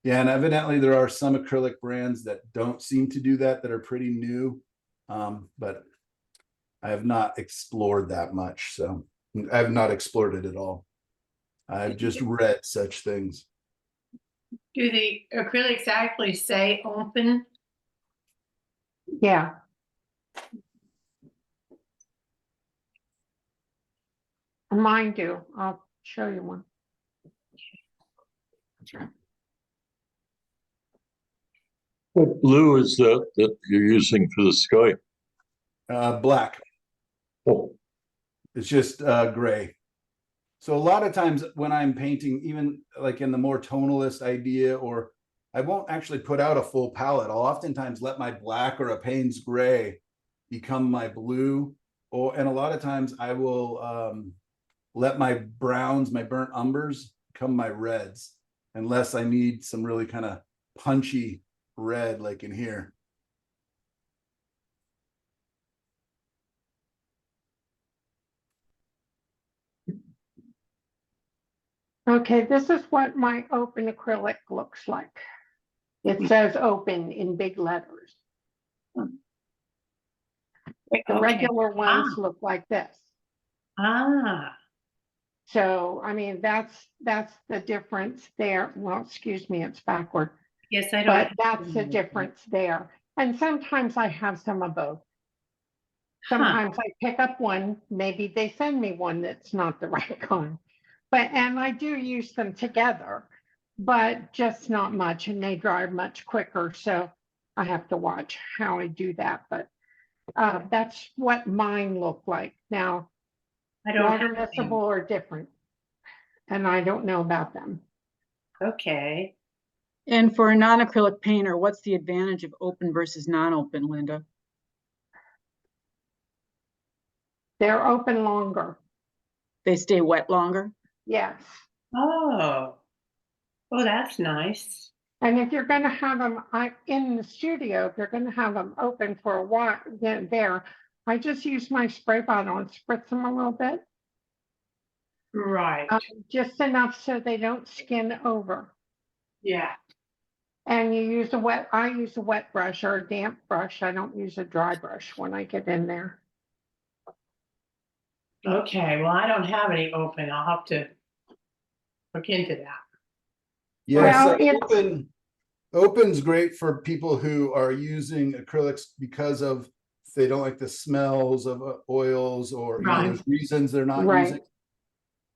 Yeah, and evidently there are some acrylic brands that don't seem to do that are pretty new. But I have not explored that much. So I have not explored it at all. I've just read such things. Do the acrylics actually say open? Yeah. Mine do. I'll show you one. What blue is that you're using for the sky? Black. Oh, It's just gray. So a lot of times when I'm painting, even like in the more tonalist idea, or I won't actually put out a full palette. I'll oftentimes let my black or a Payne's gray become my blue. And a lot of times I will let my browns, my burnt umbers become my reds, unless I need some really kind of punchy red like in here. Okay, this is what my open acrylic looks like. It says open in big letters. The regular ones look like this. So, I mean, that's the difference there. Well, excuse me, it's backward. Yes, I don't. But that's the difference there. And sometimes I have some of both. Sometimes I pick up one, maybe they send me one that's not the right kind. And I do use them together, but just not much, and they dry much quicker. So I have to watch how I do that. But that's what mine look like. Now, I don't have water-miscible are different, and I don't know about them. Okay. And for a non-acrylic painter, what's the advantage of open versus non-open, Linda? They're open longer. They stay wet longer? Yes. Oh, oh, that's nice. And if you're going to have them in the studio, if you're going to have them open for a while, then I just use my spray bottle and spritz them a little bit. Right. Just enough so they don't skin over. Yeah. And I use a wet brush or a damp brush. I don't use a dry brush when I get in there. Okay. Well, I don't have any open. I'll have to look into that. Yeah, Well, so open's great for people who are using acrylics because of they don't like the smells of oils or Right. there's reasons they're not Right.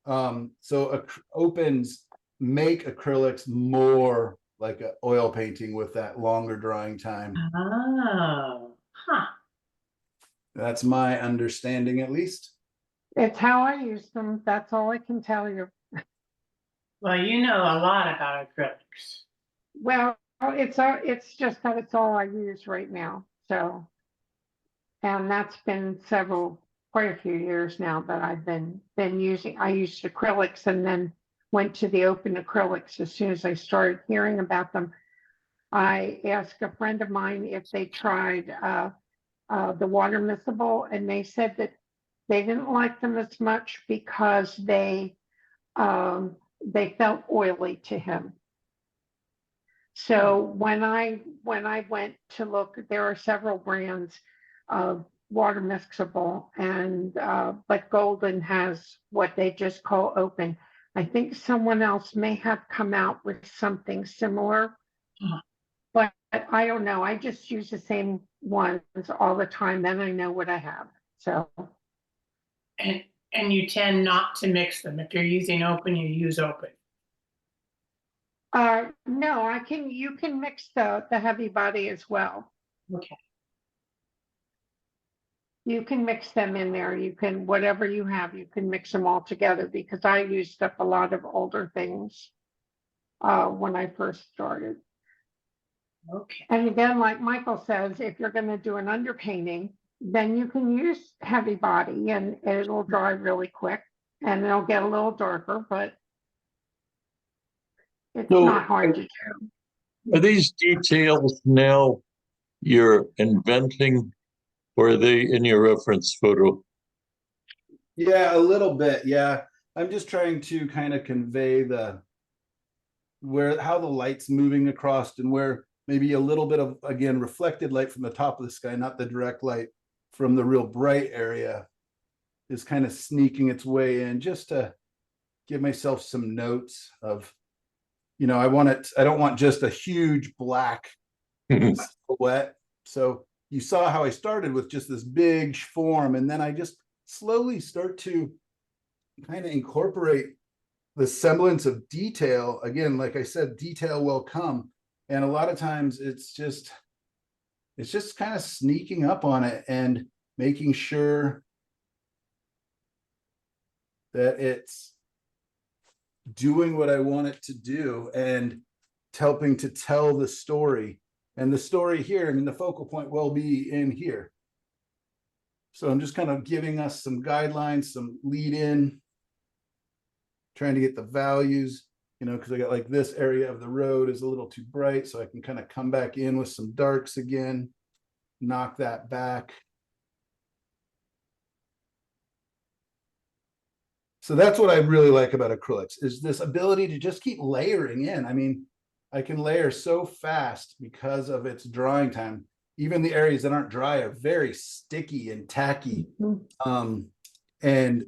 using. So opens make acrylics more like an oil painting with that longer drying time. Oh, huh. That's my understanding, at least. It's how I use them. That's all I can tell you. Well, you know a lot about acrylics. Well, it's just that it's all I use right now. So, and that's been quite a few years now that I've been using. I used acrylics and then went to the open acrylics as soon as I started hearing about them. I asked a friend of mine if they tried the water miscible, and they said that they didn't like them as much because they felt oily to him. So when I went to look, there are several brands of water mixable, and but Golden has what they just call open. I think someone else may have come out with something similar, but I don't know. I just use the same ones all the time. Then I know what I have. So. And you tend not to mix them. If you're using open, you use open. No, you can mix the heavy body as well. Okay. You can mix them in there. You can, whatever you have, you can mix them all together, because I used up a lot of older things when I first started. Okay. And again, like Michael says, if you're going to do an underpainting, then you can use heavy body and it'll dry really quick and it'll get a little darker, but it's not hard to do. Are these details now you're inventing, or are they in your reference photo? Yeah, a little bit. Yeah. I'm just trying to kind of convey how the light's moving across and where maybe a little bit of, again, reflected light from the top of the sky, not the direct light from the real bright area, is kind of sneaking its way in, just to give myself some notes of, I don't want just a huge black silhouette. So you saw how I started with just this big form, and then I just slowly start to kind of incorporate the semblance of detail. Again, like I said, detail will come. And a lot of times it's just kind of sneaking up on it and making sure that it's doing what I want it to do and helping to tell the story. And the story here, the focal point will be in here. So I'm just kind of giving us some guidelines, some lead in, trying to get the values, because I got like this area of the road is a little too bright, so I can kind of come back in with some darks again, knock that back. So that's what I really like about acrylics, is this ability to just keep layering in. I can layer so fast because of its drying time. Even the areas that aren't dry are very sticky and tacky. And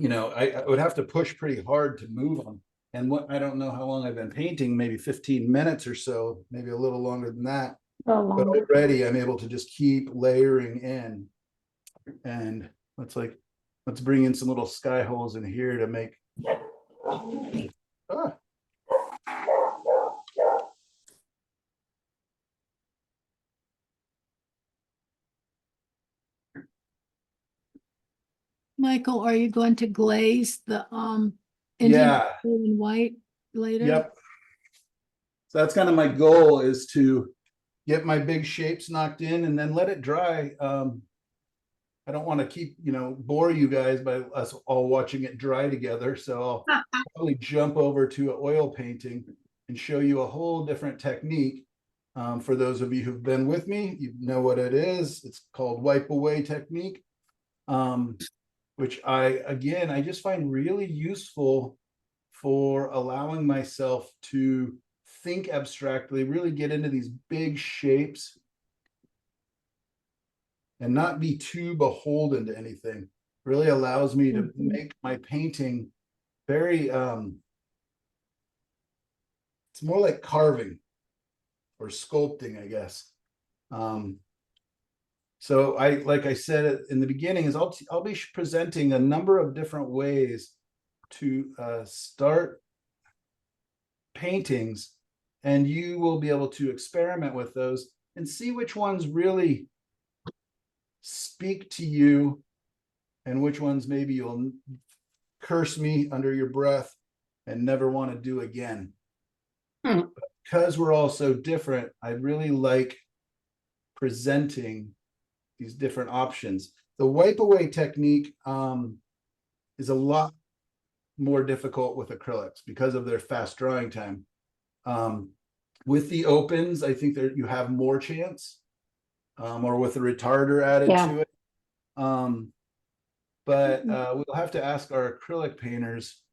I would have to push pretty hard to move them. And I don't know how long I've been painting, maybe 15 minutes or so, maybe a little longer than that. But already I'm able to just keep layering in. And let's bring in some little sky holes in here to make. Michael, are you going to glaze the Yeah. Indian blue and white later? Yep. So that's kind of my goal, is to get my big shapes knocked in and then let it dry. I don't want to keep, bore you guys by us all watching it dry together. So I'll probably jump over to an oil painting and show you a whole different technique. For those of you who've been with me, you know what it is. It's called wipe away technique, which I just find really useful for allowing myself to think abstractly, really get into these big shapes and not be too beholden to anything. Really allows me to make my painting very, it's more like carving or sculpting, I guess. So like I said in the beginning, is I'll be presenting a number of different ways to start paintings, and you will be able to experiment with those and see which ones really speak to you and which ones maybe you'll curse me under your breath and never want to do again. Because we're all so different, I really like presenting these different options. The wipe away technique is a lot more difficult with acrylics because of their fast drying time. With the opens, I think that you have more chance, or with a retarder added to it. But we'll have to ask our acrylic painters,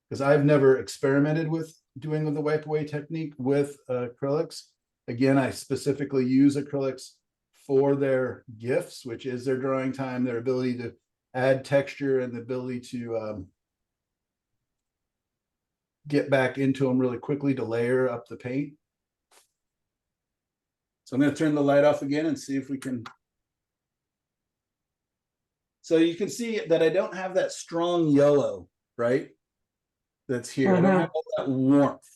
because I've never experimented with doing the wipe away technique with acrylics. Again, I specifically use acrylics for their gifts, which is their drying time, their ability to add texture, and the ability to get back into them really quickly to layer up the paint. So I'm going to turn the light off again and see if we can. So you can see that I don't have that strong yellow, right? That's here. I don't have all that warmth.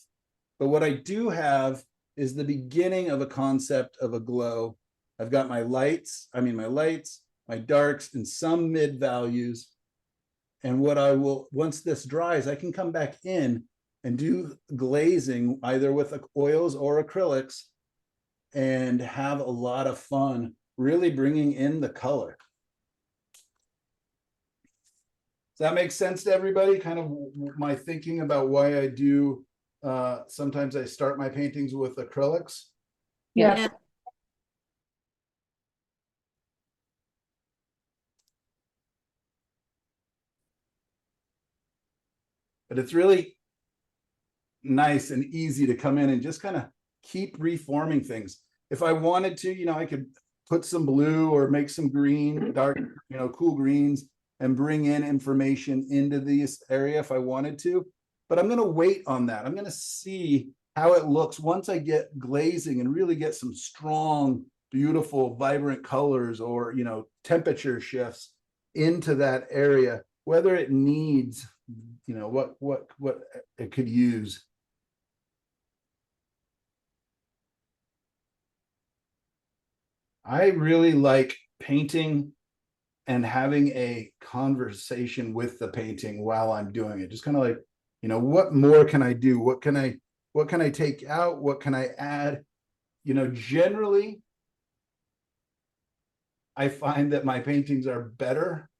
But what I do have is the beginning of a concept of a glow. I've got my lights, my darks, and some mid values. And what I will, once this dries, I can come back in and do glazing either with oils or acrylics and have a lot of fun really bringing in the color. Does that make sense to everybody? Kind of my thinking about why I do, sometimes I start my paintings with acrylics. Yeah. But it's really nice and easy to come in and just kind of keep reforming things. If I wanted to, I could put some blue or make some green, dark, cool greens, and bring in information into this area if I wanted to. But I'm going to wait on that. I'm going to see how it looks once I get glazing and really get some strong, beautiful, vibrant colors or, temperature shifts into that area, whether it needs, what it could use. I really like painting and having a conversation with the painting while I'm doing it. Just kind of like, what more can I do? What can I take out? What can I add? Generally, I find that my paintings are better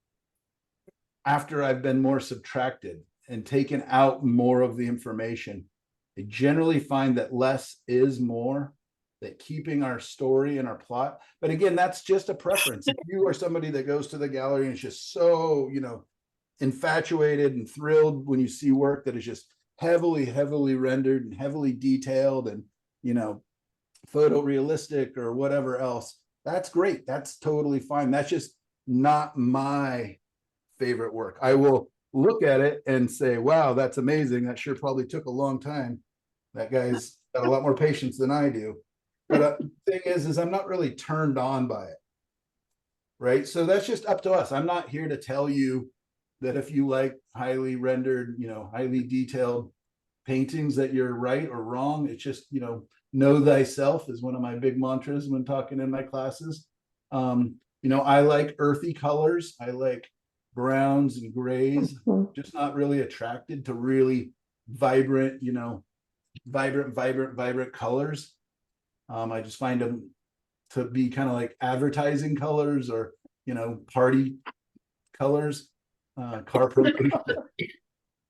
after I've been more subtracted and taken out more of the information. I generally find that less is more, that keeping our story and our plot. But again, that's just a preference. If you are somebody that goes to the gallery and is just so, infatuated and thrilled when you see work that is just heavily rendered and heavily detailed and, photorealistic or whatever else, that's great. That's totally fine. That's just not my favorite work. I will look at it and say, wow, that's amazing. That sure probably took a long time. That guy's got a lot more patience than I do. But the thing is I'm not really turned on by it. Right. So that's just up to us. I'm not here to tell you that if you like highly rendered, highly detailed paintings that you're right or wrong. It's just, know thyself is one of my big mantras when talking in my classes. I like earthy colors. I like browns and grays, just not really attracted to really vibrant, vibrant colors. I just find them to be kind of like advertising colors, or, you know, party colors, car promotion.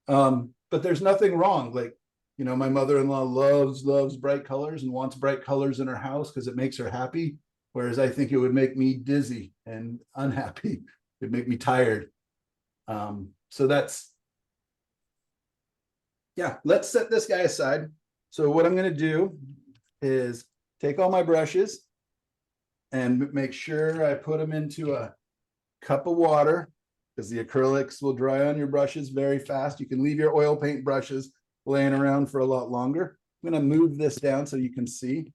But there's nothing wrong. Like, you know, my mother-in-law loves bright colors and wants bright colors in her house because it makes her happy. Whereas I think it would make me dizzy and unhappy. It'd make me tired. So that's, yeah, let's set this guy aside. So what I'm going to do is take all my brushes and make sure I put them into a cup of water, because the acrylics will dry on your brushes very fast. You can leave your oil paint brushes laying around for a lot longer. I'm going to move this down so you can see.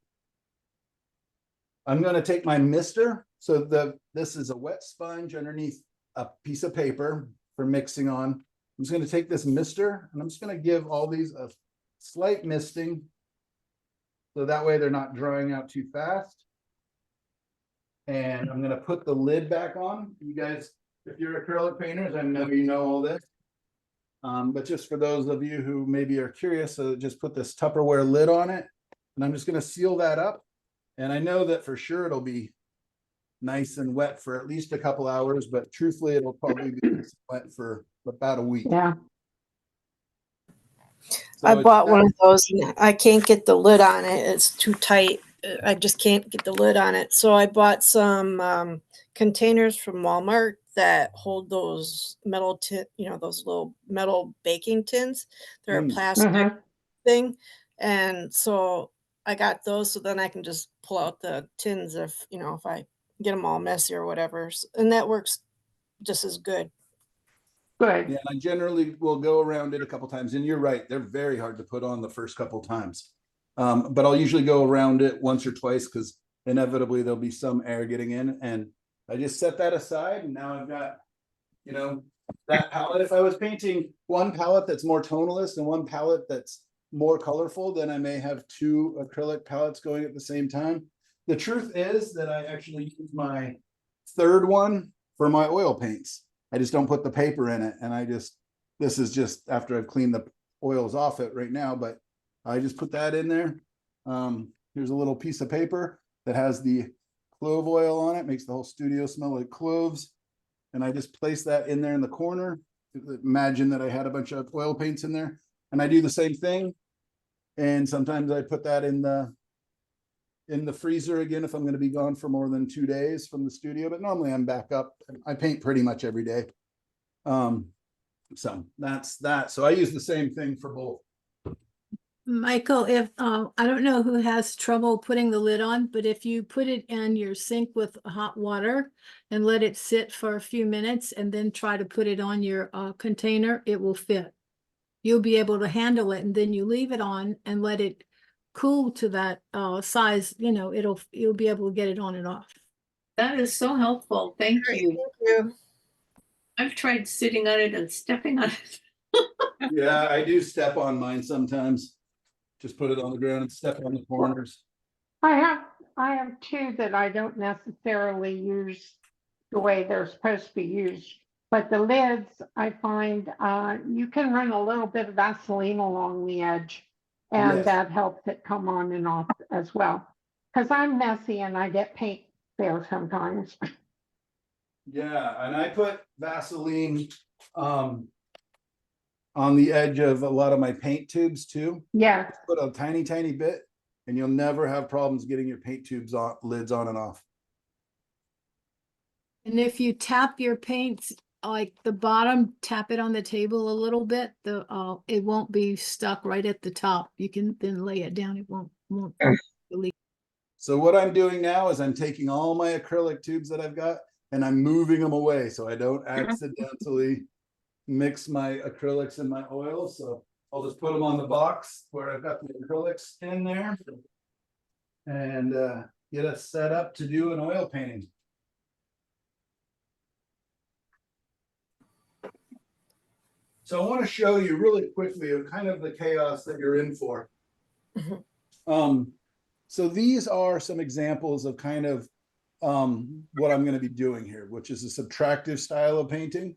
I'm going to take my mister. So this is a wet sponge underneath a piece of paper for mixing on. I'm just going to take this mister and I'm just going to give all these a slight misting, so that way they're not drying out too fast. And I'm going to put the lid back on. You guys, if you're acrylic painters, I know you know all this. But just for those of you who maybe are curious, so just put this Tupperware lid on it, and I'm just going to seal that up. And I know that for sure it'll be nice and wet for at least a couple hours, but truthfully, it'll probably be wet for about a week. Yeah. So I bought one of those and I can't get the lid on it. It's too tight. I just can't get the lid on it. So I bought some containers from Walmart that hold those metal tin, you know, those little metal baking tins. They're a plastic thing. And so I got those, so then I can just pull out the tins if, you know, if I get them all messy or whatever. And that works just as good. Good. Yeah, I generally will go around it a couple times, and you're right, they're very hard to put on the first couple times. But I'll usually go around it once or twice because inevitably there'll be some air getting in, and I just set that aside, and now I've got, you know, that palette. If I was painting one palette that's more tonalist and one palette that's more colorful, then I may have two acrylic palettes going at the same time. The truth is that I actually use my third one for my oil paints. I just don't put the paper in it. And this is just after I've cleaned the oils off it right now, but I just put that in there. Here's a little piece of paper that has the clove oil on it, makes the whole studio smell like cloves. And I just place that in there in the corner. Imagine that I had a bunch of oil paints in there, and I do the same thing. And sometimes I put that in the freezer again if I'm going to be gone for more than 2 days from the studio, but normally I'm back up. I paint pretty much every day. So that's that. So I use the same thing for both. Michael, if I don't know who has trouble putting the lid on, but if you put it in your sink with hot water and let it sit for a few minutes and then try to put it on your container, it will fit. You'll be able to handle it, and then you leave it on and let it cool to that size. You know, you'll be able to get it on and off. That is so helpful. Thank you. Thank you. I've tried sitting on it and stepping on it. Yeah, I do step on mine sometimes. Just put it on the ground and step on the corners. I have two that I don't necessarily use the way they're supposed to be used. But the lids, I find you can run a little bit of Vaseline along the edge, and that helps it come on and off as well. Because I'm messy and I get paint there sometimes. Yeah, and I put Vaseline on the edge of a lot of my paint tubes too. Yeah. Put a tiny bit, and you'll never have problems getting your paint tubes on, lids on and off. And if you tap your paints, like the bottom, tap it on the table a little bit, it won't be stuck right at the top. You can then lay it down. It won't leak. So what I'm doing now is I'm taking all my acrylic tubes that I've got and I'm moving them away so I don't accidentally mix my acrylics and my oils. So I'll just put them on the box where I've got the acrylics in there and get us set up to do an oil painting. So I want to show you really quickly kind of the chaos that you're in for. So these are some examples of kind of what I'm going to be doing here, which is a subtractive style of painting.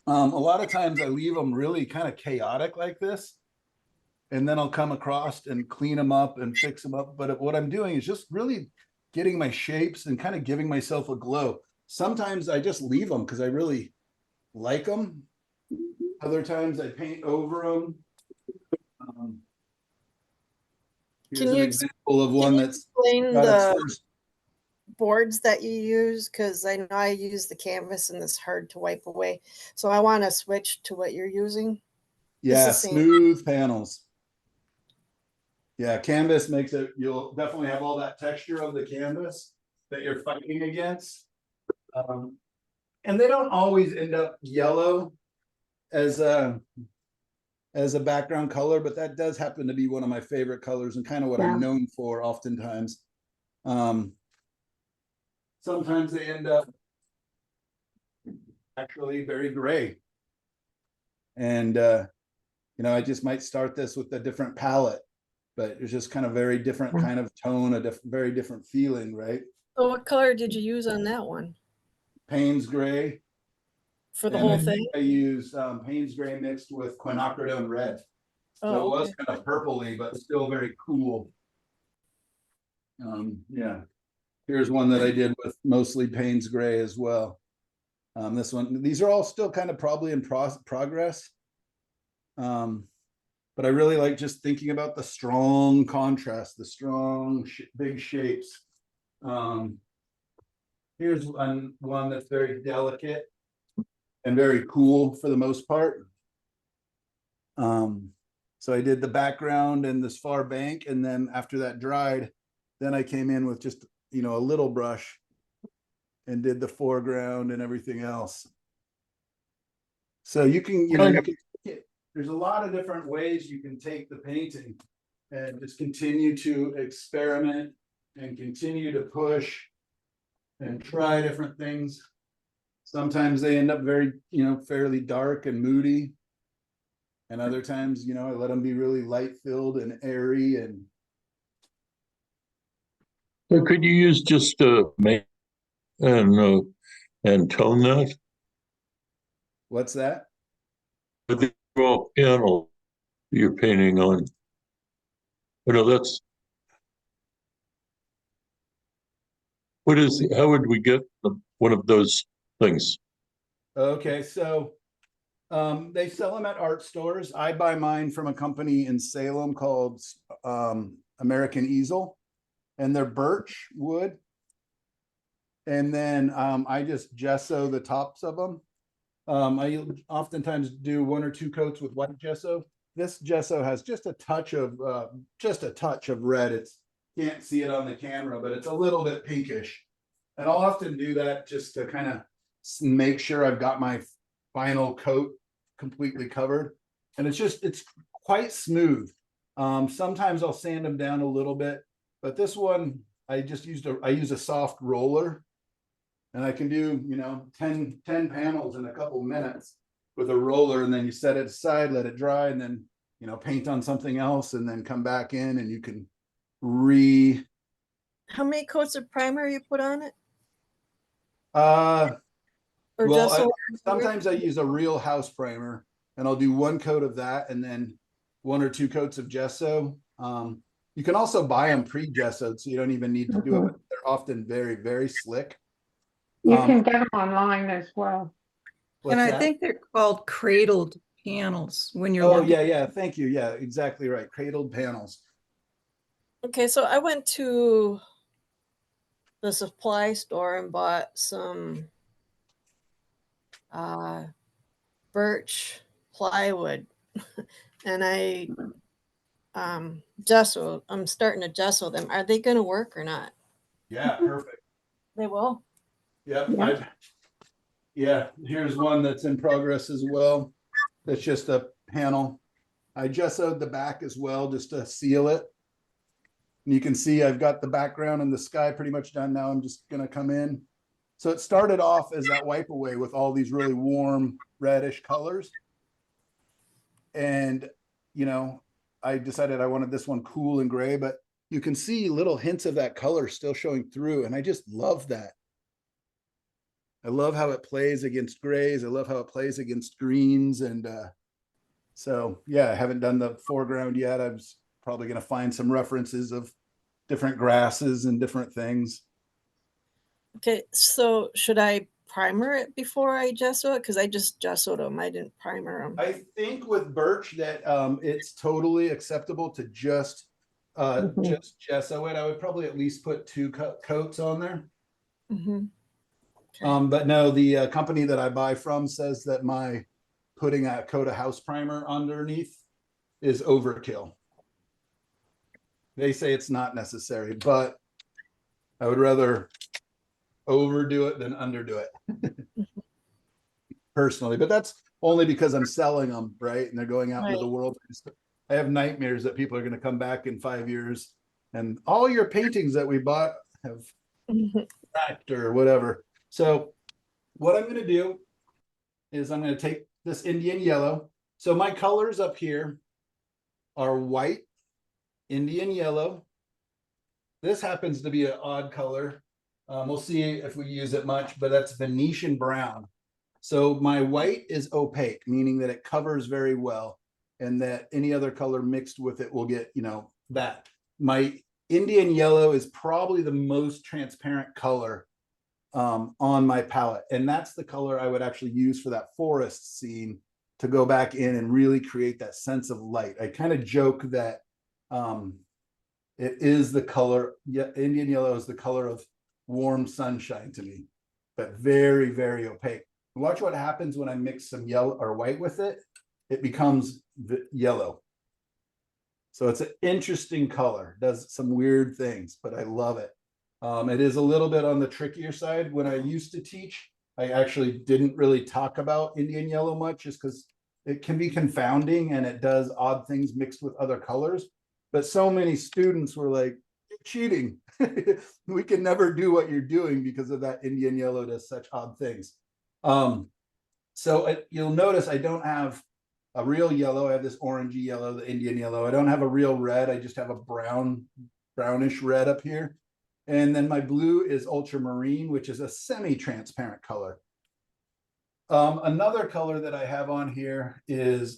A lot of times I leave them really kind of chaotic like this. and then I'll come across and clean them up and fix them up. But what I'm doing is just really getting my shapes and kind of giving myself a glow. Sometimes I just leave them because I really like them. Other times I paint over them. Here's Can an you example of one that's explain got its the first. boards that you use? Because I know I use the canvas and it's hard to wipe away. So I want to switch to what you're using. Yeah, the same. smooth panels. Yeah, canvas makes it, you'll definitely have all that texture of the canvas that you're fighting against. And they don't always end up yellow as a background color, but that does happen to be one of my favorite colors and kind of what I'm known for oftentimes. Sometimes they end up actually very gray. And you know, I just might start this with a different palette, but it's just kind of very different kind of tone, a very different feeling, right? So what color did you use on that one? Payne's gray. For the And whole thing? I used Payne's gray mixed with quinacridone red. So Oh, it was okay. kind of purpley, but still very cool. Yeah. Here's one that I did with mostly Payne's gray as well. This one, these are all still kind of probably in progress. But I really like just thinking about the strong contrast, the strong big shapes. Here's one that's very delicate and very cool for the most part. So I did the background and this far bank, and then after that dried, then I came in with just, you know, a little brush and did the foreground and everything else. So you can, you know, there's a lot of different ways you can take the painting and just continue to experiment and continue to push and try different things. Sometimes they end up very, you know, fairly dark and moody. And other times, you know, I let them be really light filled and airy. And so could you use just make and tone that? What's that? With the raw panel you're painting on. You know, that's how would we get one of those things? Okay, so they sell them at art stores. I buy mine from a company in Salem called American Easel, and they're birch wood. And then I just gesso the tops of them. I oftentimes do 1 or 2 coats with white gesso. This gesso has just a touch of red. It's, can't see it on the camera, but it's a little bit pinkish. And I'll often do that just to kind of make sure I've got my final coat completely covered. And it's quite smooth. Sometimes I'll sand them down a little bit, but this one I use a soft roller, and I can do, you know, 10 panels in a couple minutes with a roller, and then you set it aside, let it dry, and then, you know, paint on something else, and then come back in and you can How many coats of primer you put on it? Or well, sometimes I use a real house primer, and I'll do 1 coat of that and then 1 or 2 coats of gesso. You can also buy them pre-gessoed, so you don't even need to do it, but they're often very, very slick. You can get them online as well. And I think they're called cradled panels when you're looking. Yeah, thank you. Yeah, exactly right. Cradled panels. Okay, so I went to the supply store and bought some birch plywood and I I'm starting to gesso them. Are they going to work or not? Yeah, perfect. They will. Yep. Yeah, here's one that's in progress as well. That's just a panel. I gessoed the back as well just to seal it. And you can see I've got the background and the sky pretty much done now. I'm just going to come in. So it started off as that wipe away with all these really warm reddish colors. And, you know, I decided I wanted this one cool and gray, but you can see little hints of that color still showing through. And I just love that. I love how it plays against grays. I love how it plays against greens. And So yeah, I haven't done the foreground yet. I was probably going to find some references of different grasses and different things. Okay, so should I primer it before I gesso it? Because I just gessoed them. I didn't primer them. I think with birch that it's totally acceptable to just gesso it. I would probably at least put 2 coats on there. But no, the company that I buy from says that my putting a coat of house primer underneath is overkill. They say it's not necessary, but I would rather overdo it than underdo it personally. But that's only because I'm selling them, right? And they're going out into the world. I have nightmares that people are going to come back in 5 years and all your paintings that we bought have cracked or whatever. So what I'm going to do is I'm going to take this Indian yellow. So my colors up here are white, Indian yellow. This happens to be an odd color. We'll see if we use it much, but that's Venetian brown. So my white is opaque, meaning that it covers very well, and that any other color mixed with it will get, you know, that. My Indian yellow is probably the most transparent color on my palette. And that's the color I would actually use for that forest scene to go back in and really create that sense of light. I kind of joke that it is the color, Indian yellow is the color of warm sunshine to me, but very, very opaque. Watch what happens when I mix some yellow or white with it. It becomes yellow. So it's an interesting color, does some weird things, but I love it. It is a little bit on the trickier side. When I used to teach, I actually didn't really talk about Indian yellow much just because it can be confounding and it does odd things mixed with other colors. But so many students were like, "You're cheating. We can never do what you're doing because of that Indian yellow does such odd things." So you'll notice I don't have a real yellow. I have this orangey yellow, the Indian yellow. I don't have a real red. I just have a brownish red up here. And then my blue is ultramarine, which is a semi-transparent color. Another color that I have on here is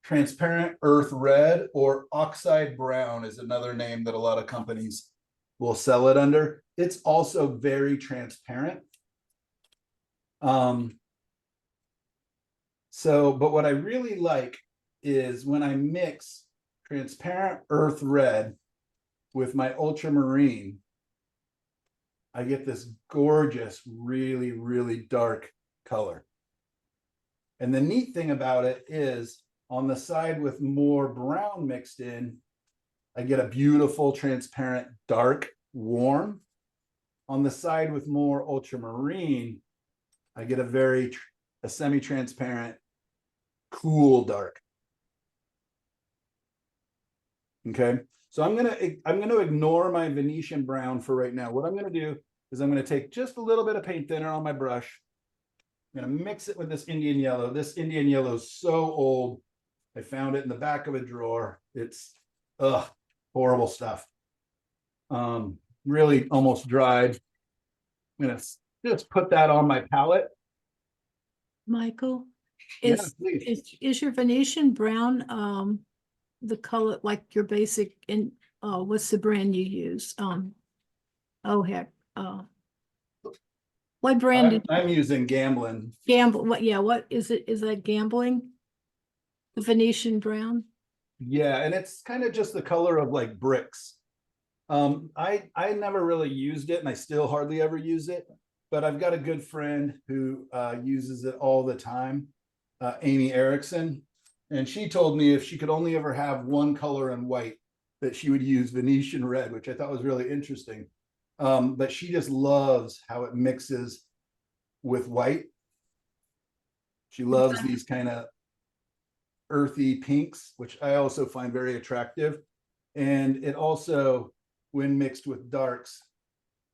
transparent earth red, or oxide brown is another name that a lot of companies will sell it under. It's also very transparent. But what I really like is when I mix transparent earth red with my ultramarine, I get this gorgeous, really, really dark color. And the neat thing about it is on the side with more brown mixed in, I get a beautiful, transparent, dark, warm. On the side with more ultramarine, I get a semi-transparent, cool, dark. Okay. So I'm gonna ignore my Venetian brown for right now. What I'm gonna do is I'm gonna take just a little bit of paint thinner on my brush. I'm gonna mix it with this Indian yellow. This Indian yellow is so old. I found it in the back of a drawer. It's horrible stuff. Really almost dried. I'm gonna just put that on my palette. Michael, Yeah, is your Venetian brown the color like your basic in what's the brand you use? Oh heck. What brand I'm using Gamblin. What is it? Is that Gambling? The Venetian brown? Yeah, and it's kind of just the color of like bricks. I never really used it, and I still hardly ever use it, but I've got a good friend who uses it all the time, Amy Erickson, and she told me if she could only ever have one color in white, that she would use Venetian red, which I thought was really interesting. But she just loves how it mixes with white. She loves these kind of earthy pinks, which I also find very attractive. And it also, when mixed with darks,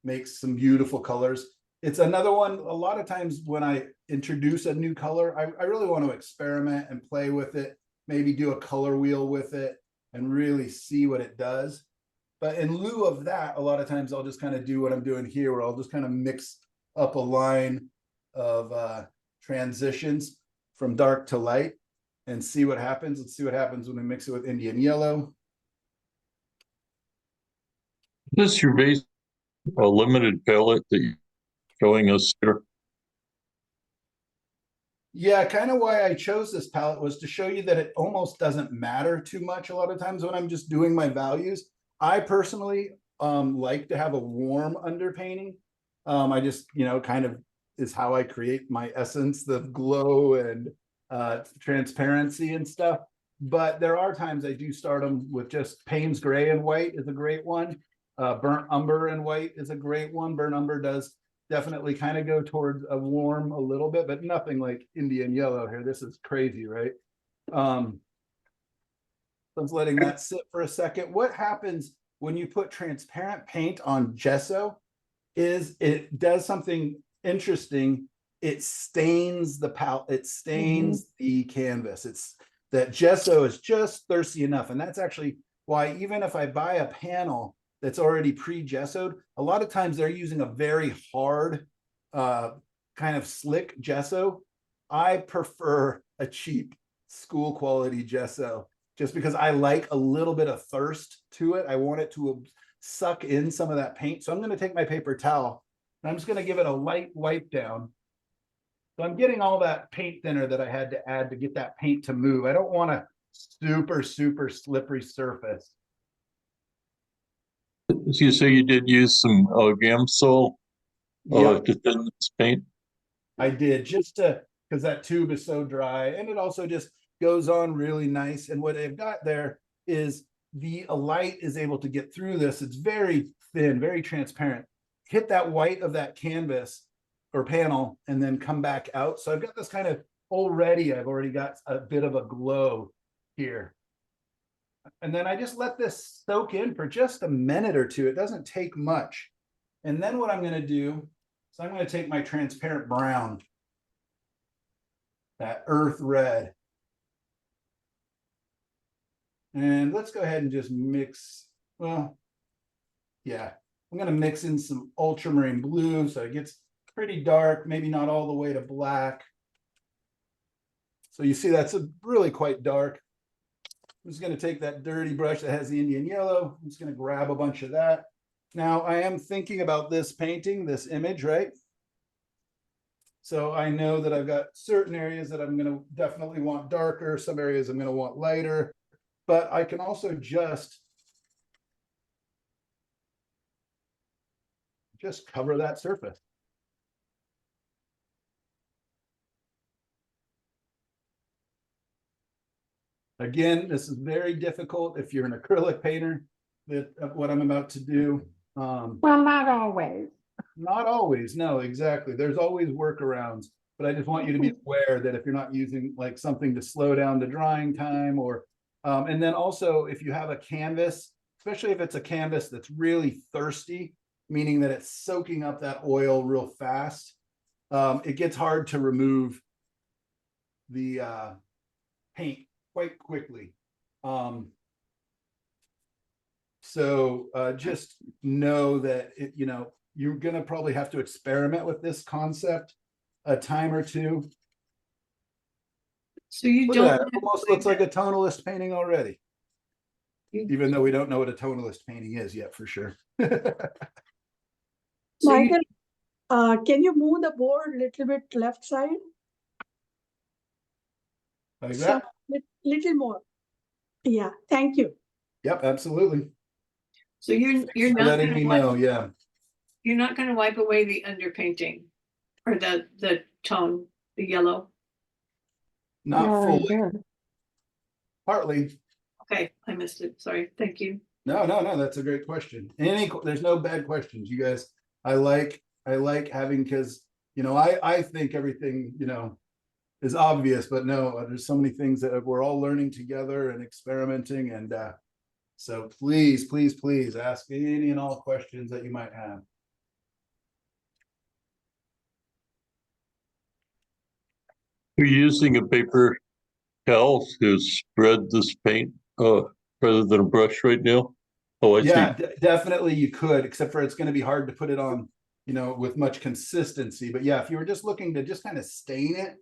makes some beautiful colors. It's another one, a lot of times when I introduce a new color, I really want to experiment and play with it, maybe do a color wheel with it and really see what it does. But in lieu of that, a lot of times I'll just kind of do what I'm doing here, where I'll just kind of mix up a line of transitions from dark to light. and see what happens. Let's see what happens when we mix it with Indian yellow. This is your base, a limited palette that you're showing us here. Yeah, kind of why I chose this palette was to show you that it almost doesn't matter too much a lot of times when I'm just doing my values. I personally like to have a warm underpainting. I just, kind of is how I create my essence, the glow and transparency and stuff. But there are times I do start them with just Payne's gray and white is a great one. Burnt umber and white is a great one. Burnt umber does definitely kind of go towards a warm a little bit, but nothing like Indian yellow here. This is crazy, right? I was letting that sit for a second. What happens when you put transparent paint on gesso is it does something interesting. It stains the palette, it stains the canvas. It's that gesso is just thirsty enough. And that's actually why even if I buy a panel that's already pre-gessoed, a lot of times they're using a very hard kind of slick gesso. I prefer a cheap school quality gesso just because I like a little bit of thirst to it. I want it to suck in some of that paint. So I'm going to take my paper towel and I'm just going to give it a light wipe down. So I'm getting all that paint thinner that I had to add to get that paint to move. I don't want a super, super slippery surface. As you say, you did use some Gamsol Yep. to thin this paint. I did, just to, because that tube is so dry, and it also just goes on really nice. And what I've got there is the light is able to get through this. It's very thin, very transparent. Hit that white of that canvas or panel and then come back out. So I've got this kind of I've already got a bit of a glow here. And then I just let this soak in for just a minute or two. It doesn't take much. And then what I'm going to do is I'm going to take my transparent brown, that earth red. And let's go ahead and just mix. Well, yeah, I'm going to mix in some ultramarine blue so it gets pretty dark, maybe not all the way to black. So you see that's really quite dark. I'm just going to take that dirty brush that has the Indian yellow. I'm just going to grab a bunch of that. Now I am thinking about this painting, this image, right? So I know that I've got certain areas that I'm going to definitely want darker, some areas I'm going to want lighter, but I can also just cover that surface. Again, this is very difficult if you're an acrylic painter, that what I'm about to do. Well, not always. Not always, no, exactly. There's always workarounds, but I just want you to be aware that if you're not using like something to slow down the drying time or, and then also if you have a canvas, especially if it's a canvas that's really thirsty, meaning that it's soaking up that oil real fast, it gets hard to remove the paint quite quickly. So just know that you're going to probably have to experiment with this concept a time or two. So you Look don't at that. It almost looks like a tonalist painting already. Even though we don't know what a tonalist painting is yet for sure. Michael, can you move the board a little bit left side? Like that? Little more. Yeah, thank you. Yep, absolutely. So you're Thanks for not letting gonna me wipe, know, yeah. you're not going to wipe away the underpainting or the tone, the yellow. Not fully. Good. Partly. Okay, I missed it. Sorry. Thank you. No, that's a great question. There's no bad questions, you guys. I like having, because I think everything is obvious, but no, there's so many things that we're all learning together and experimenting, and so please ask any and all questions that you might have. You're using a paper towel to spread this paint rather than a brush right now? Oh, I Yeah, see. definitely you could, except for it's going to be hard to put it on, with much consistency. But yeah, if you were just looking to just kind of stain it,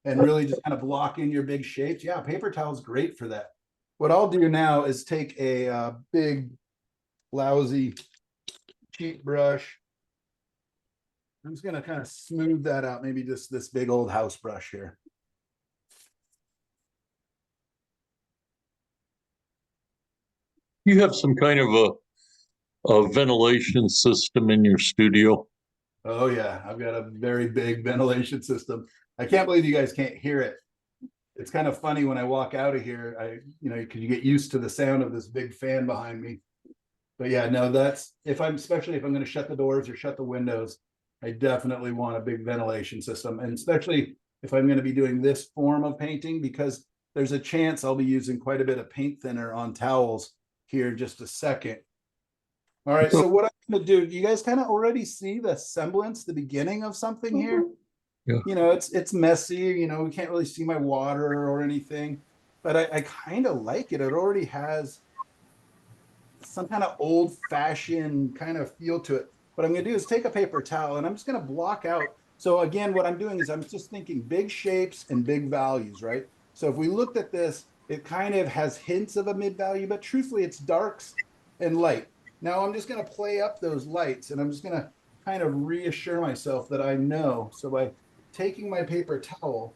and really just kind of block in your big shapes. Yeah, paper towel is great for that. What I'll do now is take a big, lousy, cheap brush. I'm just going to kind of smooth that out. Maybe just this big old house brush here. You have some kind of a ventilation system in your studio? Oh yeah, I've got a very big ventilation system. I can't believe you guys can't hear it. It's kind of funny when I walk out of here, because you get used to the sound of this big fan behind me. But yeah, no, that's especially if I'm going to shut the doors or shut the windows, I definitely want a big ventilation system. And especially if I'm going to be doing this form of painting, because there's a chance I'll be using quite a bit of paint thinner on towels here in just a second. All right, so what I'm going to do, you guys kind of already see the semblance, the beginning of something here. Yeah. It's messy, we can't really see my water or anything, but I kind of like it. It already has some kind of old fashioned kind of feel to it. What I'm going to do is take a paper towel and I'm just going to block out. So again, what I'm doing is I'm just thinking big shapes and big values, right? So if we looked at this, it kind of has hints of a mid value, but truthfully it's darks and light. Now I'm just going to play up those lights and I'm just going to kind of reassure myself that I know. So by taking my paper towel,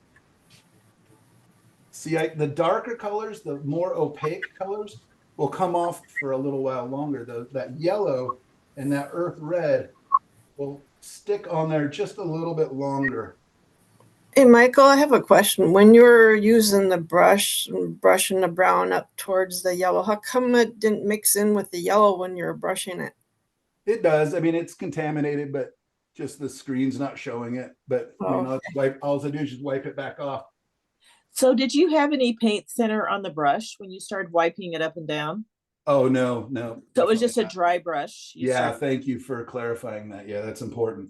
see, the darker colors, the more opaque colors will come off for a little while longer. That yellow and that earth red will stick on there just a little bit longer. Hey, Michael, I have a question. When you're using the brush, brushing the brown up towards the yellow, how come it didn't mix in with the yellow when you're brushing it? It does. I mean, it's contaminated, but just the screen's not showing it. But Oh, all I do is just wipe it back off. So did you have any paint thinner on the brush when you started wiping it up and down? Oh, no. So it was just a not. dry brush. Yeah, thank you for clarifying that. Yeah, that's important.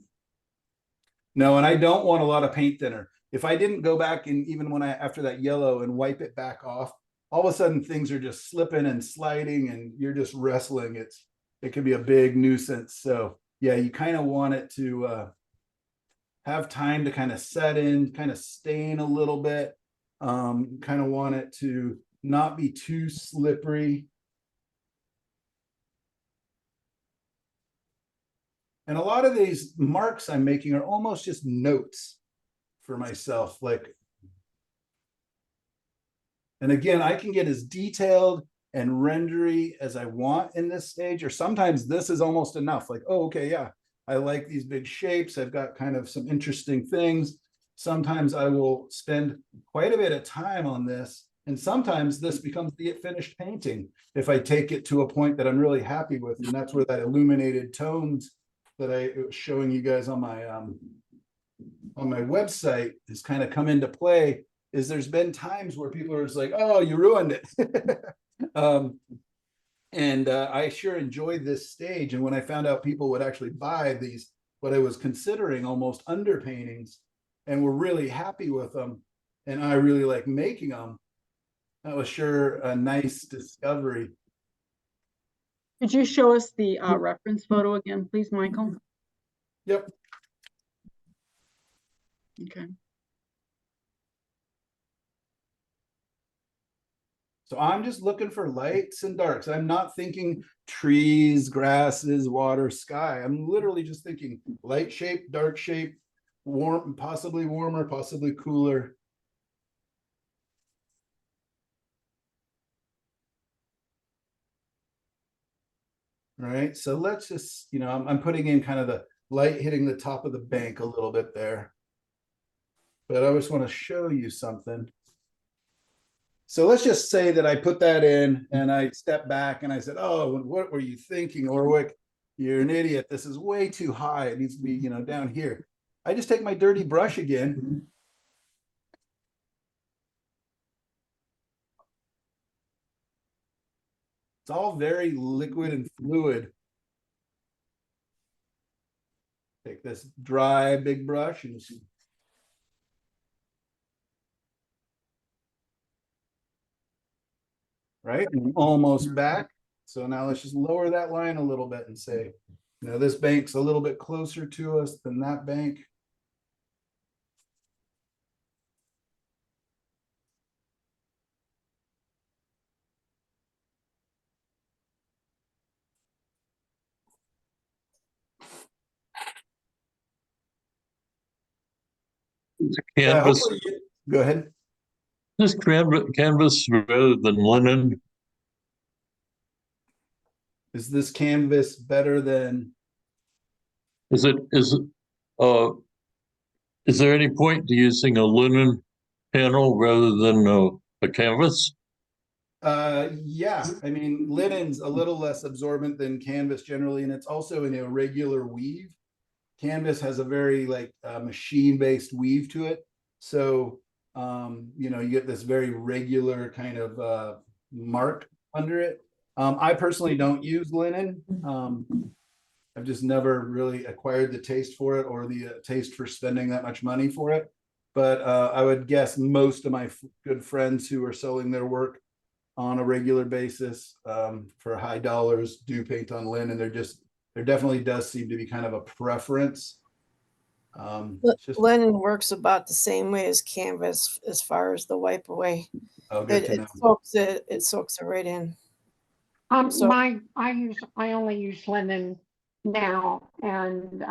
No, and I don't want a lot of paint thinner. If I didn't go back and even after that yellow and wipe it back off, all of a sudden things are just slipping and sliding and you're just wrestling. It can be a big nuisance. So yeah, you kind of want it to have time to kind of set in, kind of stain a little bit. Kind of want it to not be too slippery. And a lot of these marks I'm making are almost just notes for myself. And again, I can get as detailed and rendery as I want in this stage, or sometimes this is almost enough. Like, oh, okay, yeah, I like these big shapes. I've got kind of some interesting things. Sometimes I will spend quite a bit of time on this. And sometimes this becomes the finished painting if I take it to a point that I'm really happy with. And that's where that illuminated tones that I was showing you guys on my website has kind of come into play. Is there's been times where people are just like, oh, you ruined it. I sure enjoyed this stage. And when I found out people would actually buy these, what I was considering almost underpaintings, and were really happy with them, and I really like making them, that was sure a nice discovery. Could you show us the reference photo again, please, Michael? Yep. Okay. So I'm just looking for lights and darks. I'm not thinking trees, grasses, water, sky. I'm literally just thinking light shape, dark shape, warm, possibly warmer, possibly cooler. Right. So let's just, I'm putting in kind of the light hitting the top of the bank a little bit there. But I just want to show you something. So let's just say that I put that in and I stepped back and I said, oh, what were you thinking, Orwick? You're an idiot. This is way too high. It needs to be, down here. I just take my dirty brush again. It's all very liquid and fluid. Take this dry big brush and just right, and almost back. So now let's just lower that line a little bit and say, this bank's a little bit closer to us than that bank. Is Yeah, canvas, hopefully go ahead. is canvas rather than linen? Is this canvas better than? Is there any point to using a linen panel rather than a canvas? Yeah, I mean, linen's a little less absorbent than canvas generally, and it's also an irregular weave. Canvas has a very like machine-based weave to it. So, you know, you get this very regular kind of mark under it. I personally don't use linen. I've just never really acquired the taste for it or the taste for spending that much money for it. But I would guess most of my good friends who are selling their work on a regular basis for high dollars do paint on linen. There definitely does seem to be kind of a preference. Linen works about the same way as canvas as far as the wipe away. Oh, good to know. It soaks it right in. So I only use linen now, and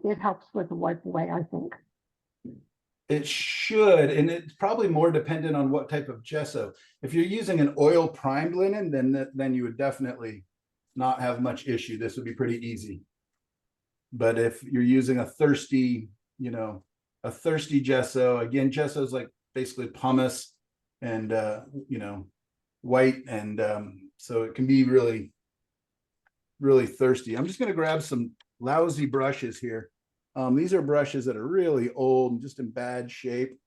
it helps with the wipe away, I think. It should, and it's probably more dependent on what type of gesso. If you're using an oil primed linen, then you would definitely not have much issue. This would be pretty easy. But if you're using a thirsty, you know, a thirsty gesso, again, gesso is like basically pumice and you know, white, and so it can be really, really thirsty. I'm just going to grab some lousy brushes here. These are brushes that are really old and just in bad shape.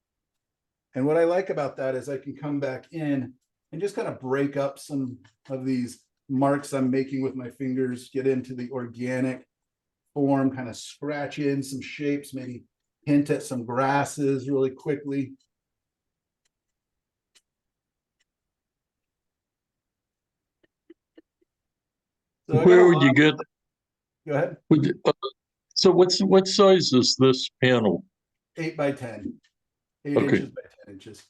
And what I like about that is I can come back in and just kind of break up some of these marks I'm making with my fingers, get into the organic form, kind of scratch in some shapes, maybe hint at some grasses really quickly. So Where would you get? Go ahead. So what size is this panel? 8 by 10. 8 Okay. inches by 10 inches.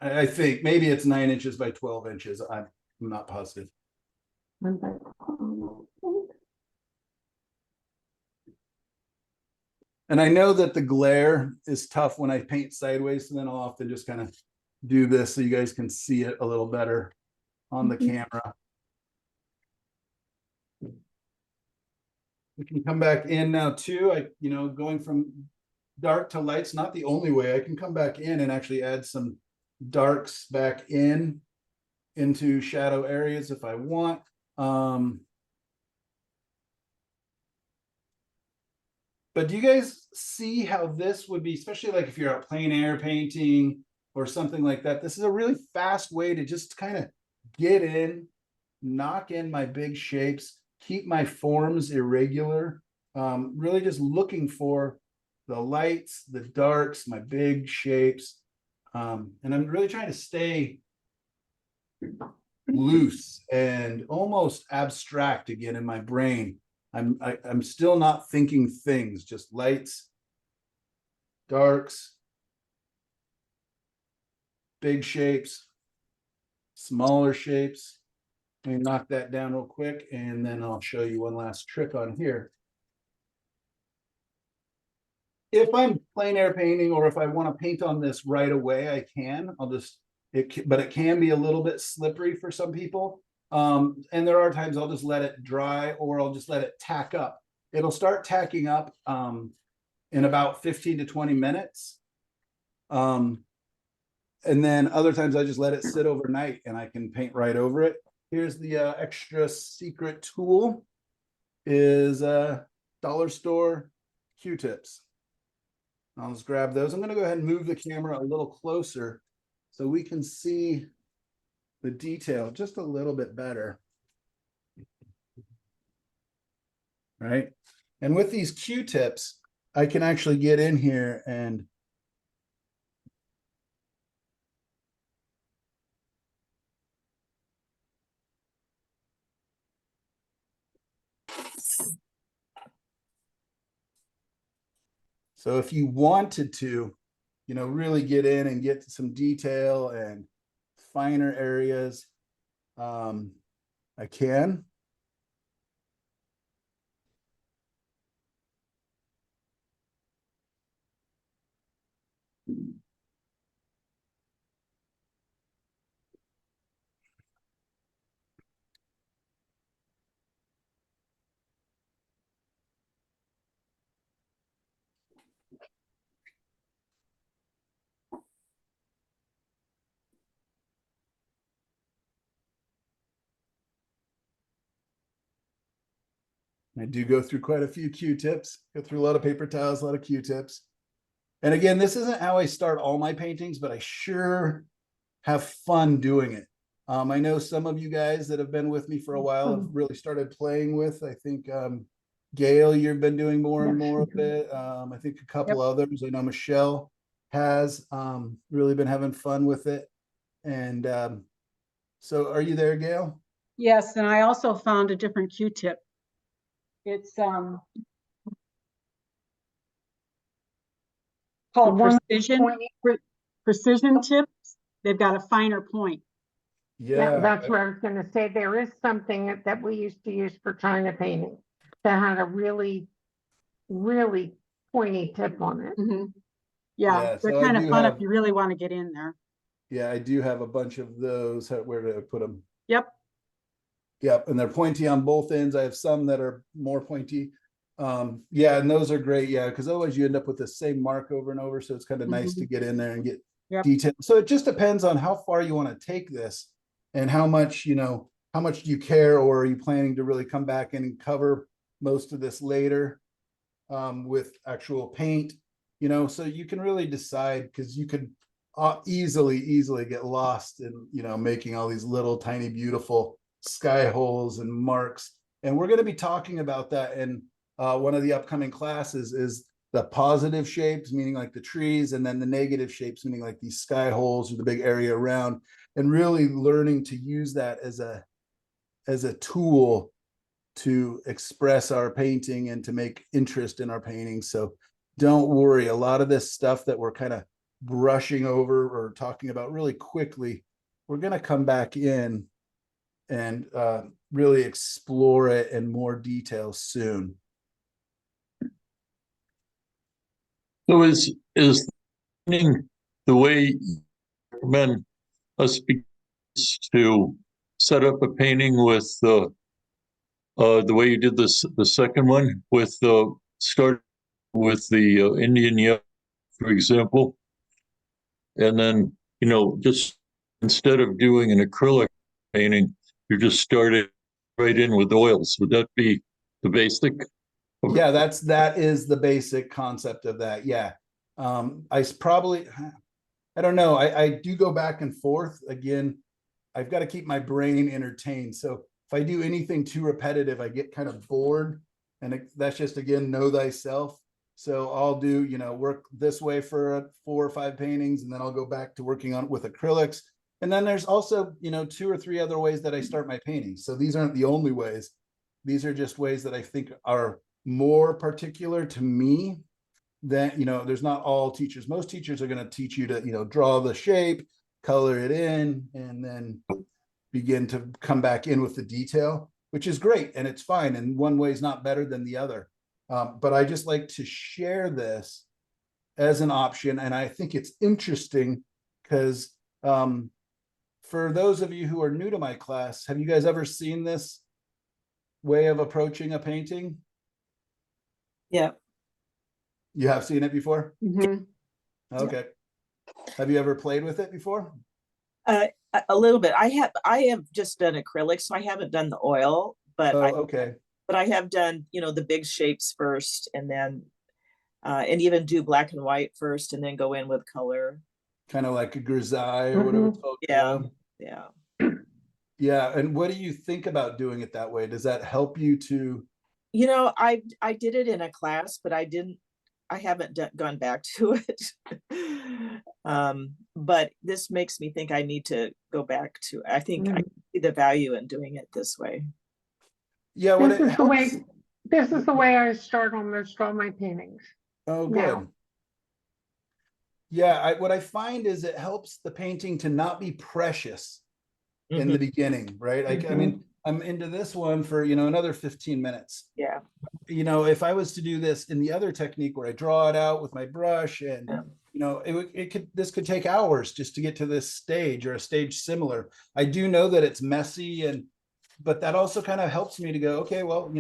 I think maybe it's 9 inches by 12 inches. I'm not positive. And I know that the glare is tough when I paint sideways, so then I'll often just kind of do this so you guys can see it a little better on the camera. We can come back in now too. You know, going from dark to light's not the only way. I can come back in and actually add some darks back into shadow areas if I want. But do you guys see how this would be, especially like if you're out plein air painting or something like that? This is a really fast way to just kind of get in, knock in my big shapes, keep my forms irregular, really just looking for the lights, the darks, my big shapes. And I'm really trying to stay loose and almost abstract again in my brain. I'm still not thinking things, just lights, darks, big shapes, smaller shapes. Let me knock that down real quick, and then I'll show you one last trick on here. If I'm plein air painting, or if I want to paint on this right away, I can. But it can be a little bit slippery for some people. And there are times I'll just let it dry, or I'll just let it tack up. It'll start tacking up in about 15 to 20 minutes. And then other times I just let it sit overnight and I can paint right over it. Here's the extra secret tool is dollar store Q-tips. I'll just grab those. I'm going to go ahead and move the camera a little closer so we can see the detail just a little bit better. Right. And with these Q-tips, I can actually get in here and so if you wanted to, you know, really get in and get to some detail and finer areas, I can. I do go through quite a few Q-tips, go through a lot of paper towels, a lot of Q-tips. And again, this isn't how I start all my paintings, but I sure have fun doing it. I know some of you guys that have been with me for a while have really started playing with, I think, Gail, you've been doing more and more of it. I think a couple others. I know Michelle has really been having fun with it. And so are you there, Gail? Yes, and I also found a different Q-tip. It's called precision tips. They've got a finer point. Yeah, that's what I was gonna say. There is something that we used to use for China painting that had a really, really pointy tip on it. Yeah, so they're kind of fun if you really want to get in there. Yeah, I do have a bunch of those. Where did I put them? Yep. Yep, and they're pointy on both ends. I have some that are more pointy. Yeah, and those are great. Yeah, because otherwise you end up with the same mark over and over. So it's kind of nice to get in there and get detail. So it just depends on how far you want to take this and how much, how much do you care, or are you planning to really come back and cover most of this later with actual paint, so you can really decide, because you could easily get lost in, making all these little tiny beautiful sky holes and marks. And we're going to be talking about that in one of the upcoming classes, is the positive shapes, meaning like the trees, and then the negative shapes, meaning like these sky holes or the big area around, and really learning to use that as a tool to express our painting and to make interest in our painting. So don't worry, a lot of this stuff that we're kind of brushing over or talking about really quickly, we're going to come back in and really explore it in more detail soon. So is the way you recommend us to set up a painting with the way you did this, the second one, with start with the Indian yellow, for example, and then just instead of doing an acrylic painting, you're just starting right in with oils. Would that be the basic? Yeah, that is the basic concept of that. Yeah. I don't know. I do go back and forth. Again, I've got to keep my brain entertained. So if I do anything too repetitive, I get kind of bored. And that's just, again, know thyself. So I'll do, work this way for 4 or 5 paintings, and then I'll go back to working on it with acrylics. And then there's also, 2 or 3 other ways that I start my paintings. So these aren't the only ways. These are just ways that I think are more particular to me than, there's not all teachers. Most teachers are going to teach you to, draw the shape, color it in, and then begin to come back in with the detail, which is great. And it's fine. And one way is not better than the other. But I just like to share this as an option. And I think it's interesting because for those of you who are new to my class, have you guys ever seen this way of approaching a painting? Yeah. You have seen it before? Mm-hmm. Okay. Have you ever played with it before? A little bit. I have just done acrylic, so I haven't done the oil, but okay. But I have done, the big shapes first, and then and even do black and white first, and then go in with color. Kind of like a grisaille or whatever it's called. Yeah. Yeah. And what do you think about doing it that way? Does that help you to? I did it in a class, but I haven't gone back to it. But this makes me think I need to go back to, I think I see the value in doing it this way. Yeah, this is the way I start almost all my paintings. Oh, good. Now. Yeah, what I find is it helps the painting to not be precious in the beginning, right? I mean, I'm into this one for, another 15 minutes. Yeah. If I was to do this in the other technique where I draw it out with my brush and, this could take hours just to get to this stage or a stage similar. I do know that it's messy, but that also kind of helps me to go, okay, well,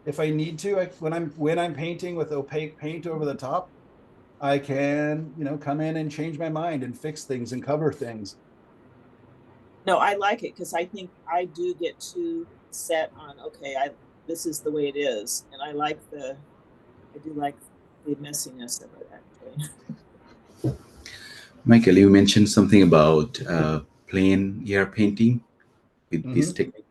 if I need to, when I'm painting with opaque paint over the top, I can, come in and change my mind and fix things and cover things. No, I like it because I think I do get too set on, okay, this is the way it is. And I do like the messiness of it, actually. Michael, you mentioned something about plain air painting with this technique.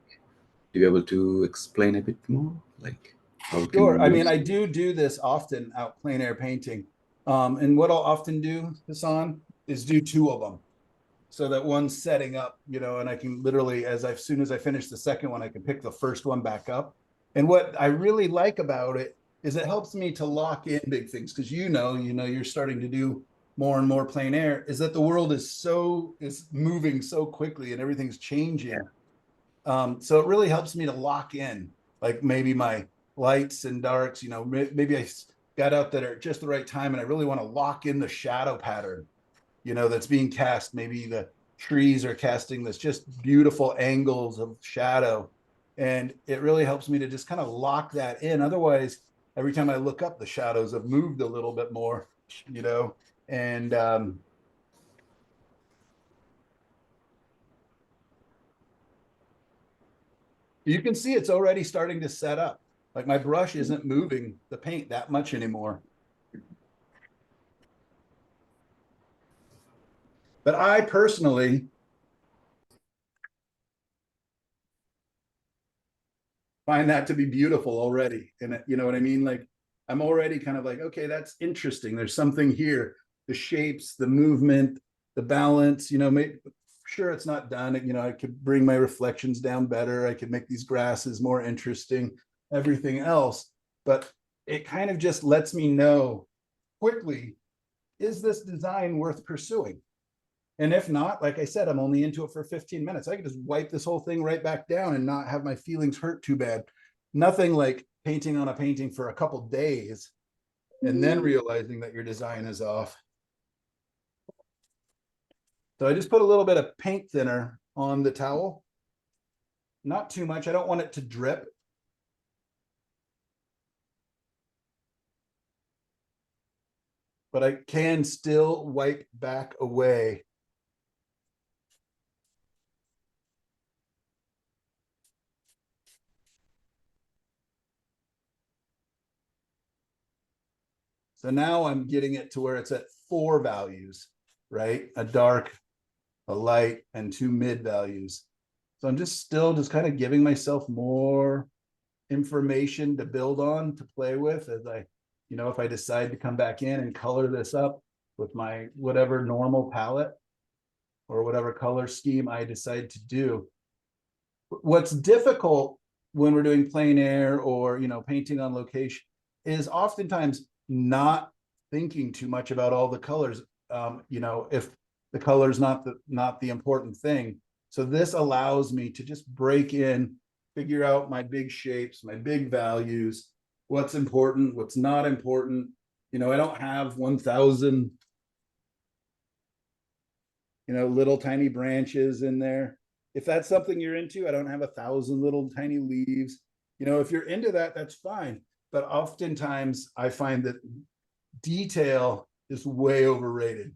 Do you be able to explain a bit more, like how it can Sure. be I mean, used? I do this often out plein air painting. And what I'll often do, Hassan, is do two of them. So that one's setting up, you know, and I can literally, as soon as I finish the second one, I can pick the first one back up. And what I really like about it is it helps me to lock in big things. Cause you know, you're starting to do more and more plein air, is that the world is moving so quickly and everything's changing. So it really helps me to lock in, like maybe my lights and darks, you know, maybe I got out that at just the right time and I really want to lock in the shadow pattern, you know, that's being cast. Maybe the trees are casting this just beautiful angles of shadow. And it really helps me to just kind of lock that in. Otherwise, every time I look up, the shadows have moved a little bit more, you know, and you can see it's already starting to set up. Like my brush isn't moving the paint that much anymore. But I personally find that to be beautiful already. And you know what I mean? Like I'm already kind of like, okay, that's interesting. There's something here. The shapes, the movement, the balance, you know, sure it's not done. You know, I could bring my reflections down better. I could make these grasses more interesting, everything else. But it kind of just lets me know quickly, is this design worth pursuing? And if not, like I said, I'm only into it for 15 minutes. I can just wipe this whole thing right back down and not have my feelings hurt too bad. Nothing like painting on a painting for a couple days and then realizing that your design is off. So I just put a little bit of paint thinner on the towel. Not too much. I don't want it to drip. But I can still wipe back away. So now I'm getting it to where it's at 4 values, right? A dark, a light, and 2 mid values. So I'm just kind of giving myself more information to build on, to play with as I, you know, if I decide to come back in and color this up with my whatever normal palette or whatever color scheme I decide to do. What's difficult when we're doing plein air or, you know, painting on location is oftentimes not thinking too much about all the colors. You know, if the color's not the important thing. So this allows me to just break in, figure out my big shapes, my big values, what's important, what's not important. You know, I don't have 1,000, you know, little tiny branches in there. If that's something you're into, I don't have 1,000 little tiny leaves. You know, if you're into that, that's fine. But oftentimes I find that detail is way overrated.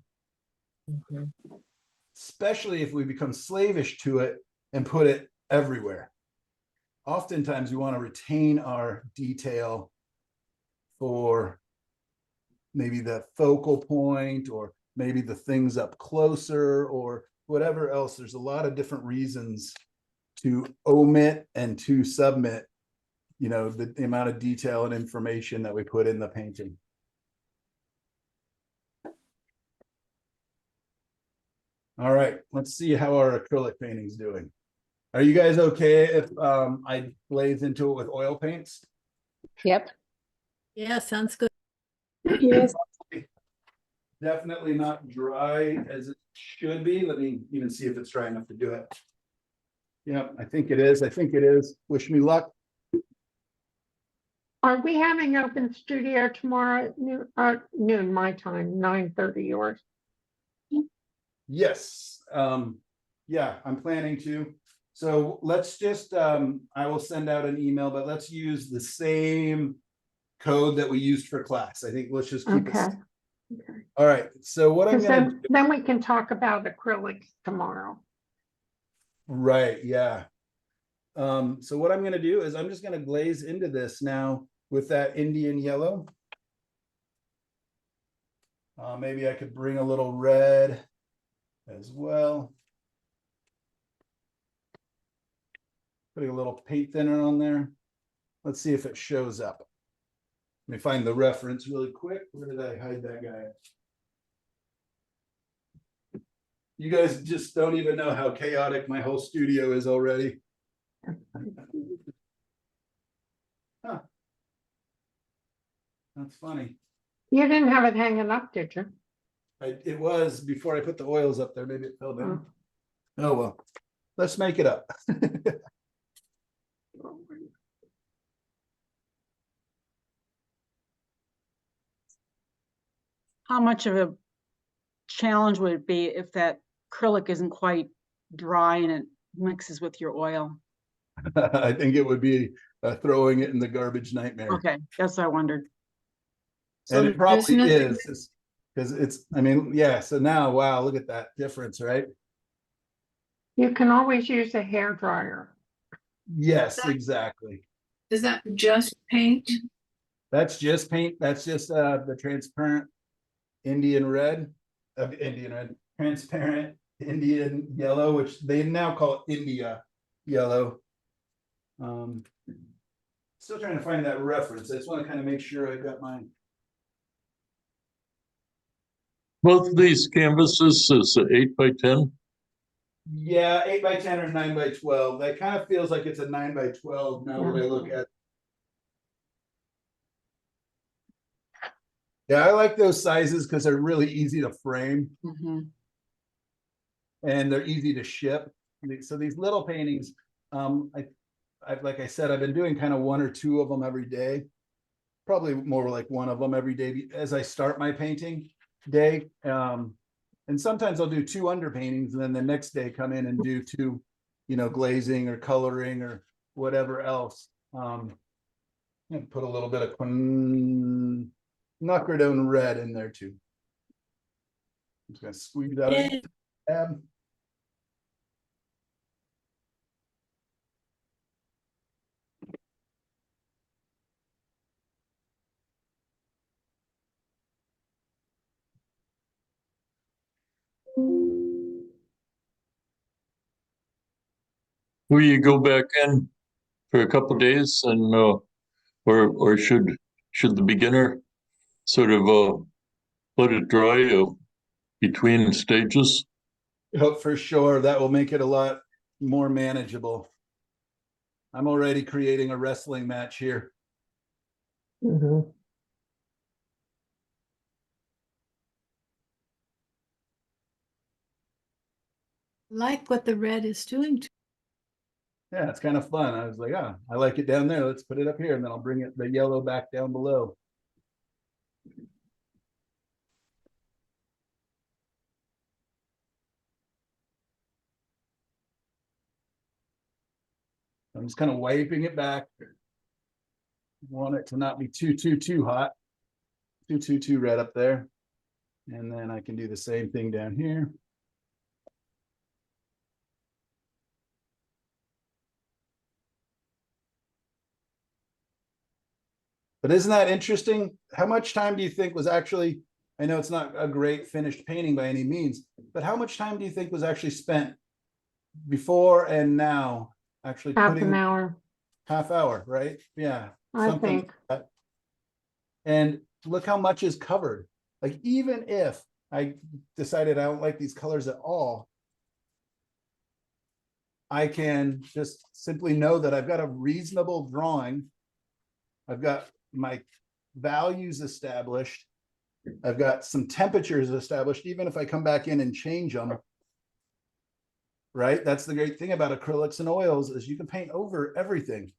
Especially if we become slavish to it and put it everywhere. Oftentimes we want to retain our detail for maybe the focal point or maybe the things up closer or whatever else. There's a lot of different reasons to omit and to submit, you know, the amount of detail and information that we put in the painting. All right, let's see how our acrylic painting is doing. Are you guys okay if I glaze into it with oil paints? Yep. Yeah, sounds good. Yes. Definitely not dry as it should be. Let me even see if it's dry enough to do it. Yeah, I think it is. I think it is. Wish me luck. Are we having open studio tomorrow at noon my time, 9:30 yours? Yes. Yeah, I'm planning to. So let's just, I will send out an email, but let's use the same code that we used for class. I think let's just keep it. Okay. All right. So what I'm Because gonna do, then we can talk about acrylics tomorrow. right, yeah. So what I'm going to do is I'm just going to glaze into this now with that Indian yellow. Maybe I could bring a little red as well. Putting a little paint thinner on there. Let's see if it shows up. Let me find the reference really quick. Where did I hide that guy? You guys just don't even know how chaotic my whole studio is already. Huh. That's funny. You didn't have it hanging up, did you? It was before I put the oils up there. Maybe it fell down. Oh. Oh well, let's make it up. How much of a challenge would it be if that acrylic isn't quite dry and it mixes with your oil? I think it would be throwing it in the garbage nightmare. Okay, that's what I wondered. And So it probably there's nothing- is, because it's, I mean, yeah, so now, wow, look at that difference, right? You can always use a hair dryer. Yes, exactly. Is that just paint? That's just paint. That's just the transparent Indian red, transparent Indian yellow, which they now call it India yellow. Still trying to find that reference. I just want to kind of make sure I got mine. Both of these canvases is 8 by 10. Yeah, 8 by 10 or 9 by 12. That kind of feels like it's a 9 by 12 now that I look at. Yeah, I like those sizes because they're really easy to frame. And they're easy to ship. So these little paintings, like I said, I've been doing kind of 1 or 2 of them every day. Probably more like 1 of them every day as I start my painting day. And sometimes I'll do 2 underpaintings and then the next day come in and do 2, glazing or coloring or whatever else. And put a little bit of Knockerdone red in there too. I'm just gonna squeeze out a tab. Will you go back in for a couple of days and or should the beginner sort of let it dry between stages? Oh, for sure. That will make it a lot more manageable. I'm already creating a wrestling match here. Like what the red is doing to. Yeah, it's kind of fun. I was like, I like it down there. Let's put it up here, and then I'll bring the yellow back down below. I'm just kind of wiping it back. Want it to not be too hot. Too red up there. And then I can do the same thing down here. But isn't that interesting? How much time do you think was actually, I know it's not a great finished painting by any means, but how much time do you think was actually spent before and now actually Half putting an hour, half hour, right? Yeah. I think. like that. And look how much is covered. Like even if I decided I don't like these colors at all, I can just simply know that I've got a reasonable drawing. I've got my values established. I've got some temperatures established, even if I come back in and change them. Right? That's the great thing about acrylics and oils is you can paint over everything.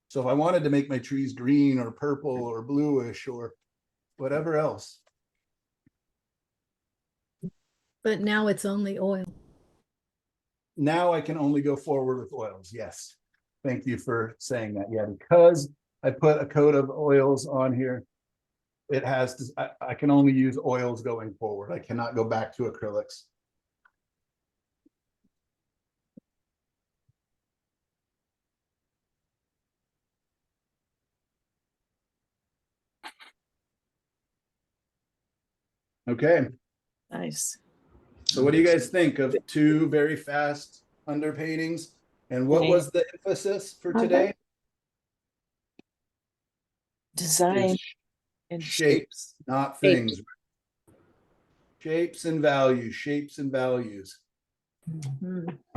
So if I wanted to make my trees green or purple or bluish or whatever else. But now it's only oil. Now I can only go forward with oils. Yes. Thank you for saying that. Yeah, because I put a coat of oils on here, it has to, I can only use oils going forward. I cannot go back to acrylics. Okay. Nice. So what do you guys think of two very fast underpaintings? And what was the emphasis for today? Design Is and shapes, not things. Shapes and values, shapes and values.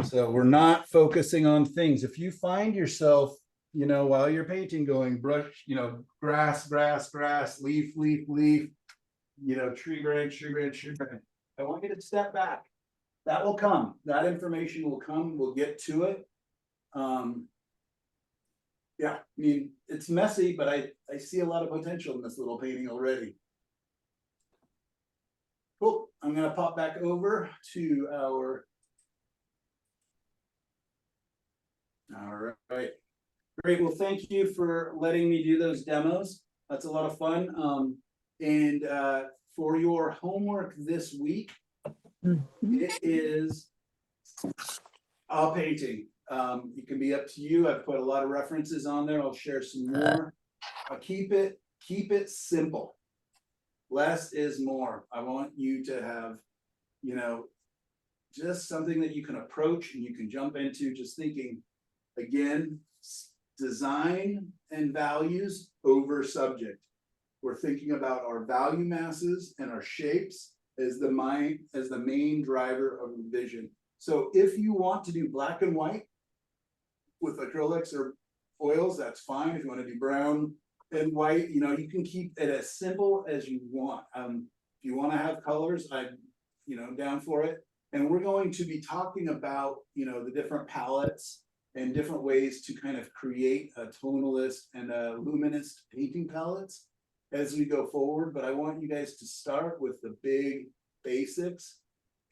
So we're not focusing on things. If you find yourself, you know, while you're painting going brush, you know, grass, grass, grass, leaf, leaf, leaf, you know, tree branch, tree branch, tree branch. I want you to step back. That will come. That information will come. We'll get to it. Yeah, I mean, it's messy, but I see a lot of potential in this little painting already. Cool. I'm gonna pop back over to our. All right. Great. Well, thank you for letting me do those demos. That's a lot of fun. And for your homework this week, it is a painting. It can be up to you. I've put a lot of references on there. I'll share some more. I'll keep it simple. Less is more. I want you to have, you know, just something that you can approach and you can jump into, just thinking, again, design and values over subject. We're thinking about our value masses and our shapes as the main driver of the vision. So if you want to do black and white with acrylics or oils, that's fine. If you want to do brown and white, you know, you can keep it as simple as you want. If you want to have colors, I'm, you know, down for it. And we're going to be talking about, you know, the different palettes and different ways to kind of create a tonalist and a luminist painting palettes as we go forward. But I want you guys to start with the big basics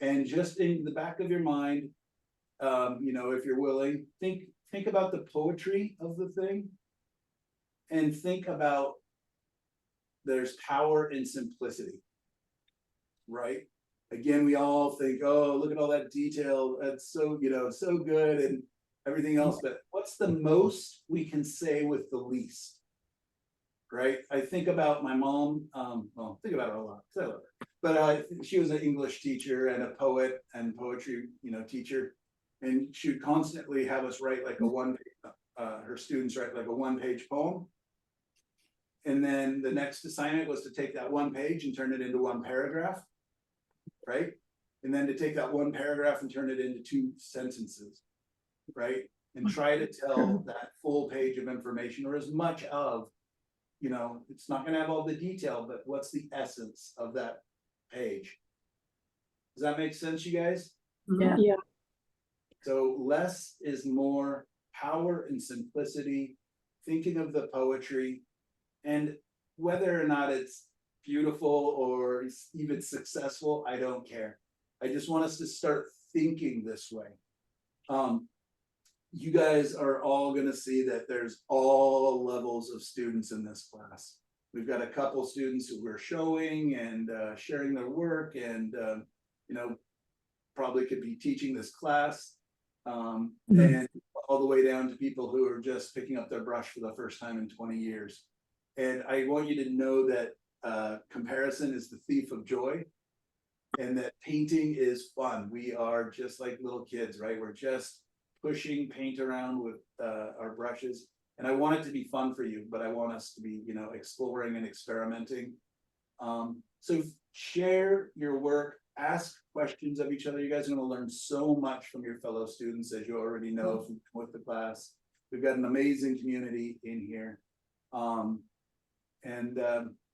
and just in the back of your mind, you know, if you're willing, think about the poetry of the thing and think about there's power in simplicity, right? Again, we all think, oh, look at all that detail. That's so, you know, so good and everything else. But what's the most we can say with the least, right? I think about my mom. Well, think about her a lot. I love her. But she was an English teacher and a poet and poetry, you know, teacher. And she would constantly have us write like her students write like a one-page poem. And then the next assignment was to take that one page and turn it into one paragraph, right? And then to take that one paragraph and turn it into 2 sentences, right? And try to tell that full page of information or as much of, you know, it's not gonna have all the detail, but what's the essence of that page? Does that make sense, you guys? Yeah. Yeah. So less is more, power and simplicity, thinking of the poetry, and whether or not it's beautiful or even successful, I don't care. I just want us to start thinking this way. You guys are all going to see that there's all levels of students in this class. We've got a couple students who we're showing and sharing their work and, you know, probably could be teaching this class. And all the way down to people who are just picking up their brush for the first time in 20 years. And I want you to know that comparison is the thief of joy and that painting is fun. We are just like little kids, right? We're just pushing paint around with our brushes. And I want it to be fun for you, but I want us to be, you know, exploring and experimenting. So share your work, ask questions of each other. You guys are going to learn so much from your fellow students, as you already know with the class. We've got an amazing community in here.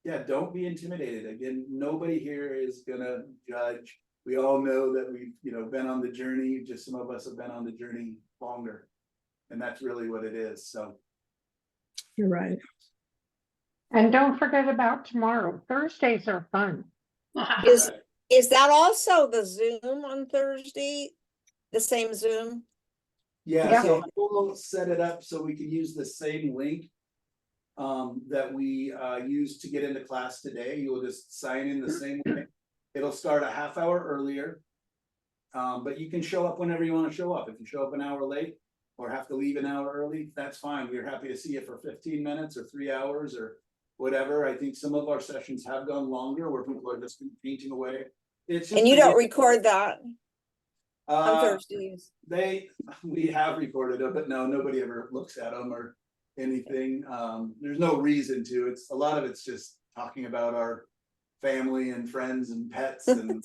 Yeah, don't be intimidated. Again, nobody here is gonna judge. We all know that we've, you know, been on the journey. Just some of us have been on the journey longer, and that's really what it is. So You're right. And don't forget about tomorrow. Thursdays are fun. Is that also the Zoom on Thursday? The same Zoom? yeah, so we'll set it up so we can use the same link that we used to get into class today. You will just sign in the same way. It'll start a half hour earlier, but you can show up whenever you want to show up. If you show up an hour late or have to leave an hour early, that's fine. We're happy to see you for 15 minutes or 3 hours or whatever. I think some of our sessions have gone longer where people are just painting away. It's just And you don't again, record that on uh, Thursdays? we have recorded it, but no, nobody ever looks at them or anything. There's no reason to. It's a lot of it's just talking about our family and friends and pets and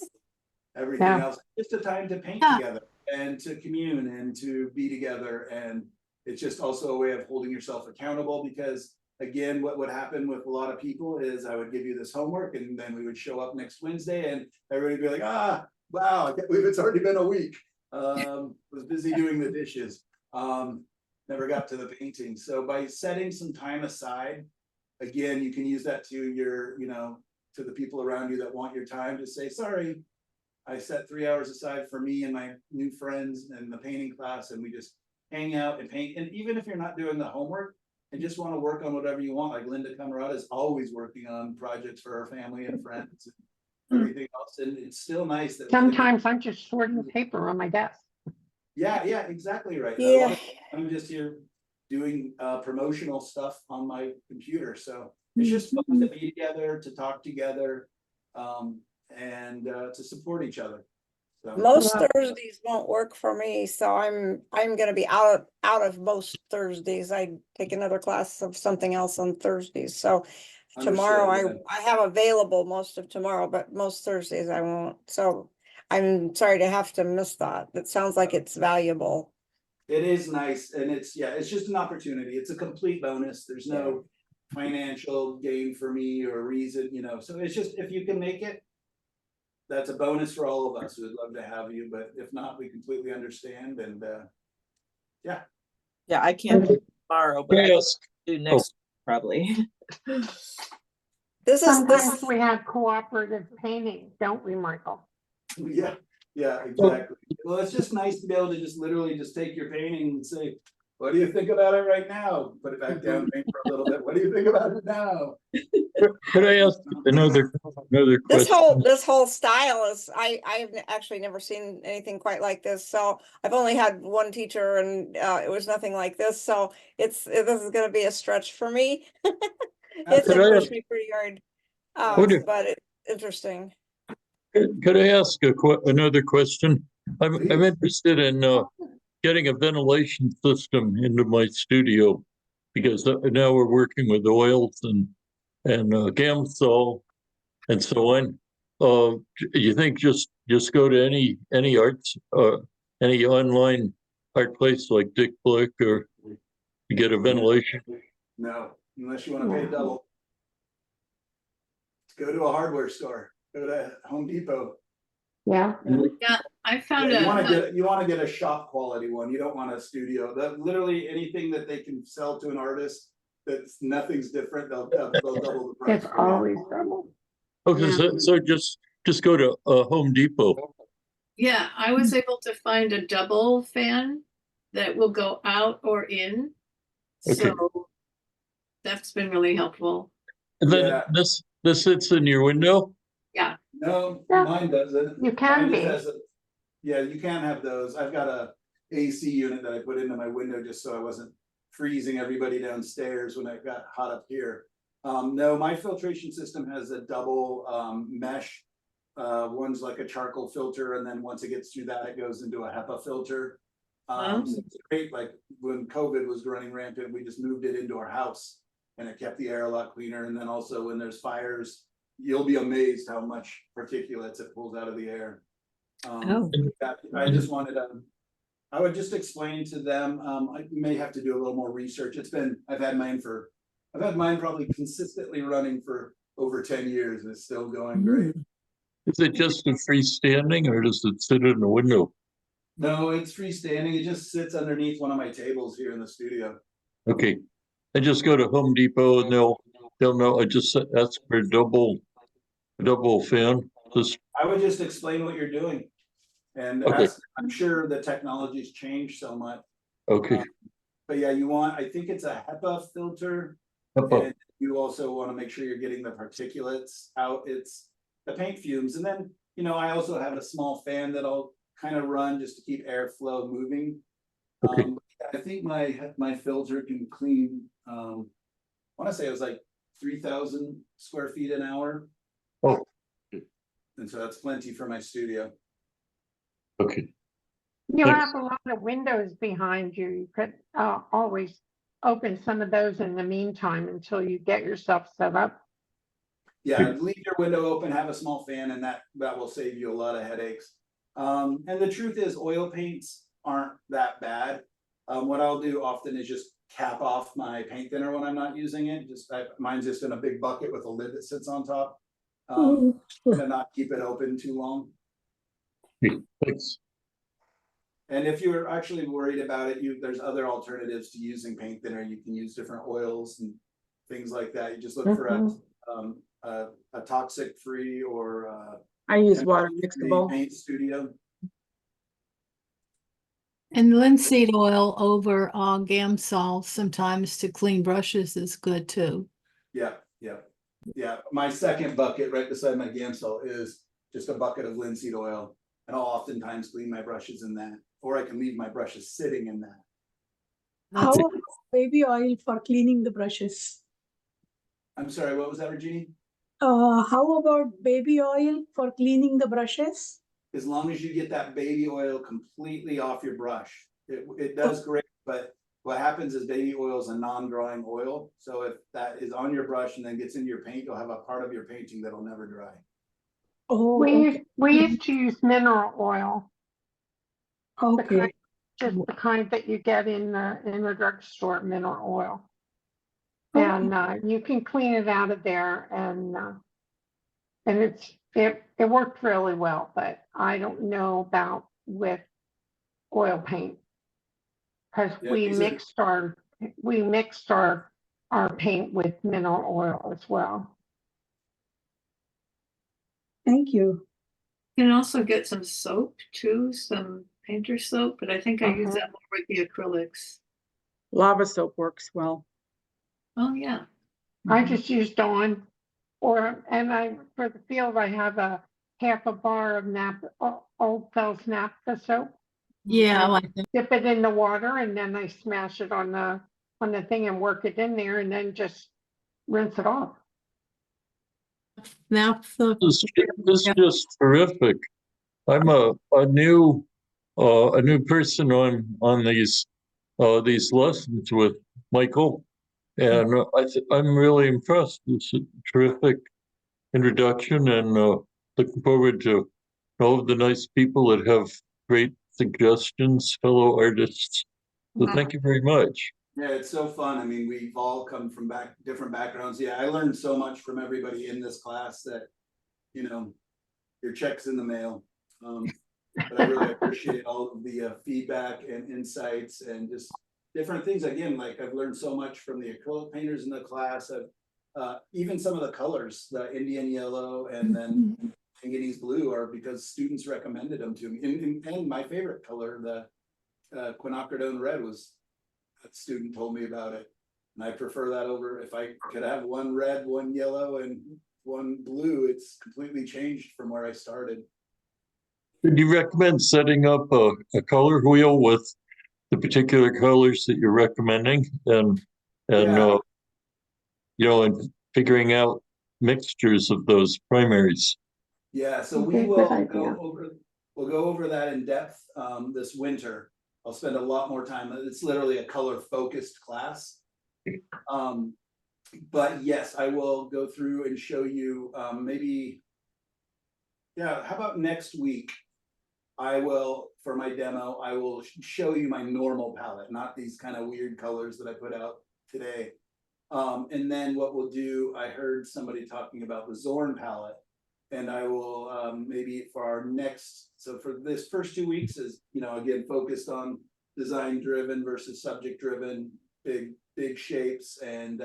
everything Yeah. else. Just a time to paint together and to commune and to be together. And it's just also a way of holding yourself accountable, because again, what would happen with a lot of people is I would give you this homework and then we would show up next Wednesday and everybody would be like, wow, I can't believe it's already been a week. Was busy doing the dishes. Never got to the painting. So by setting some time aside, again, you can use that to your, to the people around you that want your time to say, sorry, I set 3 hours aside for me and my new friends and the painting class, and we just hang out and paint. And even if you're not doing the homework and just want to work on whatever you want, like Linda Camarada is always working on projects for her family and friends and everything else. And it's still nice that Sometimes I'm just sorting paper on my desk. yeah, exactly right. Yeah. I'm just here doing promotional stuff on my computer. So it's just fun to be together, to talk together, and to support each other. So Most Thursdays won't work for me, so I'm gonna be out of most Thursdays. I take another class of something else on Thursdays. So tomorrow Understood, I have available most of tomorrow, but most Thursdays I won't. So I'm sorry to have to miss that. That sounds like it's valuable. it is nice, and it's just an opportunity. It's a complete bonus. There's no financial gain for me or reason, so it's just, if you can make it, that's a bonus for all of us. We'd love to have you, but if not, we completely understand. And Yeah, I can't do tomorrow, but I can do next probably. Sometimes we have cooperative painting, don't we, Michael? yeah, exactly. Well, it's just nice to be able to just literally just take your painting and say, what do you think about it right now? Put it back down, paint for a little bit. What do you think about it now? Could I ask another question? This whole style is, I have actually never seen anything quite like this. So I've only had one teacher and it was nothing like this. So this is going to be a stretch for me. It's gonna push me pretty hard, but it's interesting. Could I ask another question? I'm interested in getting a ventilation system into my studio, because now we're working with oils and Gamsol and so on. You think just go to any arts, any online art place like Dick Blick, or you get a ventilation? No, unless you want to pay double. Go to a hardware store. Go to Home Depot. Yeah. I found you want to get a shop quality one. You don't want a studio. That literally anything that they can sell to an artist that's nothing's different, they'll double the price. It's always double. Okay, so just go to Home Depot. Yeah, I was able to find a double fan that will go out or in. Okay. So that's been really helpful. And then this sits in your window? Yeah. No, mine doesn't. You can Mine be. you can have those. I've got a AC unit that I put into my window just so I wasn't freezing everybody downstairs when it got hot up here. No, my filtration system has a double mesh. One's like a charcoal filter, and then once it gets through that, it goes into a HEPA filter. So it's great. Like when COVID was running rampant, we just moved it into our house, and it kept the air a lot cleaner. And then also when there's fires, you'll be amazed how much particulates it pulls out of the air. I just wanted I would just explain to them. I may have to do a little more research. I've had mine probably consistently running for over 10 years, and it's still going great. Is it just a freestanding, or does it sit in a window? No, it's freestanding. It just sits underneath one of my tables here in the studio. Okay, I just go to Home Depot and they'll know. I just ask for a double fan. I would just explain what you're doing, and I'm sure the technology's changed so much. Okay. But yeah, I think it's a HEPA filter. And you also want to make sure you're getting the particulates out. It's the paint fumes. And then, I also have a small fan that I'll kind of run just to keep airflow moving. I think my filter can clean, I want to say it was like 3,000 square feet an hour. Oh, And so that's plenty for my studio. okay. You Thanks. have a lot of windows behind you. You could always open some of those in the meantime until you get yourself set up. Yeah, leave your window open, have a small fan, and that will save you a lot of headaches. And the truth is, oil paints aren't that bad. What I'll do often is just cap off my paint thinner when I'm not using it. Mine's just in a big bucket with a lid that sits on top. And not keep it open too long. Thanks. And if you're actually worried about it, there's other alternatives to using paint thinner. You can use different oils and things like that. You just look for a toxic free or I use water mixable. paint studio. And linseed oil over Gamsol sometimes to clean brushes is good too. Yeah. My second bucket right beside my Gamsol is just a bucket of linseed oil, and I'll oftentimes clean my brushes in that, or I can leave my brushes sitting in that. How about baby oil for cleaning the brushes? I'm sorry, what was that, Regina? How about baby oil for cleaning the brushes? As long as you get that baby oil completely off your brush, it does great, but what happens is baby oil is a non-drying oil. So if that is on your brush and then gets into your paint, you'll have a part of your painting that'll never dry. Oh, We used to use mineral oil. okay. Just the kind that you get in the drugstore, mineral oil. And you can clean it out of there, and it worked really well, but I don't know about with oil paint. Because we mixed our paint with mineral oil as well. Thank you. You can also get some soap too, some painter soap, but I think I use that more with the acrylics. Lava soap works well. Oh, yeah. I just use Dawn, for the field I have a half a bar of Old Fells naphtha soap. Yeah, I I like that. dip it in the water and then I smash it on the thing and work it in there and then just rinse it off. Now This is just terrific. I'm a new person on these lessons with Michael, and I'm really impressed. It's a terrific introduction, and looking forward to all of the nice people that have great suggestions, fellow artists. So thank you very much. Yeah, it's so fun. I mean, we've all come from different backgrounds. Yeah, I learned so much from everybody in this class that, your check's in the mail. But I really appreciate all of the feedback and insights and just different things. Again, like I've learned so much from the acrylic painters in the class. Even some of the colors, the Indian yellow and then manganese blue, are because students recommended them to me. And my favorite color, the quinacridone red, was a student told me about it. And I prefer that over, if I could have one red, one yellow, and one blue, it's completely changed from where I started. Would you recommend setting up a color wheel with the particular colors that you're recommending, and and figuring out mixtures of those primaries? Yeah, so we'll go over that in depth this winter. I'll spend a lot more time. It's literally a color focused class. But yes, I will go through and show you maybe. Yeah, how about next week? I will, for my demo, I will show you my normal palette, not these kind of weird colors that I put out today. And then what we'll do, I heard somebody talking about the Zorn palette, and I will maybe for our next, so for this first 2 weeks is, again, focused on design driven versus subject driven, big shapes and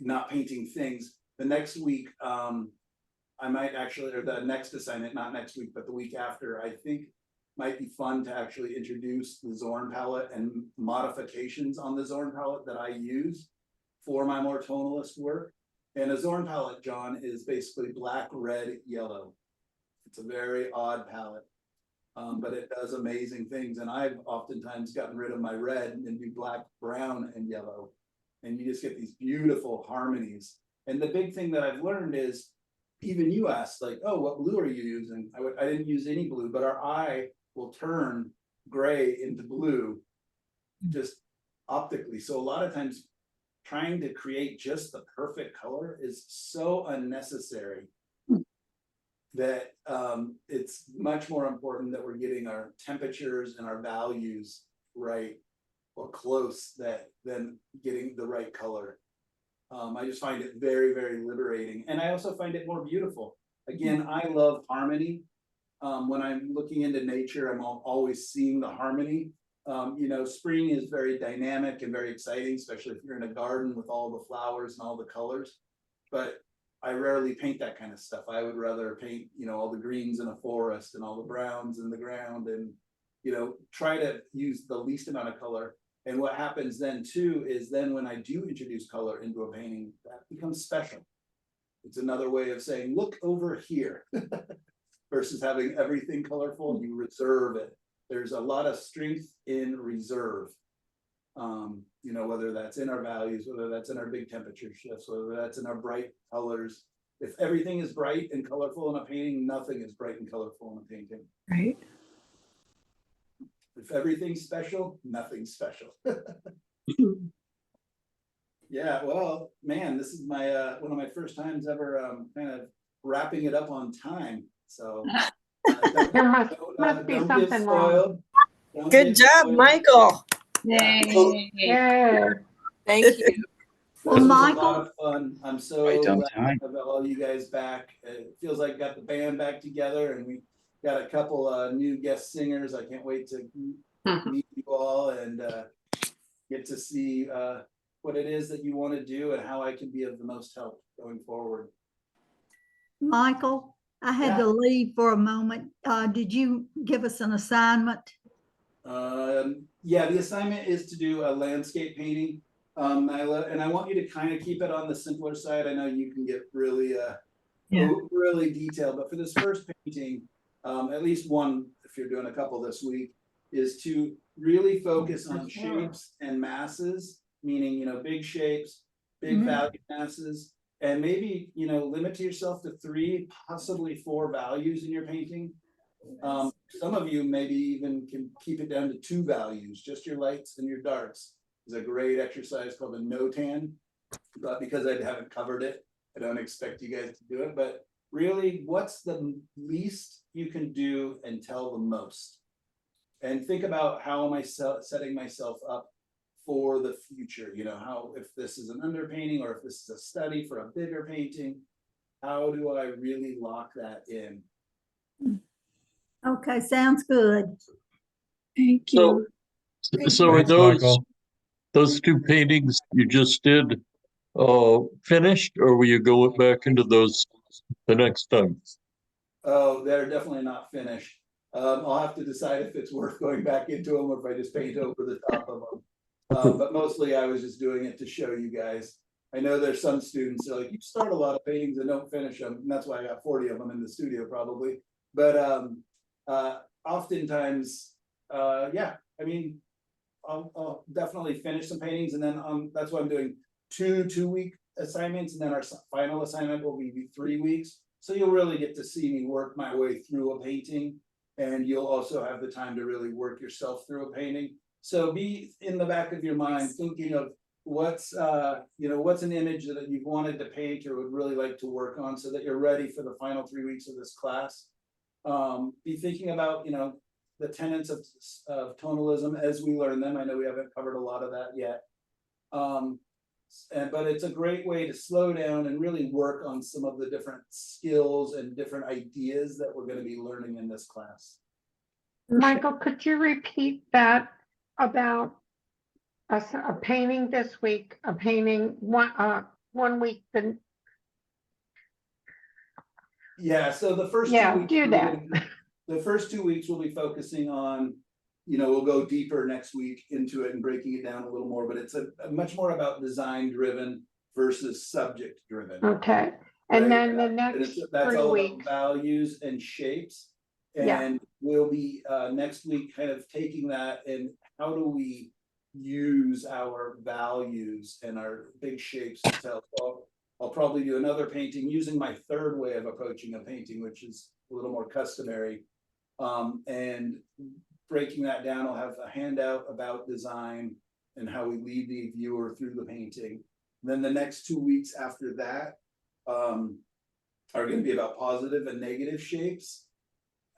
not painting things. The next week, I might actually, or the next assignment, not next week, but the week after, I think might be fun to actually introduce the Zorn palette and modifications on the Zorn palette that I use for my more tonalist work. And a Zorn palette, John, is basically black, red, yellow. It's a very odd palette, but it does amazing things. And I've oftentimes gotten rid of my red and do black, brown, and yellow. and you just get these beautiful harmonies. And the big thing that I've learned is, even you asked, like, oh, what blue are you using? I didn't use any blue, but our eye will turn gray into blue just optically. So a lot of times trying to create just the perfect color is so unnecessary that it's much more important that we're getting our temperatures and our values right or close than getting the right color. I just find it very, very liberating. And I also find it more beautiful. Again, I love harmony. When I'm looking into nature, I'm always seeing the harmony. You know, spring is very dynamic and very exciting, especially if you're in a garden with all the flowers and all the colors. But I rarely paint that kind of stuff. I would rather paint, you know, all the greens in a forest and all the browns in the ground, and, you know, try to use the least amount of color. And what happens then too is then when I do introduce color into a painting, that becomes special. It's another way of saying, look over here. Versus having everything colorful, you reserve it. There's a lot of strength in reserve. You know, whether that's in our values, whether that's in our big temperature shifts, whether that's in our bright colors. If everything is bright and colorful in a painting, nothing is bright and colorful in a painting. Right. If everything's special, nothing's special. Yeah, well, man, this is my one of my first times ever kind of wrapping it up on time. So There must be something wrong. Good job, Michael. Yeah. Thank you. This was a lot of fun. I'm so Right on glad time. to have all you guys back. It feels like got the band back together, and we got a couple new guest singers. I can't wait to meet you all and get to see what it is that you want to do and how I can be of the most help going forward. Michael, I had to leave for a moment. Did you give us an assignment? Yeah, the assignment is to do a landscape painting. Nyla, and I want you to kind of keep it on the simpler side. I know you can get really really detailed, but for this first painting, at least one, if you're doing a couple this week, is to really focus on shapes and masses, meaning, you know, big shapes, big value masses, and maybe, you know, limit yourself to 3, possibly 4 values in your painting. Some of you maybe even can keep it down to 2 values, just your lights and your darks. There's a great exercise called a no-tan, but because I haven't covered it, I don't expect you guys to do it. But really, what's the least you can do and tell the most? And think about, how am I setting myself up for the future? You know, how, if this is an underpainting or if this is a study for a bigger painting, how do I really lock that in? Okay, sounds good. Thank you. So are those 2 paintings you just did finished, or will you go back into those the next time? Oh, they're definitely not finished. I'll have to decide if it's worth going back into them or if I just paint over the top of them. But mostly I was just doing it to show you guys. I know there's some students that are like, you start a lot of paintings and don't finish them. And that's why I got 40 of them in the studio probably. But oftentimes, yeah, I mean, I'll definitely finish some paintings, and then that's why I'm doing 2 2-week assignments, and then our final assignment will be 3 weeks. So you'll really get to see me work my way through a painting, and you'll also have the time to really work yourself through a painting. So be in the back of your mind thinking of what's you know, what's an image that you've wanted to paint or would really like to work on, so that you're ready for the final 3 weeks of this class. Be thinking about, you know, the tenets of tonalism as we learn them. I know we haven't covered a lot of that yet. But it's a great way to slow down and really work on some of the different skills and different ideas that we're going to be learning in this class. Michael, could you repeat that about a painting this week, a painting 1 week? Yeah, so the first 2 weeks, do that. The first 2 weeks we'll be focusing on, you know, we'll go deeper next week into it and breaking it down a little more, but it's a much more about design driven versus subject driven. Okay. And then the next that's 3 all weeks. about values and shapes. And we'll be next week kind of taking that and how do we use our values and our big shapes to tell. So I'll probably do another painting using my third way of approaching a painting, which is a little more customary. And breaking that down, I'll have a handout about design and how we lead the viewer through the painting. Then the next 2 weeks after that are going to be about positive and negative shapes,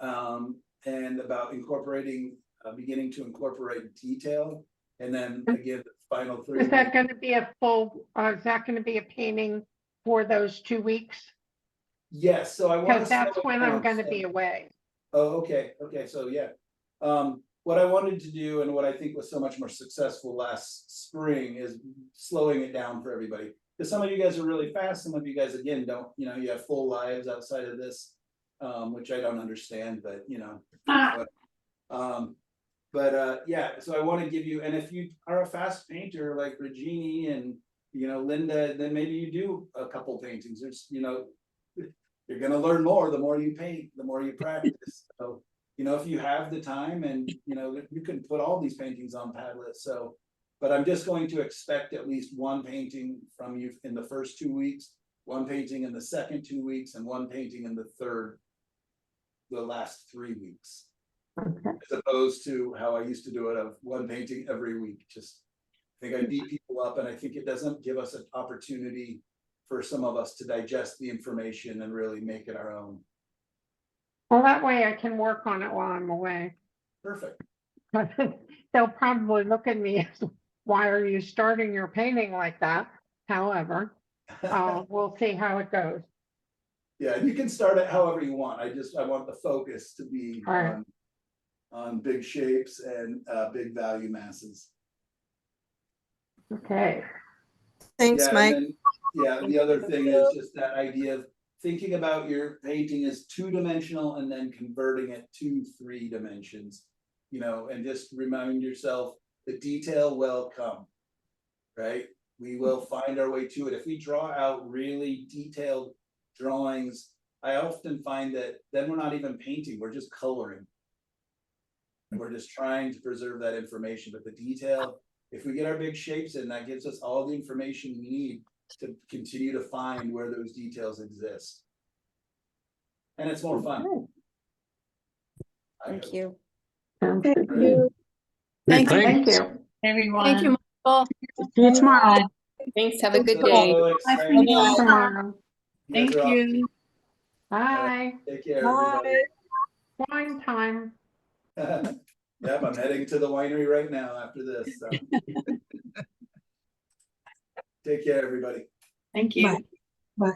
and about incorporating, beginning to incorporate detail. And then again, the final 3 Is that weeks. going to be a full, is that going to be a painting for those 2 weeks? Yes, so I want Because that's when I'm going to be away. Oh, okay, okay, so yeah. What I wanted to do and what I think was so much more successful last spring is slowing it down for everybody. Because some of you guys are really fast, some of you guys, again, don't, you know, you have full lives outside of this, which I don't understand, but you know. Yeah, so I want to give you, and if you are a fast painter like Regini and, you know, Linda, then maybe you do a couple paintings. There's, you know, you're going to learn more the more you paint, the more you practice. So, you know, if you have the time and, you know, you can put all these paintings on Padlet. So, but I'm just going to expect at least one painting from you in the first 2 weeks, one painting in the second 2 weeks, and one painting in the last 3 weeks. Okay. As opposed to how I used to do it of one painting every week. Just, I think I beat people up, and I think it doesn't give us an opportunity for some of us to digest the information and really make it our own. Well, that way I can work on it while I'm away. Perfect. They'll probably look at me as, why are you starting your painting like that? However, we'll see how it goes. Yeah, you can start it however you want. I want the focus to be Right. on big shapes and big value masses. Okay. Thanks, Yeah, Mike. and then, yeah, the other thing is just that idea of thinking about your painting as 2-dimensional and then converting it to 3 dimensions, you know, and just remind yourself the detail will come, right? We will find our way to it. If we draw out really detailed drawings, I often find that then we're not even painting, we're just coloring. And we're just trying to preserve that information, but the detail, if we get our big shapes in, that gives us all the information we need to continue to find where those details exist. And it's more fun. Thank you. Thank you. Thank you. Everyone. Thank you, Michael. See you tomorrow. Thanks. Have a good So day. exciting. Tomorrow. You guys Thank are awesome. you. Bye. Take care, everybody. Wine time. Yep, I'm heading to the winery right now after this. So. Take care, everybody. Thank you. Bye.